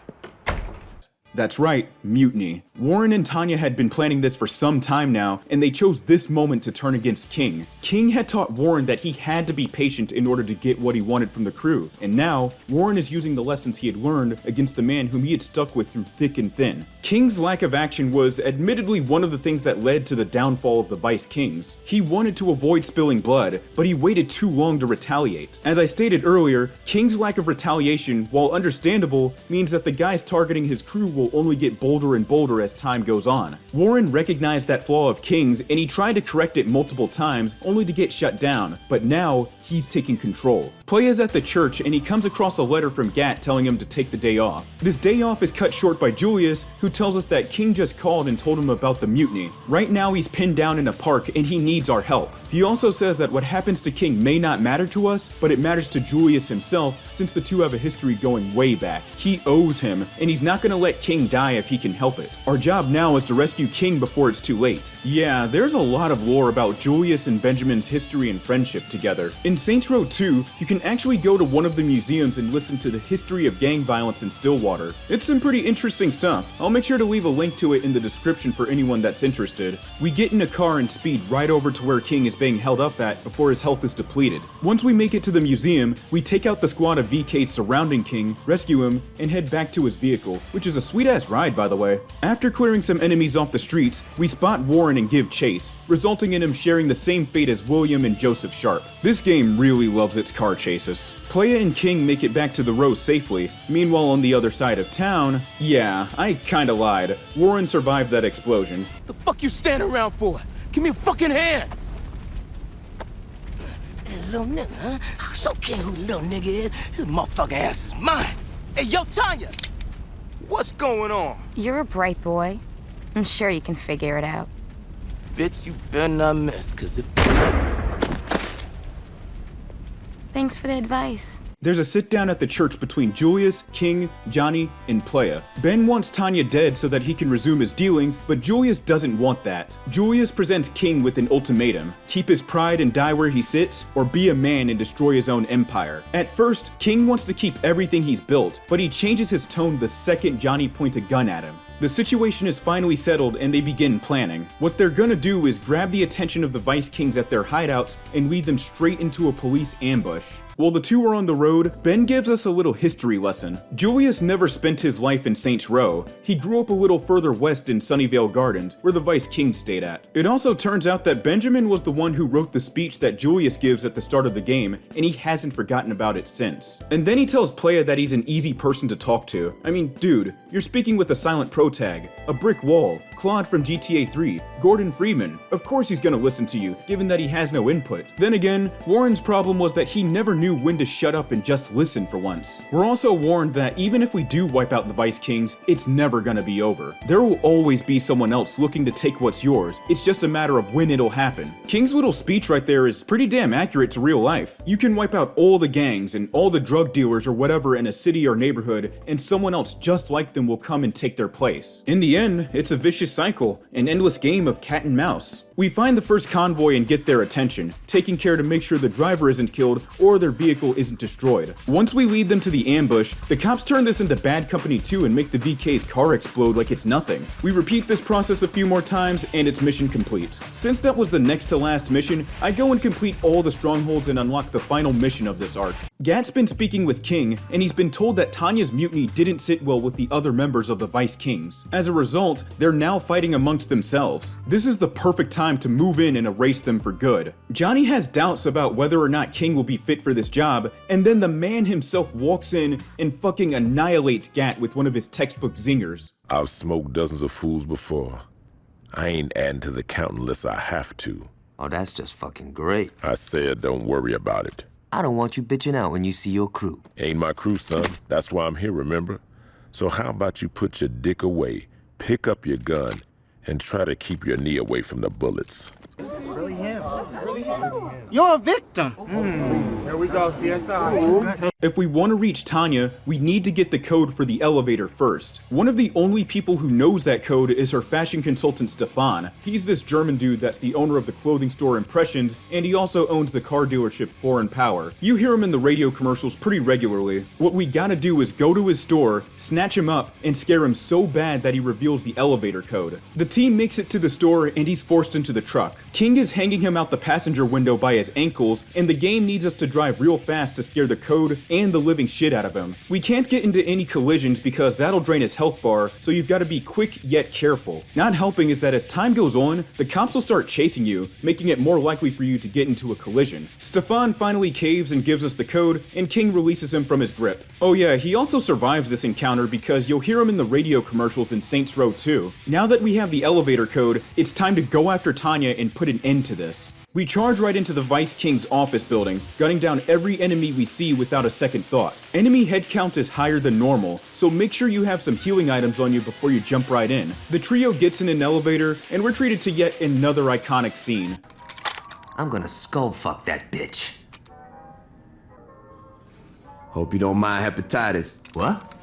That's right, mutiny. Warren and Tanya had been planning this for some time now, and they chose this moment to turn against King. King had taught Warren that he had to be patient in order to get what he wanted from the crew, and now, Warren is using the lessons he had learned against the man whom he had stuck with through thick and thin. King's lack of action was admittedly one of the things that led to the downfall of the Vice Kings. He wanted to avoid spilling blood, but he waited too long to retaliate. As I stated earlier, King's lack of retaliation, while understandable, means that the guys targeting his crew will only get bolder and bolder as time goes on. Warren recognized that flaw of King's, and he tried to correct it multiple times, only to get shut down, but now, he's taking control. Playa's at the church, and he comes across a letter from Gat telling him to take the day off. This day off is cut short by Julius, who tells us that King just called and told him about the mutiny. Right now he's pinned down in a park, and he needs our help. He also says that what happens to King may not matter to us, but it matters to Julius himself, since the two have a history going way back. He owes him, and he's not gonna let King die if he can help it. Our job now is to rescue King before it's too late. Yeah, there's a lot of lore about Julius and Benjamin's history and friendship together. In Saints Row 2, you can actually go to one of the museums and listen to the history of gang violence in Stillwater. It's some pretty interesting stuff. I'll make sure to leave a link to it in the description for anyone that's interested. We get in a car and speed right over to where King is being held up at before his health is depleted. Once we make it to the museum, we take out the squad of VKs surrounding King, rescue him, and head back to his vehicle, which is a sweet-ass ride, by the way. After clearing some enemies off the streets, we spot Warren and give chase, resulting in him sharing the same fate as William and Joseph Sharp. This game really loves its car chases. Playa and King make it back to the row safely. Meanwhile, on the other side of town, yeah, I kinda lied. Warren survived that explosion. The fuck you standing around for? Give me a fucking hand! Little nigga, huh? I so care who little nigga is. His motherfucking ass is mine. Hey, yo, Tanya! What's going on? You're a bright boy. I'm sure you can figure it out. Bitch, you better not miss, cause if... Thanks for the advice. There's a sit-down at the church between Julius, King, Johnny, and Playa. Ben wants Tanya dead so that he can resume his dealings, but Julius doesn't want that. Julius presents King with an ultimatum: keep his pride and die where he sits, or be a man and destroy his own empire. At first, King wants to keep everything he's built, but he changes his tone the second Johnny points a gun at him. The situation is finally settled and they begin planning. What they're gonna do is grab the attention of the Vice Kings at their hideouts and lead them straight into a police ambush. While the two are on the road, Ben gives us a little history lesson. Julius never spent his life in Saints Row. He grew up a little further west in Sunnyvale Gardens, where the Vice Kings stayed at. It also turns out that Benjamin was the one who wrote the speech that Julius gives at the start of the game, and he hasn't forgotten about it since. And then he tells Playa that he's an easy person to talk to. I mean, dude, you're speaking with a silent protag, a brick wall, Claude from GTA 3, Gordon Freeman. Of course he's gonna listen to you, given that he has no input. Then again, Warren's problem was that he never knew when to shut up and just listen for once. We're also warned that even if we do wipe out the Vice Kings, it's never gonna be over. There will always be someone else looking to take what's yours. It's just a matter of when it'll happen. King's little speech right there is pretty damn accurate to real life. You can wipe out all the gangs and all the drug dealers or whatever in a city or neighborhood, and someone else just like them will come and take their place. In the end, it's a vicious cycle, an endless game of cat and mouse. We find the first convoy and get their attention, taking care to make sure the driver isn't killed or their vehicle isn't destroyed. Once we lead them to the ambush, the cops turn this into Bad Company 2 and make the VK's car explode like it's nothing. We repeat this process a few more times and it's mission complete. Since that was the next to last mission, I go and complete all the strongholds and unlock the final mission of this arc. Gat's been speaking with King, and he's been told that Tanya's mutiny didn't sit well with the other members of the Vice Kings. As a result, they're now fighting amongst themselves. This is the perfect time to move in and erase them for good. Johnny has doubts about whether or not King will be fit for this job, and then the man himself walks in and fucking annihilates Gat with one of his textbook zingers. I've smoked dozens of fools before. I ain't adding to the count unless I have to. Oh, that's just fucking great. I said don't worry about it. I don't want you bitching out when you see your crew. Ain't my crew, son. That's why I'm here, remember? So how about you put your dick away, pick up your gun, and try to keep your knee away from the bullets. It's really him. You're a victim. Here we go, CSI. If we want to reach Tanya, we need to get the code for the elevator first. One of the only people who knows that code is her fashion consultant Stefan. He's this German dude that's the owner of the clothing store Impressions, and he also owns the car dealership Foreign Power. You hear him in the radio commercials pretty regularly. What we gotta do is go to his store, snatch him up, and scare him so bad that he reveals the elevator code. The team makes it to the store and he's forced into the truck. King is hanging him out the passenger window by his ankles, and the game needs us to drive real fast to scare the code and the living shit out of him. We can't get into any collisions because that'll drain his health bar, so you've got to be quick yet careful. Not helping is that as time goes on, the cops will start chasing you, making it more likely for you to get into a collision. Stefan finally caves and gives us the code, and King releases him from his grip. Oh yeah, he also survives this encounter because you'll hear him in the radio commercials in Saints Row 2. Now that we have the elevator code, it's time to go after Tanya and put an end to this. We charge right into the Vice King's office building, gunning down every enemy we see without a second thought. Enemy head count is higher than normal, so make sure you have some healing items on you before you jump right in. The trio gets in an elevator, and we're treated to yet another iconic scene. I'm gonna skull fuck that bitch. Hope you don't mind hepatitis. What?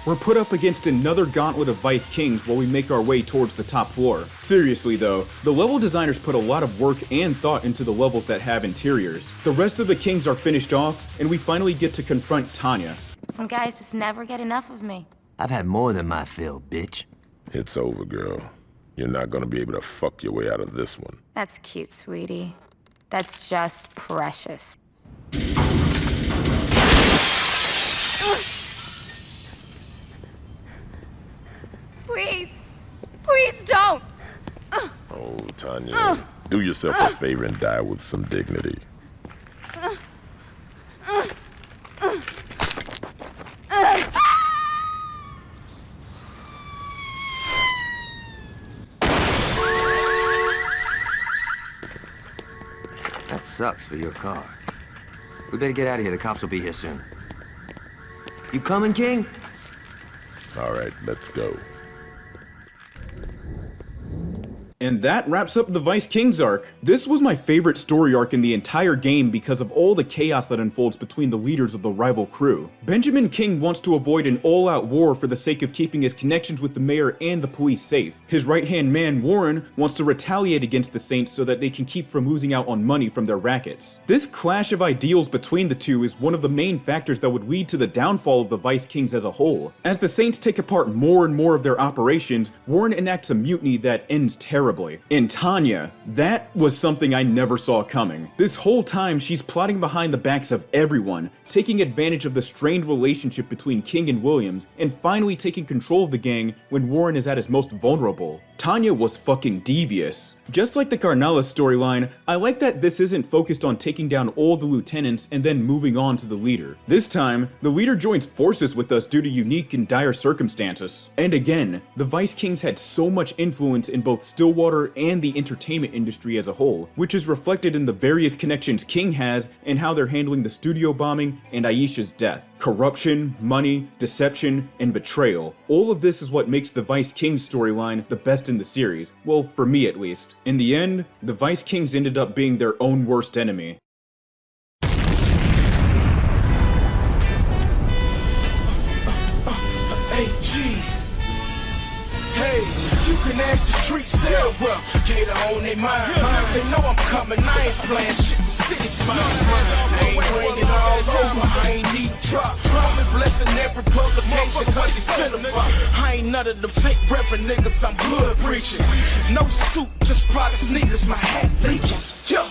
We're put up against another gauntlet of Vice Kings while we make our way towards the top floor. Seriously though, the level designers put a lot of work and thought into the levels that have interiors. The rest of the kings are finished off, and we finally get to confront Tanya. Some guys just never get enough of me. I've had more than my fill, bitch. It's over, girl. You're not gonna be able to fuck your way out of this one. That's cute, sweetie. That's just precious. Please! Please don't! Oh, Tanya, do yourself a favor and die with some dignity. That sucks for your car. We better get out of here. The cops will be here soon. You coming, King? All right, let's go. And that wraps up the Vice Kings arc. This was my favorite story arc in the entire game because of all the chaos that unfolds between the leaders of the rival crew. Benjamin King wants to avoid an all-out war for the sake of keeping his connections with the mayor and the police safe. His right-hand man, Warren, wants to retaliate against the Saints so that they can keep from losing out on money from their rackets. This clash of ideals between the two is one of the main factors that would lead to the downfall of the Vice Kings as a whole. As the Saints take apart more and more of their operations, Warren enacts a mutiny that ends terribly. And Tanya, that was something I never saw coming. This whole time, she's plotting behind the backs of everyone, taking advantage of the strained relationship between King and Williams, and finally taking control of the gang when Warren is at his most vulnerable. Tanya was fucking devious. Just like the Carnales storyline, I like that this isn't focused on taking down all the lieutenants and then moving on to the leader. This time, the leader joins forces with us due to unique and dire circumstances. And again, the Vice Kings had so much influence in both Stillwater and the entertainment industry as a whole, which is reflected in the various connections King has and how they're handling the studio bombing and Aisha's death. Corruption, money, deception, and betrayal. All of this is what makes the Vice Kings storyline the best in the series. Well, for me at least. In the end, the Vice Kings ended up being their own worst enemy. Hey, you can ask the streets, sell well, get on their mind. They know I'm coming, I ain't playing shit, the city's mine. I ain't bringing all over, I ain't need drop. I'm blessing every publication, cause it's vilified. I ain't none of them fake reverend niggas, I'm hood preaching. No suit, just Prada sneakers, my hat legions. Yo.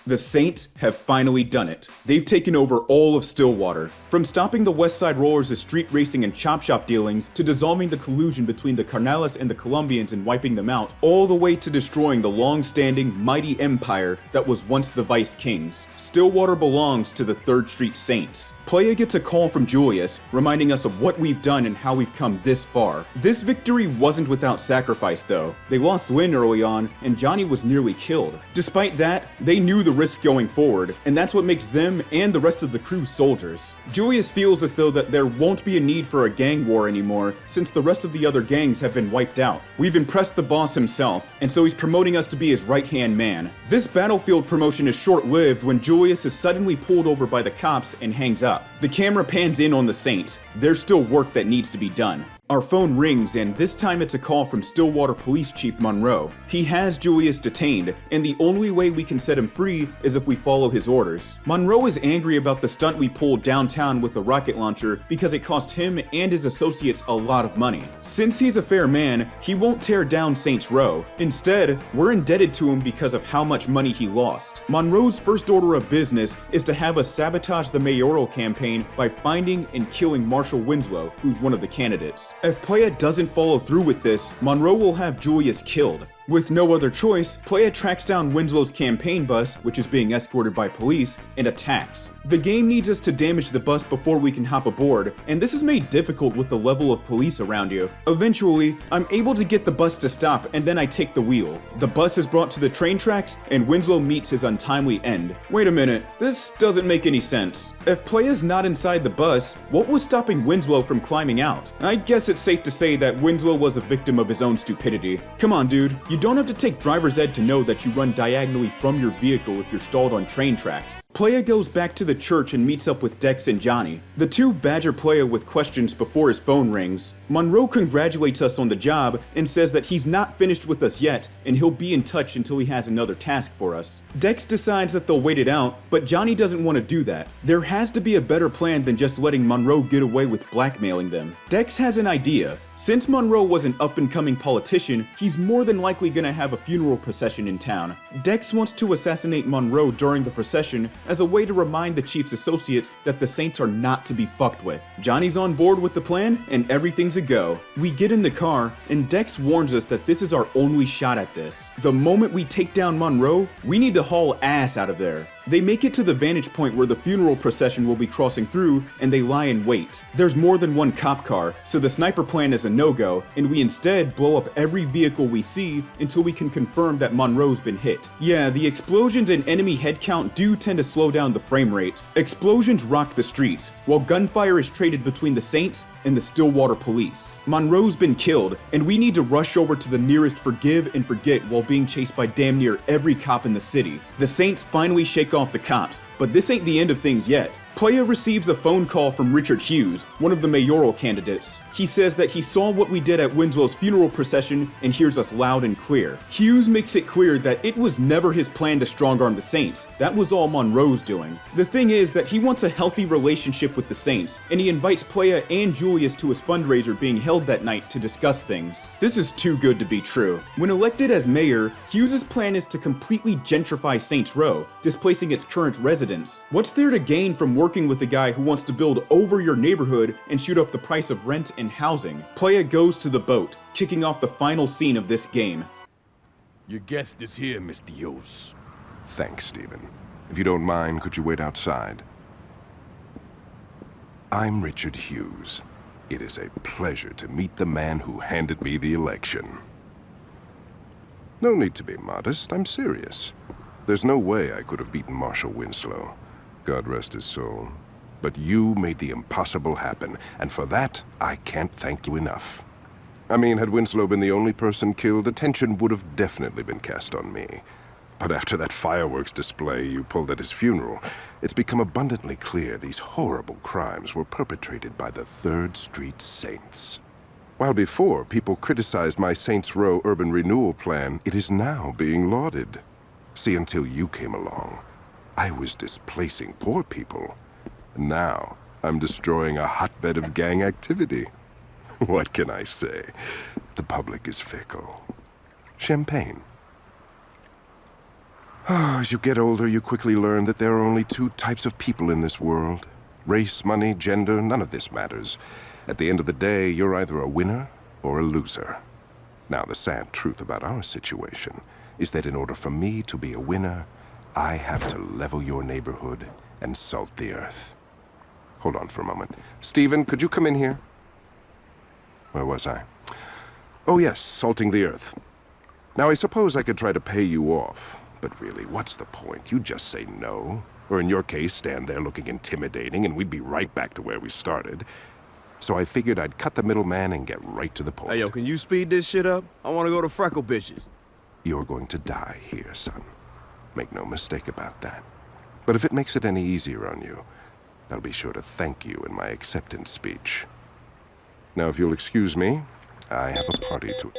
The Saints have finally done it. They've taken over all of Stillwater. From stopping the Westside Rollers' street racing and chop shop dealings, to dissolving the collusion between the Carnales and the Colombians and wiping them out, all the way to destroying the long-standing, mighty empire that was once the Vice Kings. Stillwater belongs to the 3rd Street Saints. Playa gets a call from Julius, reminding us of what we've done and how we've come this far. This victory wasn't without sacrifice though. They lost Lynn early on, and Johnny was nearly killed. Despite that, they knew the risk going forward, and that's what makes them and the rest of the crew soldiers. Julius feels as though that there won't be a need for a gang war anymore, since the rest of the other gangs have been wiped out. We've impressed the boss himself, and so he's promoting us to be his right-hand man. This battlefield promotion is short-lived when Julius is suddenly pulled over by the cops and hangs up. The camera pans in on the Saints. There's still work that needs to be done. Our phone rings, and this time it's a call from Stillwater Police Chief Monroe. He has Julius detained, and the only way we can set him free is if we follow his orders. Monroe is angry about the stunt we pulled downtown with the rocket launcher because it cost him and his associates a lot of money. Since he's a fair man, he won't tear down Saints Row. Instead, we're indebted to him because of how much money he lost. Monroe's first order of business is to have us sabotage the mayoral campaign by finding and killing Marshal Winslow, who's one of the candidates. If Playa doesn't follow through with this, Monroe will have Julius killed. With no other choice, Playa tracks down Winslow's campaign bus, which is being escorted by police, and attacks. The game needs us to damage the bus before we can hop aboard, and this is made difficult with the level of police around you. Eventually, I'm able to get the bus to stop, and then I take the wheel. The bus is brought to the train tracks, and Winslow meets his untimely end. Wait a minute, this doesn't make any sense. If Playa's not inside the bus, what was stopping Winslow from climbing out? I guess it's safe to say that Winslow was a victim of his own stupidity. Come on, dude. You don't have to take driver's ed to know that you run diagonally from your vehicle if you're stalled on train tracks. Playa goes back to the church and meets up with Dex and Johnny. The two badger Playa with questions before his phone rings. Monroe congratulates us on the job and says that he's not finished with us yet and he'll be in touch until he has another task for us. Dex decides that they'll wait it out, but Johnny doesn't want to do that. There has to be a better plan than just letting Monroe get away with blackmailing them. Dex has an idea. Since Monroe was an up-and-coming politician, he's more than likely gonna have a funeral procession in town. Dex wants to assassinate Monroe during the procession as a way to remind the chief's associates that the Saints are not to be fucked with. Johnny's on board with the plan, and everything's a go. We get in the car, and Dex warns us that this is our only shot at this. The moment we take down Monroe, we need to haul ass out of there. They make it to the vantage point where the funeral procession will be crossing through, and they lie in wait. There's more than one cop car, so the sniper plan is a no-go, and we instead blow up every vehicle we see until we can confirm that Monroe's been hit. Yeah, the explosions and enemy head count do tend to slow down the frame rate. Explosions rock the streets, while gunfire is traded between the Saints and the Stillwater police. Monroe's been killed, and we need to rush over to the nearest forgive and forget while being chased by damn near every cop in the city. The Saints finally shake off the cops, but this ain't the end of things yet. Playa receives a phone call from Richard Hughes, one of the mayoral candidates. He says that he saw what we did at Winslow's funeral procession and hears us loud and clear. Hughes makes it clear that it was never his plan to strong-arm the Saints. That was all Monroe's doing. The thing is that he wants a healthy relationship with the Saints, and he invites Playa and Julius to his fundraiser being held that night to discuss things. This is too good to be true. When elected as mayor, Hughes' plan is to completely gentrify Saints Row, displacing its current residents. What's there to gain from working with a guy who wants to build over your neighborhood and shoot up the price of rent and housing? Playa goes to the boat, kicking off the final scene of this game. Your guest is here, Mr. Hughes. Thanks, Stephen. If you don't mind, could you wait outside? I'm Richard Hughes. It is a pleasure to meet the man who handed me the election. No need to be modest, I'm serious. There's no way I could have beaten Marshal Winslow. God rest his soul. But you made the impossible happen, and for that, I can't thank you enough. I mean, had Winslow been the only person killed, attention would have definitely been cast on me. But after that fireworks display you pulled at his funeral, it's become abundantly clear these horrible crimes were perpetrated by the 3rd Street Saints. While before people criticized my Saints Row urban renewal plan, it is now being lauded. See, until you came along, I was displacing poor people. Now, I'm destroying a hotbed of gang activity. What can I say? The public is fickle. Champagne. As you get older, you quickly learn that there are only 2 types of people in this world. Race, money, gender, none of this matters. At the end of the day, you're either a winner or a loser. Now, the sad truth about our situation is that in order for me to be a winner, I have to level your neighborhood and salt the earth. Hold on for a moment. Stephen, could you come in here? Where was I? Oh yes, salting the earth. Now I suppose I could try to pay you off, But really, what's the point? You just say no. Or in your case, stand there looking intimidating, and we'd be right back to where we started. So I figured I'd cut the middleman and get right to the point. Hey, yo, can you speed this shit up? I want to go to Freckle Bitches. You're going to die here, son. Make no mistake about that. But if it makes it any easier on you, I'll be sure to thank you in my acceptance speech. Now, if you'll excuse me, I have a party to...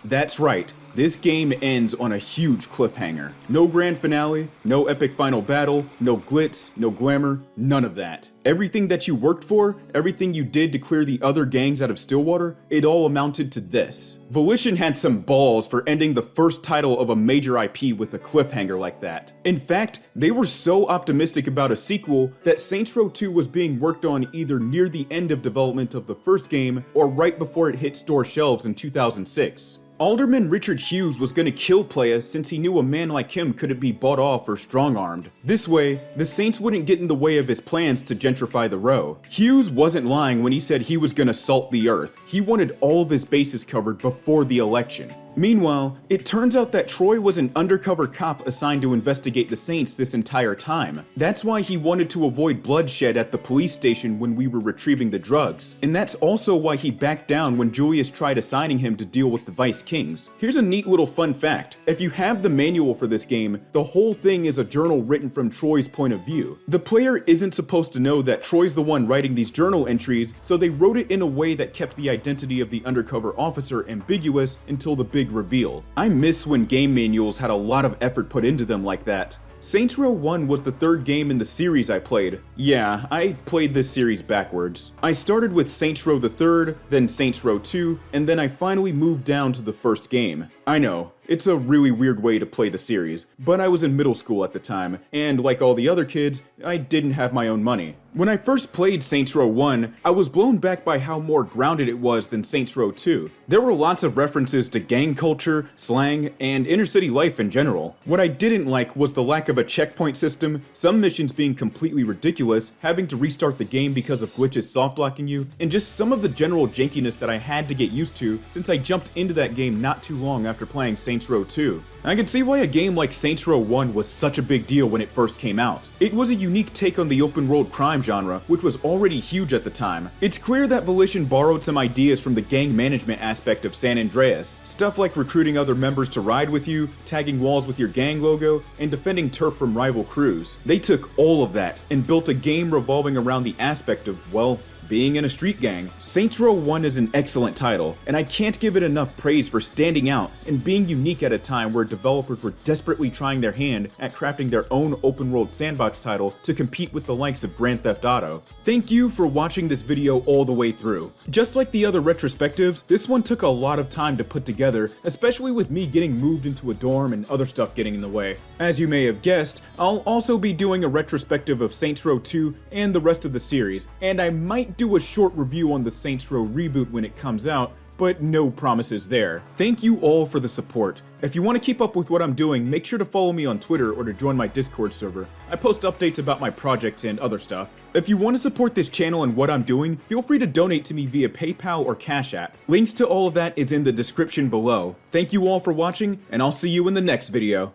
That's right, this game ends on a huge cliffhanger. No grand finale, no epic final battle, no glitz, no glamour, none of that. Everything that you worked for, everything you did to clear the other gangs out of Stillwater, it all amounted to this. Volition had some balls for ending the first title of a major IP with a cliffhanger like that. In fact, they were so optimistic about a sequel that Saints Row 2 was being worked on either near the end of development of the first game or right before it hit store shelves in 2006. Alderman Richard Hughes was gonna kill Playa since he knew a man like him couldn't be bought off or strong-armed. This way, the Saints wouldn't get in the way of his plans to gentrify the row. Hughes wasn't lying when he said he was gonna salt the earth. He wanted all of his bases covered before the election. Meanwhile, it turns out that Troy was an undercover cop assigned to investigate the Saints this entire time. That's why he wanted to avoid bloodshed at the police station when we were retrieving the drugs. And that's also why he backed down when Julius tried assigning him to deal with the Vice Kings. Here's a neat little fun fact. If you have the manual for this game, the whole thing is a journal written from Troy's point of view. The player isn't supposed to know that Troy's the one writing these journal entries, so they wrote it in a way that kept the identity of the undercover officer ambiguous until the big reveal. I miss when game manuals had a lot of effort put into them like that. Saints Row 1 was the third game in the series I played. Yeah, I played this series backwards. I started with Saints Row the third, then Saints Row 2, and then I finally moved down to the first game. I know, it's a really weird way to play the series, but I was in middle school at the time, and like all the other kids, I didn't have my own money. When I first played Saints Row 1, I was blown back by how more grounded it was than Saints Row 2. There were lots of references to gang culture, slang, and inner city life in general. What I didn't like was the lack of a checkpoint system, some missions being completely ridiculous, having to restart the game because of glitches soft-locking you, and just some of the general jankiness that I had to get used to since I jumped into that game not too long after playing Saints Row 2. I can see why a game like Saints Row 1 was such a big deal when it first came out. It was a unique take on the open world crime genre, which was already huge at the time. It's clear that Volition borrowed some ideas from the gang management aspect of San Andreas. Stuff like recruiting other members to ride with you, tagging walls with your gang logo, and defending turf from rival crews. They took all of that and built a game revolving around the aspect of, well, being in a street gang. Saints Row 1 is an excellent title, and I can't give it enough praise for standing out and being unique at a time where developers were desperately trying their hand at crafting their own open-world sandbox title to compete with the likes of Grand Theft Auto. Thank you for watching this video all the way through. Just like the other retrospectives, this one took a lot of time to put together, especially with me getting moved into a dorm and other stuff getting in the way. As you may have guessed, I'll also be doing a retrospective of Saints Row 2 and the rest of the series, and I might do a short review on the Saints Row reboot when it comes out, but no promises there. Thank you all for the support. If you want to keep up with what I'm doing, make sure to follow me on Twitter or to join my Discord server. I post updates about my projects and other stuff. If you want to support this channel and what I'm doing, feel free to donate to me via PayPal or Cash App. Links to all of that is in the description below. Thank you all for watching, and I'll see you in the next video.